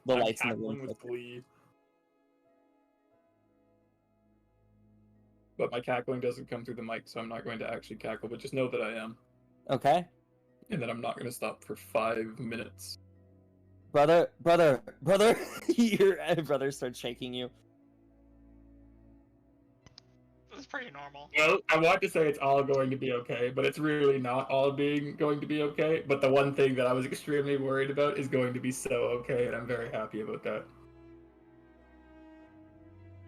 Speaker 2: The lights in the room.
Speaker 4: With glee. But my cackling doesn't come through the mic, so I'm not going to actually cackle, but just know that I am.
Speaker 2: Okay.
Speaker 4: And that I'm not going to stop for 5 minutes.
Speaker 2: Brother! Your brother starts shaking you.
Speaker 5: It's pretty normal.
Speaker 4: Well, I want to say it's all going to be okay, but it's really not all going to be okay. But the one thing that I was extremely worried about is going to be so okay, and I'm very happy about that.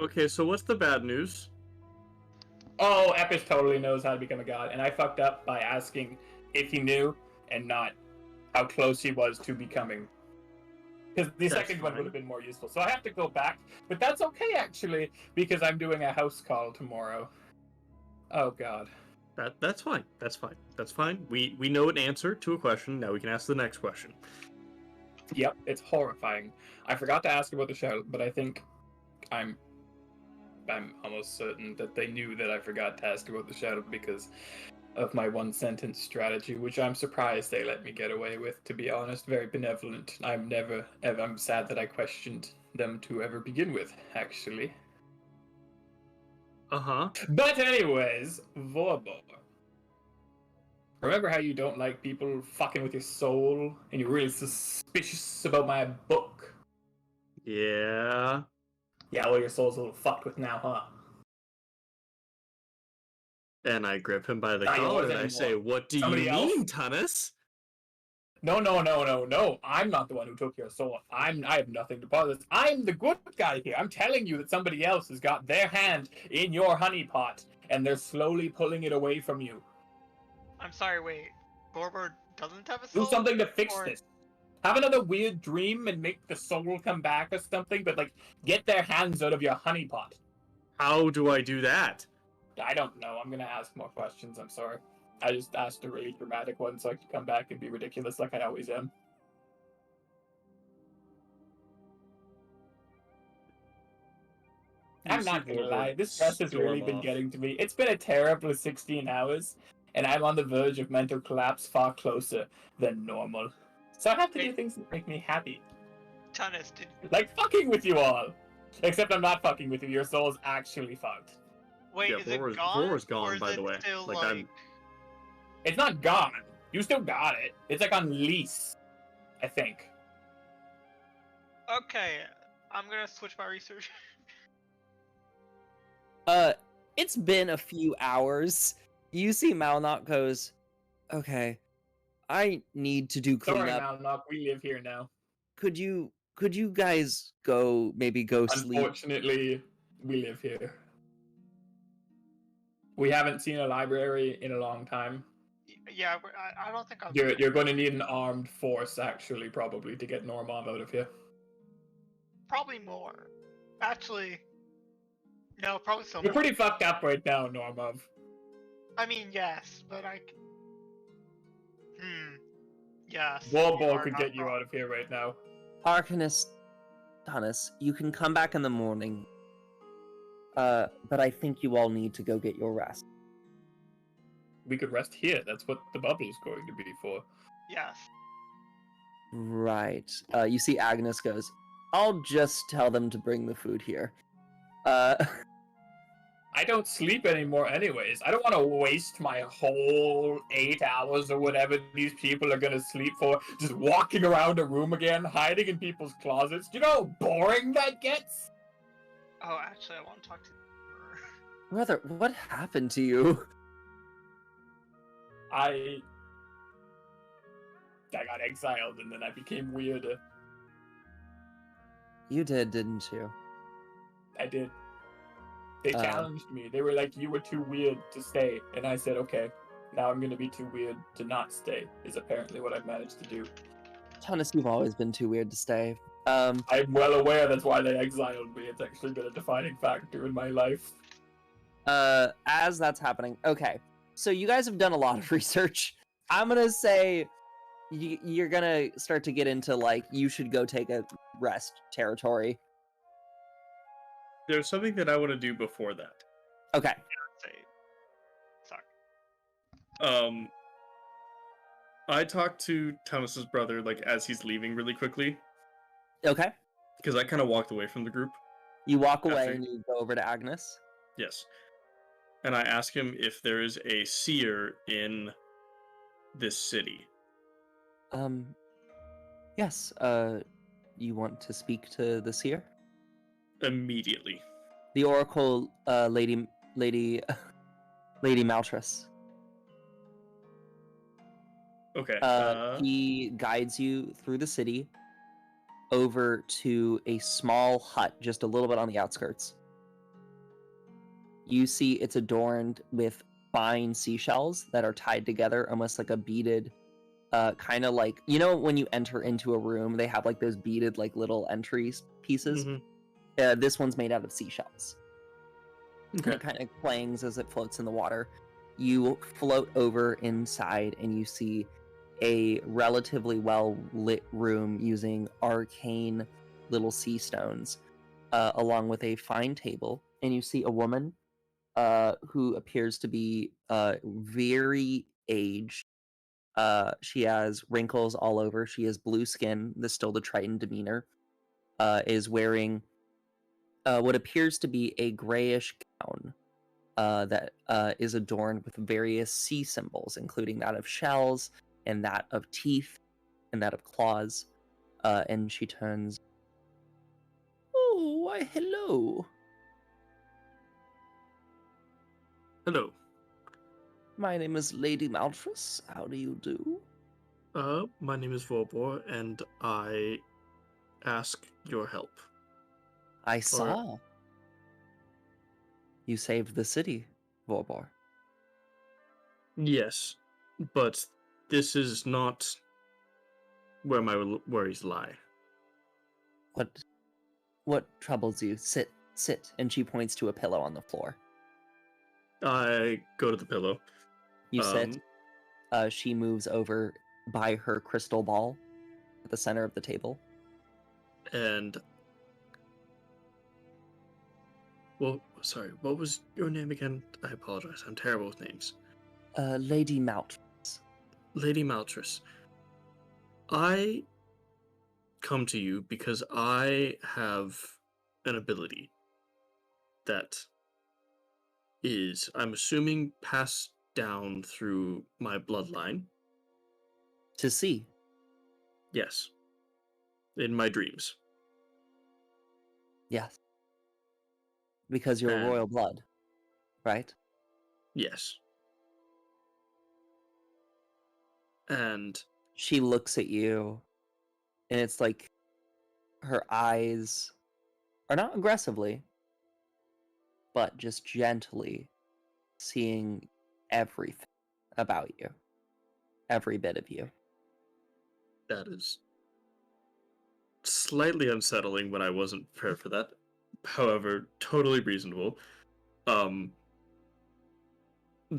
Speaker 3: Okay, so what's the bad news?
Speaker 4: Oh, Epis totally knows how to become a god, and I fucked up by asking if he knew and not how close he was to becoming. Because the
Speaker 3: That's
Speaker 4: second one would
Speaker 3: fine.
Speaker 4: have been more useful. So I have to go back, but that's okay actually, because I'm doing a house call tomorrow. Oh god.
Speaker 3: That's fine. That's fine. That's fine. We know an answer to a question. Now we can ask the next question.
Speaker 4: Yep, it's horrifying. I forgot to ask about the shout, but I think I'm almost certain that they knew that I forgot to ask about the shout because of my one sentence strategy, which I'm surprised they let me get away with, to be honest. Very benevolent. I'm sad that I questioned them to ever begin with, actually.
Speaker 3: Uh-huh.
Speaker 4: But anyways, Vorbor. Remember how you don't like people fucking with your soul, and you're really suspicious about my book?
Speaker 3: Yeah.
Speaker 4: Yeah, well, your soul's a little fucked with now, huh?
Speaker 3: And I grip him by the
Speaker 4: Not
Speaker 3: collar
Speaker 4: yours
Speaker 3: and I say,
Speaker 4: anymore.
Speaker 3: "What do
Speaker 4: Somebody
Speaker 3: you
Speaker 4: else?
Speaker 3: mean, Tunis?"
Speaker 4: No. I'm not the one who took your soul. I have nothing to bother with. I'm the good guy here. I'm telling you that somebody else has got their hand in your honeypot, and they're slowly pulling it away from you.
Speaker 5: I'm sorry, wait. Borbor doesn't have a soul?
Speaker 4: Do something to fix
Speaker 5: Or-
Speaker 4: this. Have another weird dream and make the soul come back or something, but like, get their hands out of your honeypot.
Speaker 3: How do I do that?
Speaker 4: I don't know. I'm gonna ask more questions. I'm sorry. I just asked a really dramatic one so I could come back and be ridiculous like I always am. I'm not gonna lie, this stress has really been getting to me. It's been a terrible 16 hours, and I'm on the verge of mental collapse far closer than normal. So I have to do things that make me happy.
Speaker 5: Tunis, did
Speaker 4: Like fucking with you all! Except I'm not fucking with you, your soul's actually fucked.
Speaker 5: wait,
Speaker 3: Yeah,
Speaker 5: is it
Speaker 3: Bor's
Speaker 5: gone?
Speaker 3: gone,
Speaker 5: or is
Speaker 3: by
Speaker 5: it
Speaker 3: the way.
Speaker 5: Still,
Speaker 3: Like,
Speaker 5: like...
Speaker 3: I'm-
Speaker 4: It's not gone. You still got it. It's like on lease, I think.
Speaker 5: Okay, I'm gonna switch my research.
Speaker 2: It's been a few hours. You see Malnok goes, okay, I need to do
Speaker 4: Sorry,
Speaker 2: cleanup.
Speaker 4: Malnok, we live here now.
Speaker 2: Could you guys go sleep?
Speaker 4: Unfortunately, we live here. We haven't seen a library in a long time.
Speaker 5: Yeah, I don't think I'll...
Speaker 4: You're going to need an armed force, actually, probably, to get Normov out of here.
Speaker 5: Probably more. Actually... No, probably so
Speaker 4: You're
Speaker 5: more.
Speaker 4: pretty fucked up right now, Normov.
Speaker 5: I mean, yes, but I... Yes.
Speaker 4: Wallball could get you out of here right now.
Speaker 2: Arcanist, Tunis, you can come back in the morning. But I think you all need to go get your rest.
Speaker 4: We could rest here. That's what the bubble's going to be for.
Speaker 5: Yes.
Speaker 2: Right. You see Agnes goes, I'll just tell them to bring the food here.
Speaker 4: I don't sleep anymore anyways. I don't want to waste my whole 8 hours or whatever these people are going to sleep for just walking around a room again, hiding in people's closets. Do you know how boring that gets?
Speaker 5: Oh, actually, I want to talk to...
Speaker 2: Brother, what happened to you?
Speaker 4: I got exiled and then I became weirder.
Speaker 2: You did, didn't you?
Speaker 4: I did. They challenged me. They were like, you were too weird to stay. And I said, okay, now I'm going to be too weird to not stay, is apparently what I've managed to do.
Speaker 2: Tunis, you've always been too weird to stay.
Speaker 4: I'm well aware that's why they exiled me. It's actually been a defining factor in my life.
Speaker 2: As that's happening, okay. So you guys have done a lot of research. I'm gonna say you're gonna start to get into, like, you should go take a rest territory.
Speaker 3: There's something that I want to do before that.
Speaker 2: Okay.
Speaker 5: Sorry.
Speaker 3: I talked to Thomas's brother, like, as he's leaving really quickly,
Speaker 2: Okay.
Speaker 3: because I kind of walked away from the group.
Speaker 2: You walk away
Speaker 3: After-
Speaker 2: and you go over to Agnes.
Speaker 3: Yes. And I ask him if there is a seer in this city.
Speaker 2: Yes, you want to speak to the seer?
Speaker 3: Immediately.
Speaker 2: The Oracle, Lady Maltress.
Speaker 3: Okay.
Speaker 2: He guides you through the city over to a small hut just a little bit on the outskirts. You see it's adorned with fine seashells that are tied together, almost like a beaded kind of like, you know, when you enter into a room, they have like those beaded like little entries pieces. This one's made out of seashells. And
Speaker 3: Okay.
Speaker 2: it kind of clangs as it floats in the water. You float over inside and you see a relatively well lit room using arcane little sea stones, along with a fine table. And you see a woman who appears to be very aged. She has wrinkles all over. She has blue skin, the still the Triton demeanor. Is wearing what appears to be a grayish gown that is adorned with various sea symbols, including that of shells and that of teeth and that of claws. And she turns, "Oh, why, hello.
Speaker 3: Hello.
Speaker 2: My name is Lady Maltress. How do you do?"
Speaker 3: My name is Vorbor, and I ask your help.
Speaker 2: I saw. You saved the city, Vorbor.
Speaker 3: Yes, but this is not where my worries lie.
Speaker 2: What troubles you? Sit. And she points to a pillow on the floor.
Speaker 3: I go to the pillow.
Speaker 2: You sit. She moves over by her crystal ball at the center of the table.
Speaker 3: And well, sorry, what was your name again? I apologize. I'm terrible with names.
Speaker 2: Lady Maltress.
Speaker 3: Lady Maltress. I come to you because I have an ability that is, I'm assuming, passed down through my bloodline.
Speaker 2: To see.
Speaker 3: Yes. In my dreams.
Speaker 2: Yes. Because you're royal blood, right?
Speaker 3: Yes. And
Speaker 2: she looks at you, and it's like her eyes are not aggressively, but just gently seeing everything about you. Every bit of you.
Speaker 3: that is slightly unsettling when I wasn't prepared for that. However, totally reasonable. The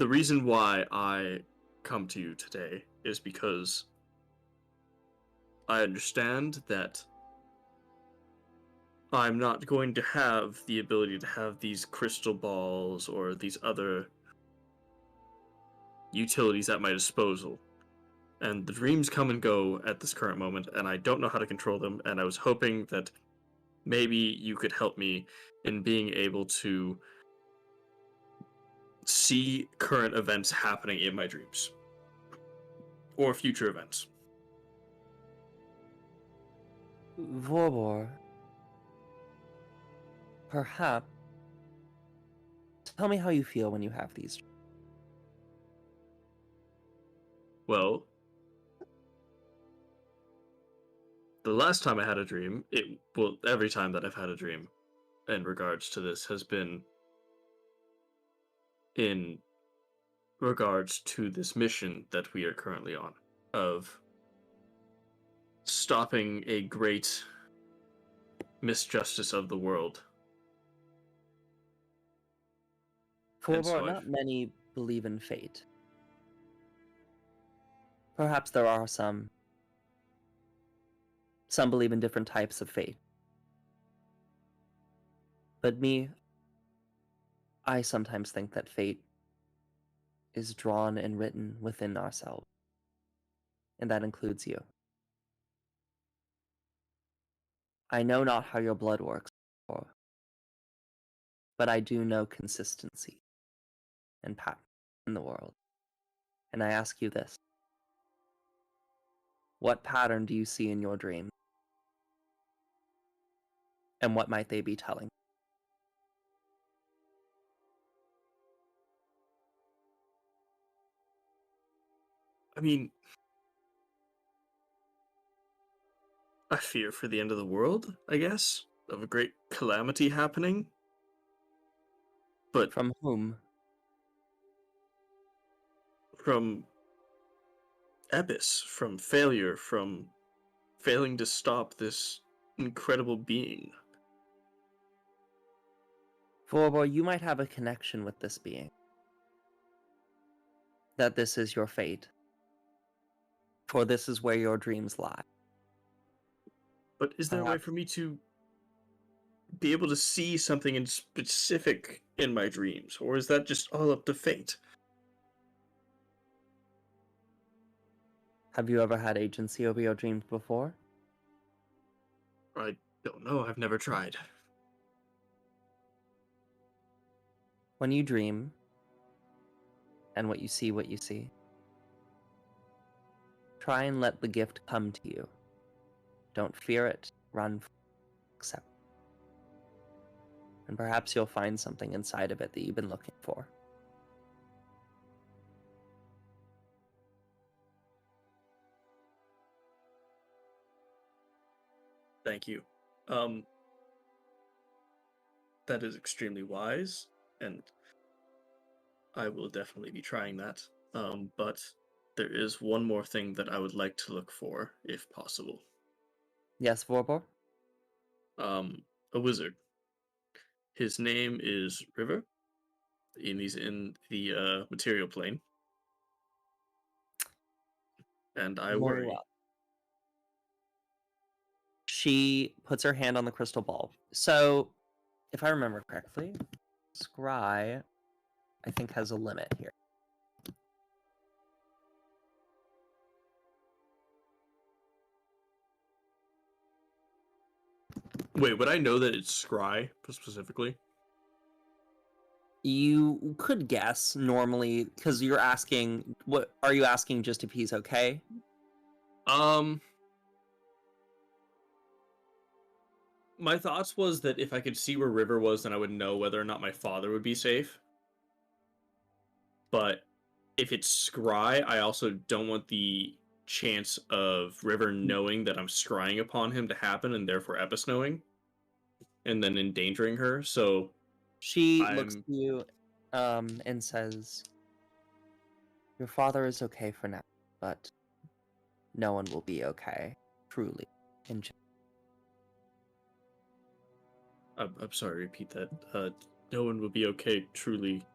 Speaker 3: reason why I come to you today is because I understand that I'm not going to have the ability to have these crystal balls or these other utilities at my disposal. And the dreams come and go at this current moment, and I don't know how to control them, and I was hoping that maybe you could help me in being able to see current events happening in my dreams. Or future events.
Speaker 2: Vorbor, perhaps tell me how you feel when you have these.
Speaker 3: Well, the last time I had a dream, every time that I've had a dream in regards to this has been in regards to this mission that we are currently on, of stopping a great misjustice of the world.
Speaker 2: Vorbor, not many believe in fate. Perhaps there are some. Some believe in different types of fate. But me, I sometimes think that fate is drawn and written within ourselves. And that includes you. I know not how your blood works, but I do know consistency and pattern in the world. And I ask you this. What pattern do you see in your dream? And what might they be telling?
Speaker 3: I mean, I fear for the end of the world, I guess, of a great calamity happening. But
Speaker 2: from whom?
Speaker 3: From abyss, from failure, from failing to stop this incredible being.
Speaker 2: Vorbo, you might have a connection with this being. That this is your fate. For this is where your dreams lie.
Speaker 3: But is there a way for me to be able to see something in specific in my dreams? Or is that just all up to fate?
Speaker 2: Have you ever had agency over your dreams before?
Speaker 3: I don't know. I've never tried.
Speaker 2: When you dream, and what you see, try and let the gift come to you. Don't fear it, run for it, accept it. And perhaps you'll find something inside of it that you've been looking for.
Speaker 3: Thank you. That is extremely wise, and I will definitely be trying that. But there is one more thing that I would like to look for, if possible.
Speaker 2: Yes, Vorbor?
Speaker 3: A wizard. His name is River, and he's in the material plane. And I worry.
Speaker 2: Well. She puts her hand on the crystal ball. So, if I remember correctly, Scry, I think, has a limit here.
Speaker 3: Wait, would I know that it's Scry specifically?
Speaker 2: You could guess normally, because you're asking, what are you asking just if he's okay?
Speaker 3: My thoughts was that if I could see where River was, then I would know whether or not my father would be safe. But if it's Scry, I also don't want the chance of River knowing that I'm scrying upon him to happen, and therefore episnowing, and then endangering her. So
Speaker 2: she looks at you and says, your father is okay for now, but no one will be okay, truly.
Speaker 3: I'm sorry, repeat that. No one will be okay, truly.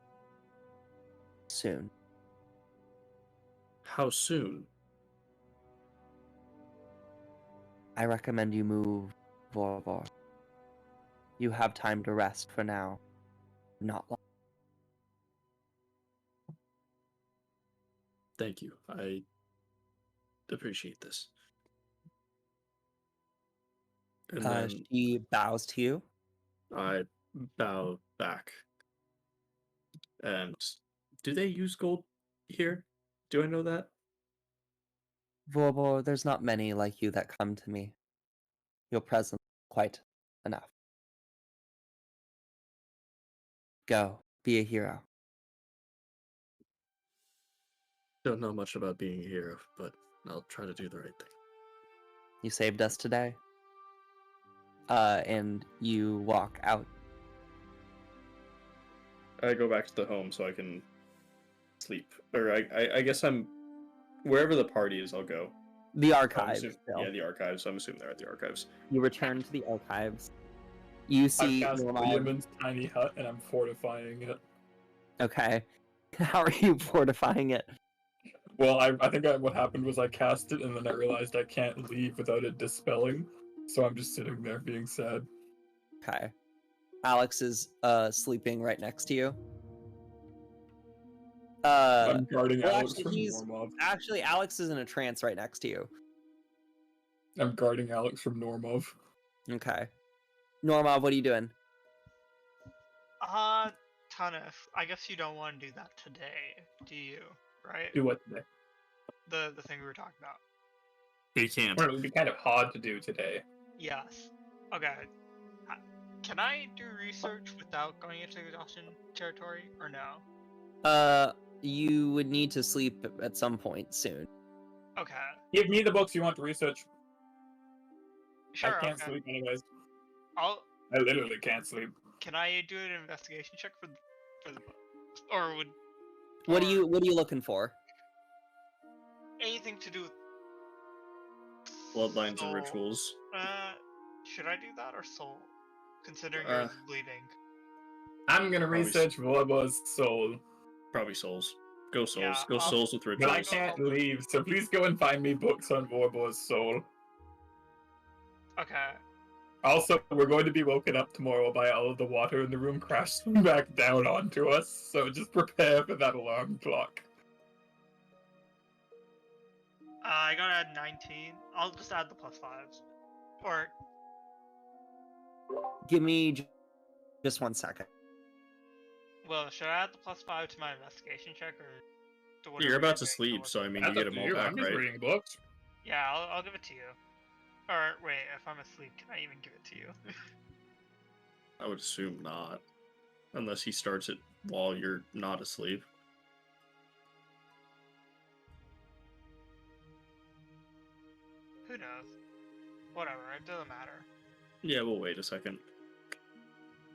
Speaker 2: Soon.
Speaker 3: How soon?
Speaker 2: I recommend you move, Vorvor. You have time to rest for now. Not long.
Speaker 3: Thank you. I appreciate this. And then
Speaker 2: she bows to you.
Speaker 3: I bow back. And do they use gold here? Do I know that?
Speaker 2: Vorbor, there's not many like you that come to me. Your presence is quite enough. Go, be a hero.
Speaker 3: Don't know much about being a hero, but I'll try to do the right thing.
Speaker 2: You saved us today. And you walk out.
Speaker 3: I go back to the home so I can sleep. Or I guess I'm... Wherever the party is, I'll go.
Speaker 2: The archives.
Speaker 3: Yeah, the archives. I'm assuming they're at the archives.
Speaker 2: You return to the archives. You see
Speaker 4: William's tiny hut, and I'm fortifying it.
Speaker 2: Okay. How are you fortifying it?
Speaker 4: Well, I think what happened was I cast it, and then I realized I can't leave without it dispelling. So I'm just sitting there being sad.
Speaker 2: Okay. Alex is sleeping right next to you.
Speaker 4: I'm guarding Alex from Normov.
Speaker 2: Actually, Alex is in a trance right next to you.
Speaker 4: I'm guarding Alex from Normov.
Speaker 2: Okay. Normov, what are you doing?
Speaker 5: Tanif, I guess you don't want to do that today, do you? Right?
Speaker 4: Do what today?
Speaker 5: The thing we were talking about.
Speaker 3: He can't.
Speaker 4: Well, it would be kind of hard to do today.
Speaker 5: Yes. Okay. Can I do research without going into exhaustion territory, or no?
Speaker 2: You would need to sleep at some point soon.
Speaker 5: Okay.
Speaker 4: Give me the books you want to research.
Speaker 5: Sure,
Speaker 4: I can't sleep anyways. I literally can't sleep.
Speaker 5: Can I do an investigation check for the book? Or would...
Speaker 2: What are you looking for?
Speaker 5: anything to do with
Speaker 3: Bloodlines and
Speaker 5: soul.
Speaker 3: rituals.
Speaker 5: Should I do that or soul? Considering
Speaker 3: Uh,
Speaker 5: yours is bleeding.
Speaker 4: I'm gonna
Speaker 3: Probably
Speaker 4: research Vorbo's soul.
Speaker 3: Probably souls. Go souls.
Speaker 5: Yeah,
Speaker 3: Go
Speaker 5: I'll-
Speaker 3: souls with
Speaker 4: But I
Speaker 3: rituals.
Speaker 4: can't leave, so please go and find me books on Vorbo's soul.
Speaker 5: Okay.
Speaker 4: Also, we're going to be woken up tomorrow by all of the water in the room crashing back down onto us, so just prepare for that alarm clock.
Speaker 5: I gotta add 19. I'll just add the +5s. Or
Speaker 2: Give me just 1 second.
Speaker 5: well, should I add the +5 to my investigation check or? To whatever
Speaker 3: You're about to
Speaker 5: doing
Speaker 3: sleep,
Speaker 5: towards-
Speaker 3: so I mean,
Speaker 4: That's
Speaker 3: you get
Speaker 4: up
Speaker 3: them
Speaker 4: to
Speaker 3: all
Speaker 4: you,
Speaker 3: back,
Speaker 4: I'm just
Speaker 3: right?
Speaker 4: reading books.
Speaker 5: Yeah, I'll give it to you. Or wait, if I'm asleep, can I even give it to you?
Speaker 3: I would assume not, unless he starts it while you're not asleep.
Speaker 5: Who knows? Whatever, it doesn't matter.
Speaker 3: Yeah, we'll wait a second.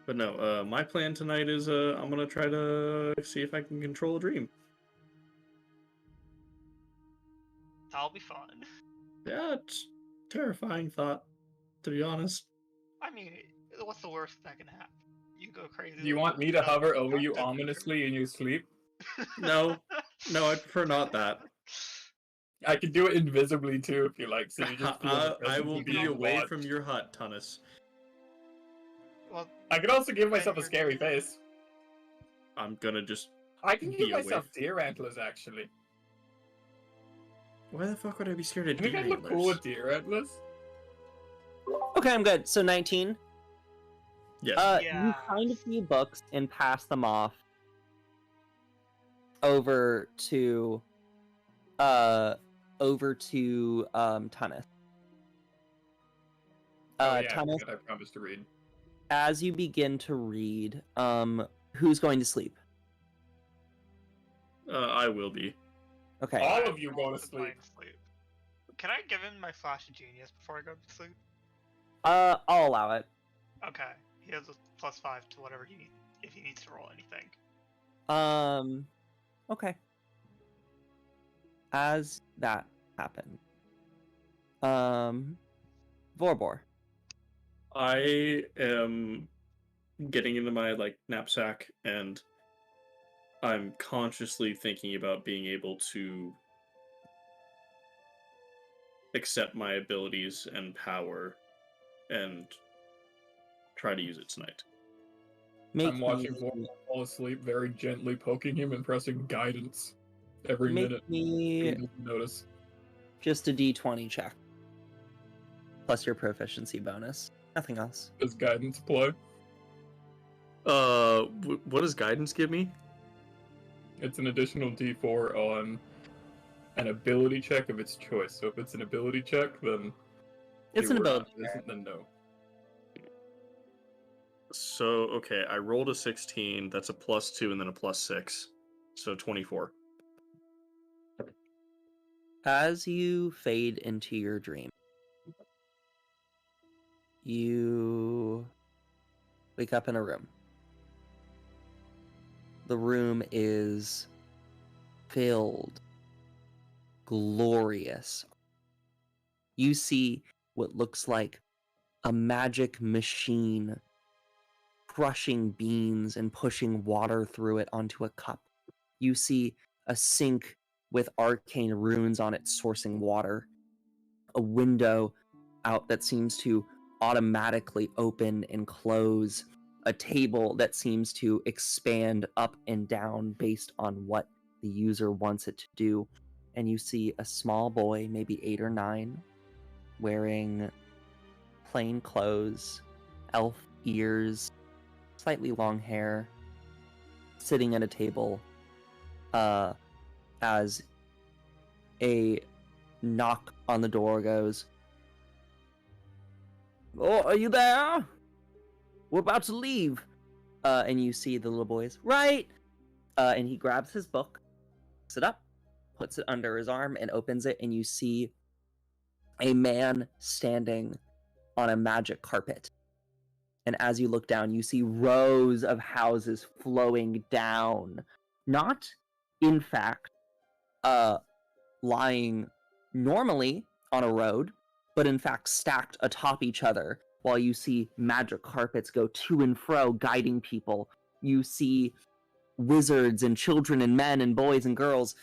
Speaker 3: But no, my plan tonight is I'm gonna try to see if I can control a dream.
Speaker 5: That'll be fun.
Speaker 3: Yeah, it's a terrifying thought, to be honest.
Speaker 5: I mean, what's the worst that can happen? You go crazy.
Speaker 4: Do you want me to hover over you ominously in your sleep?
Speaker 3: No, no, I'd prefer not that.
Speaker 4: I can do it invisibly too if you like, so you just feel the
Speaker 3: I
Speaker 4: presence
Speaker 3: will
Speaker 4: of
Speaker 3: be
Speaker 4: being
Speaker 3: away
Speaker 4: watched.
Speaker 3: from your hut, Tunnus.
Speaker 5: Well,
Speaker 4: I could also give myself a scary face.
Speaker 3: I'm gonna just.
Speaker 4: I can
Speaker 3: Be
Speaker 4: give
Speaker 3: away
Speaker 4: myself deer antlers, actually.
Speaker 3: Why the fuck would I be scared of
Speaker 4: I think
Speaker 3: deer
Speaker 4: I'd look cool
Speaker 3: antlers?
Speaker 4: with deer antlers.
Speaker 2: Okay, I'm good. So 19.
Speaker 3: Yes.
Speaker 2: You
Speaker 5: Yeah.
Speaker 2: find a few books and pass them off over to Tunnus.
Speaker 4: Oh yeah,
Speaker 2: Tunnus,
Speaker 4: I promised to read.
Speaker 2: as you begin to read, who's going to sleep?
Speaker 3: I will be.
Speaker 2: Okay.
Speaker 4: All of you
Speaker 5: I'm
Speaker 4: go to
Speaker 5: also
Speaker 4: sleep.
Speaker 5: going to sleep. Can I give him my flash of genius before I go to sleep?
Speaker 2: I'll allow it.
Speaker 5: Okay. He has a +5 to whatever he needs if he needs to roll anything.
Speaker 2: Okay. As that happened, Vorbor.
Speaker 3: I am getting into my knapsack, and I'm consciously thinking about being able to accept my abilities and power and try to use it tonight.
Speaker 4: I'm watching
Speaker 2: me-
Speaker 4: Vorpal fall asleep, very gently poking him and pressing guidance every
Speaker 2: Make
Speaker 4: minute.
Speaker 2: me
Speaker 4: He doesn't notice.
Speaker 2: just a d20 check. Plus your proficiency bonus. Nothing else.
Speaker 4: Does guidance play?
Speaker 3: What does guidance give me?
Speaker 4: It's an additional d4 on an ability check of its choice. So if it's an ability check, then
Speaker 2: It's an
Speaker 4: you were
Speaker 2: ability.
Speaker 4: not present, then no.
Speaker 3: So, okay, I rolled a 16, that's a +2 and then a +6. So 24.
Speaker 2: As you fade into your dream, you wake up in a room. The room is filled, glorious. You see what looks like a magic machine crushing beans and pushing water through it onto a cup. You see a sink with arcane runes on it sourcing water. A window out that seems to automatically open and close. A table that seems to expand up and down based on what the user wants it to do. And you see a small boy, maybe 8 or 9, wearing plain clothes, elf ears, slightly long hair, sitting at a table as a knock on the door goes, "Oh, are you there? We're about to leave." And you see the little boy's right. And he grabs his book, picks it up, puts it under his arm, and opens it. And you see a man standing on a magic carpet. And as you look down, you see rows of houses flowing down. Not, in fact, lying normally on a road, but in fact stacked atop each other, while you see magic carpets go to and fro, guiding people. You see wizards and children and men and boys and girls,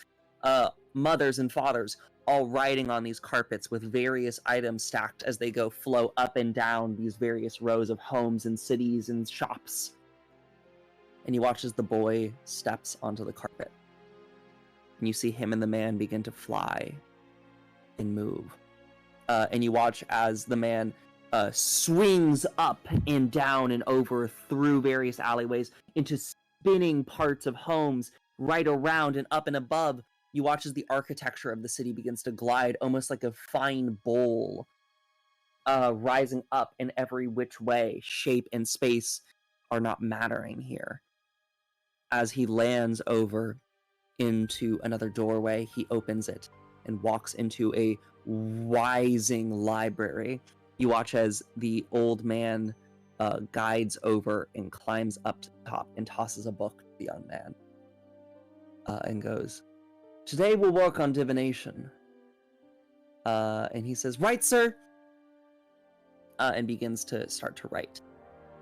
Speaker 2: mothers and fathers, all riding on these carpets with various items stacked as they go flow up and down these various rows of homes and cities and shops. And you watch as the boy steps onto the carpet. And you see him and the man begin to fly and move. And you watch as the man swings up and down and over through various alleyways into spinning parts of homes right around and up and above. You watch as the architecture of the city begins to glide almost like a fine bowl, rising up in every which way. Shape and space are not mattering here. As he lands over into another doorway, he opens it and walks into a rising library. You watch as the old man guides over and climbs up to the top and tosses a book to the young man and goes, "Today we'll work on divination." And he says, "Right, sir," and begins to start to write.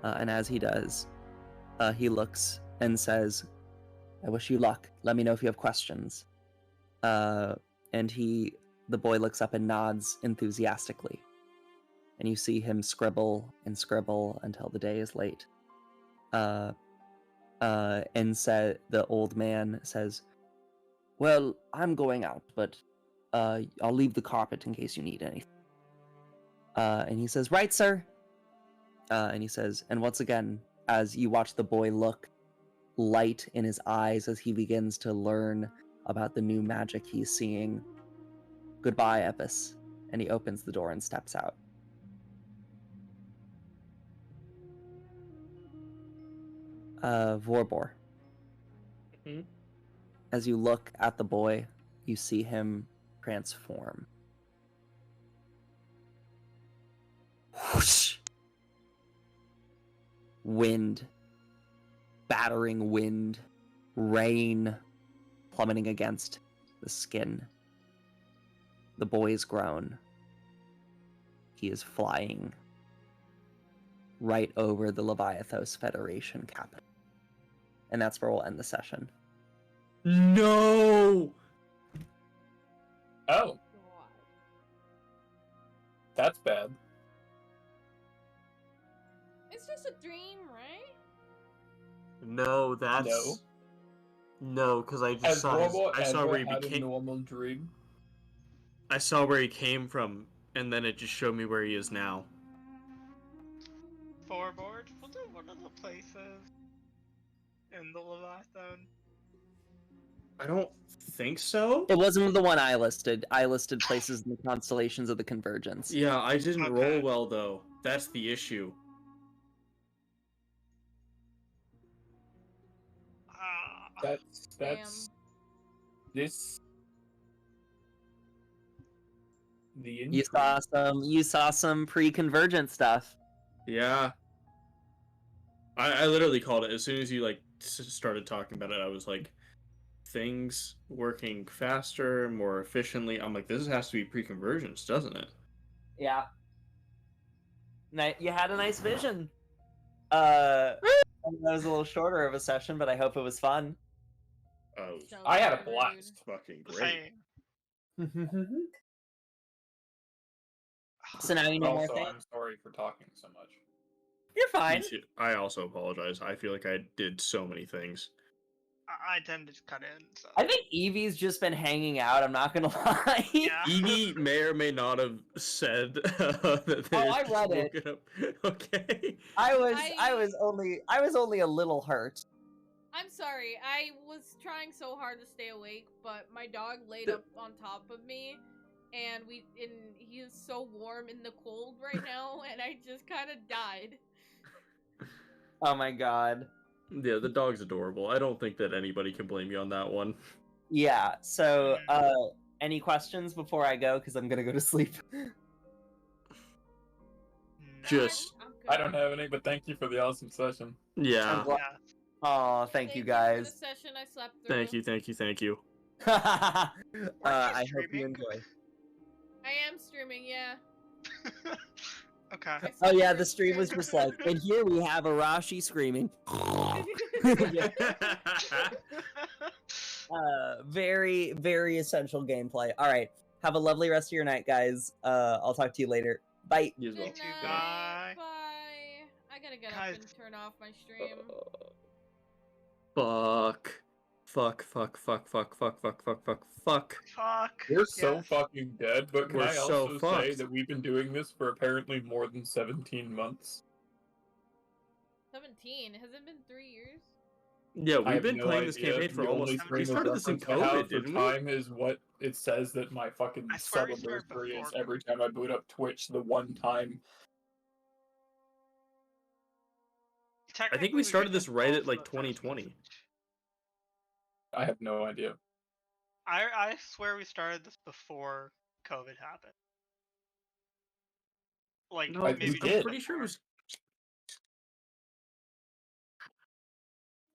Speaker 2: And as he does, he looks and says, "I wish you luck. Let me know if you have questions." And the boy looks up and nods enthusiastically. And you see him scribble and scribble until the day is late. And the old man says, "Well, I'm going out, but I'll leave the carpet in case you need anything." And he says, "Right, sir." And he says, and once again, as you watch the boy look, light in his eyes as he begins to learn about the new magic he's seeing, "Goodbye, Epis." And he opens the door and steps out. Vorbor.
Speaker 3: Mm-hmm.
Speaker 2: As you look at the boy, you see him transform. Whoosh! Wind. Battering wind. Rain plummeting against the skin. The boy is grown. He is flying right over the Leviathos Federation capital. And that's where we'll end the session.
Speaker 3: No!
Speaker 4: Oh,
Speaker 1: God.
Speaker 4: that's bad.
Speaker 1: It's just a dream, right?
Speaker 3: No, that's...
Speaker 4: No.
Speaker 3: No, because I just I saw where he became...
Speaker 4: normal dream.
Speaker 3: I saw where he came from, and then it just showed me where he is now.
Speaker 5: Forward. Was it one of the places in the Leviathan?
Speaker 3: I don't think so.
Speaker 2: It wasn't the one I listed. I listed places in the constellations of the Convergence.
Speaker 3: Yeah, I didn't roll
Speaker 5: Okay.
Speaker 3: well, though. That's the issue.
Speaker 4: That's
Speaker 1: Damn.
Speaker 4: this. The
Speaker 2: You saw some pre-convergent stuff.
Speaker 3: Yeah. I literally called it as soon as you like started talking about it. I was like, things working faster, more efficiently. I'm like, this has to be pre-convergence, doesn't it?
Speaker 2: Yeah. You had a nice vision. That was a little shorter of a session, but I hope it was fun.
Speaker 3: Oh,
Speaker 1: So
Speaker 4: I had a
Speaker 1: rude.
Speaker 4: blast.
Speaker 3: fucking great.
Speaker 5: Same.
Speaker 2: So now you know more
Speaker 4: Also,
Speaker 2: things.
Speaker 4: I'm sorry for talking so much.
Speaker 2: You're fine.
Speaker 3: Me too. I also apologize. I feel like I did so many things.
Speaker 5: I tended to cut in. So.
Speaker 2: I think Evie's just been hanging out. I'm not gonna lie.
Speaker 5: Yeah.
Speaker 3: Evie may or may not have said that they
Speaker 2: I read it.
Speaker 3: woken up. Okay.
Speaker 2: I was only a little hurt.
Speaker 1: I'm sorry. I was trying so hard to stay awake, but my dog laid up on top of me, and he is so warm in the cold right now, and I just kind of died.
Speaker 2: Oh my god.
Speaker 3: Yeah, the dog's adorable. I don't think that anybody can blame you on that one.
Speaker 2: Yeah. So, any questions before I go? Because I'm gonna go to sleep.
Speaker 5: No.
Speaker 3: Just
Speaker 1: I'm good.
Speaker 4: I don't have any, but thank you for the awesome session.
Speaker 3: yeah.
Speaker 2: I'm glad-
Speaker 5: Yeah.
Speaker 2: Oh, thank you
Speaker 1: For
Speaker 2: guys.
Speaker 1: the session I slept through.
Speaker 3: Thank you.
Speaker 2: I hope you
Speaker 5: streaming?
Speaker 2: enjoy.
Speaker 1: I am streaming, yeah.
Speaker 5: Okay.
Speaker 1: I
Speaker 2: Oh yeah,
Speaker 1: streamed
Speaker 2: the stream was just like, and here we have Arashi screaming. Very, very essential gameplay. All right, have a lovely rest of your night, guys. I'll talk to you later. Bye.
Speaker 3: You as well.
Speaker 1: Good
Speaker 5: too,
Speaker 1: night.
Speaker 5: bye.
Speaker 1: Bye. I gotta get
Speaker 5: Guys.
Speaker 1: up and turn off my stream.
Speaker 3: Fuck. Fuck.
Speaker 5: Fuck.
Speaker 4: We're so
Speaker 5: yes.
Speaker 4: fucking dead, but can
Speaker 3: We're
Speaker 4: I
Speaker 3: so
Speaker 4: also say
Speaker 3: fucked.
Speaker 4: that we've been doing this for apparently more than 17 months?
Speaker 1: 17. Has it been 3 years?
Speaker 3: Yeah,
Speaker 4: I
Speaker 3: we've
Speaker 4: have
Speaker 3: been
Speaker 4: no
Speaker 3: playing this
Speaker 4: idea.
Speaker 3: campaign for
Speaker 4: The
Speaker 3: almost.
Speaker 4: only
Speaker 3: We
Speaker 4: frame of
Speaker 3: started this in
Speaker 4: reference I have
Speaker 3: COVID,
Speaker 4: for
Speaker 3: didn't we?
Speaker 4: time is what it says that my fucking
Speaker 5: I swear we
Speaker 4: sub
Speaker 5: started
Speaker 4: anniversary is
Speaker 5: before
Speaker 4: every time I boot up Twitch the one time.
Speaker 3: I think we started this right at like 2020.
Speaker 4: I have no idea.
Speaker 5: I swear we started this before COVID happened. Like,
Speaker 3: No,
Speaker 4: we
Speaker 5: maybe
Speaker 4: did.
Speaker 3: I'm pretty sure it was.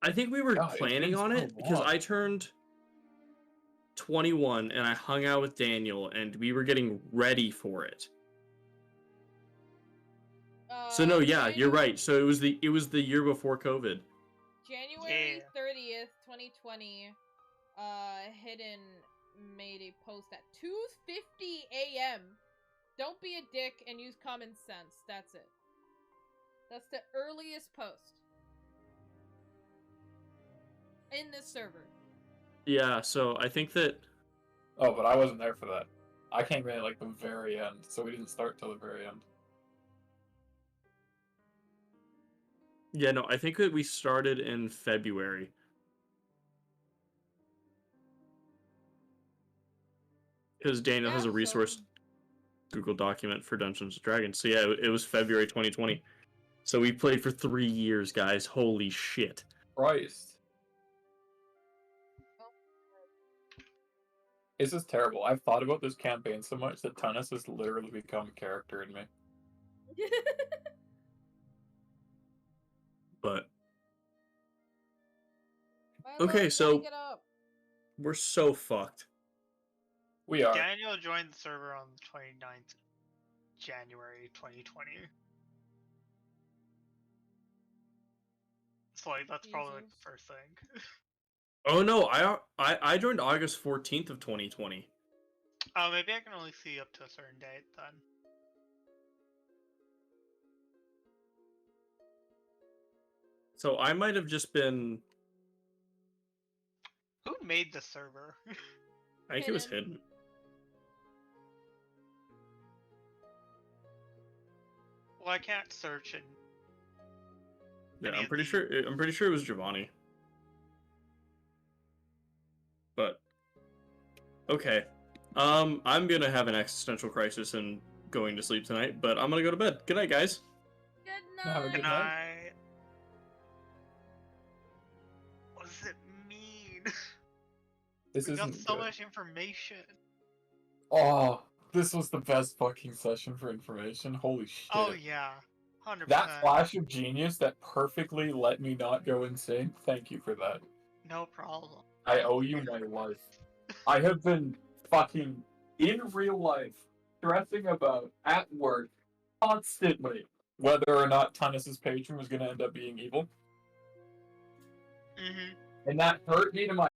Speaker 3: I think we were
Speaker 4: God, it's
Speaker 3: planning
Speaker 4: been
Speaker 3: on
Speaker 4: so
Speaker 3: it because
Speaker 4: long.
Speaker 3: I turned 21 and I hung out with Daniel and we were getting ready for it. So no, yeah, you're right. So it was the year before COVID.
Speaker 1: January
Speaker 5: Yeah.
Speaker 1: 30th, 2020. Hidden made a post at 2:50 a.m. Don't be a dick and use common sense. That's it. That's the earliest post in this server.
Speaker 3: Yeah, so I think that
Speaker 4: Oh, but I wasn't there for that. I came in at like the very end, so we didn't start till the very end.
Speaker 3: yeah, no, I think that we started in February. Because Daniel has
Speaker 1: Yeah,
Speaker 3: a resource Google document for Dungeons & Dragons. So yeah, it was February 2020. So we played for 3 years, guys. Holy shit.
Speaker 4: Christ. This is terrible. I've thought about this campaign so much that Tunis has literally become a character in me.
Speaker 3: But
Speaker 1: My
Speaker 3: Okay,
Speaker 1: love,
Speaker 3: so-
Speaker 1: gotta get up.
Speaker 3: we're so fucked.
Speaker 4: We are.
Speaker 5: Daniel joined the server on the 29th January 2020. So like that's probably like
Speaker 1: Jesus.
Speaker 5: the first thing.
Speaker 3: Oh no, I joined August 14th of 2020.
Speaker 5: Oh, maybe I can only see up to a certain date then.
Speaker 3: So I might have just been
Speaker 5: Who made the server?
Speaker 3: I think it was
Speaker 1: Hidden.
Speaker 3: hidden.
Speaker 5: Well, I can't search and
Speaker 3: Yeah,
Speaker 5: Any
Speaker 3: I'm
Speaker 5: of
Speaker 3: pretty
Speaker 5: the-
Speaker 3: sure it was Giovanni. But okay. I'm gonna have an existential crisis and going to sleep tonight, but I'm gonna go to bed. Good night, guys.
Speaker 1: Good
Speaker 4: Have a
Speaker 1: night.
Speaker 4: good
Speaker 5: Good
Speaker 4: night.
Speaker 5: night. What does it mean?
Speaker 4: This
Speaker 5: We got
Speaker 4: isn't
Speaker 5: so
Speaker 4: good.
Speaker 5: much information.
Speaker 4: Oh, this was the best fucking session for information. Holy shit.
Speaker 5: Oh yeah, 100%.
Speaker 4: That flash of genius that perfectly let me not go insane. Thank you for that.
Speaker 5: No problem.
Speaker 4: I owe you my life. I have been fucking in real life stressing about at work constantly whether or not Tunis's patron was going to end up being evil.
Speaker 5: Mm-hmm.
Speaker 4: And that hurt me to my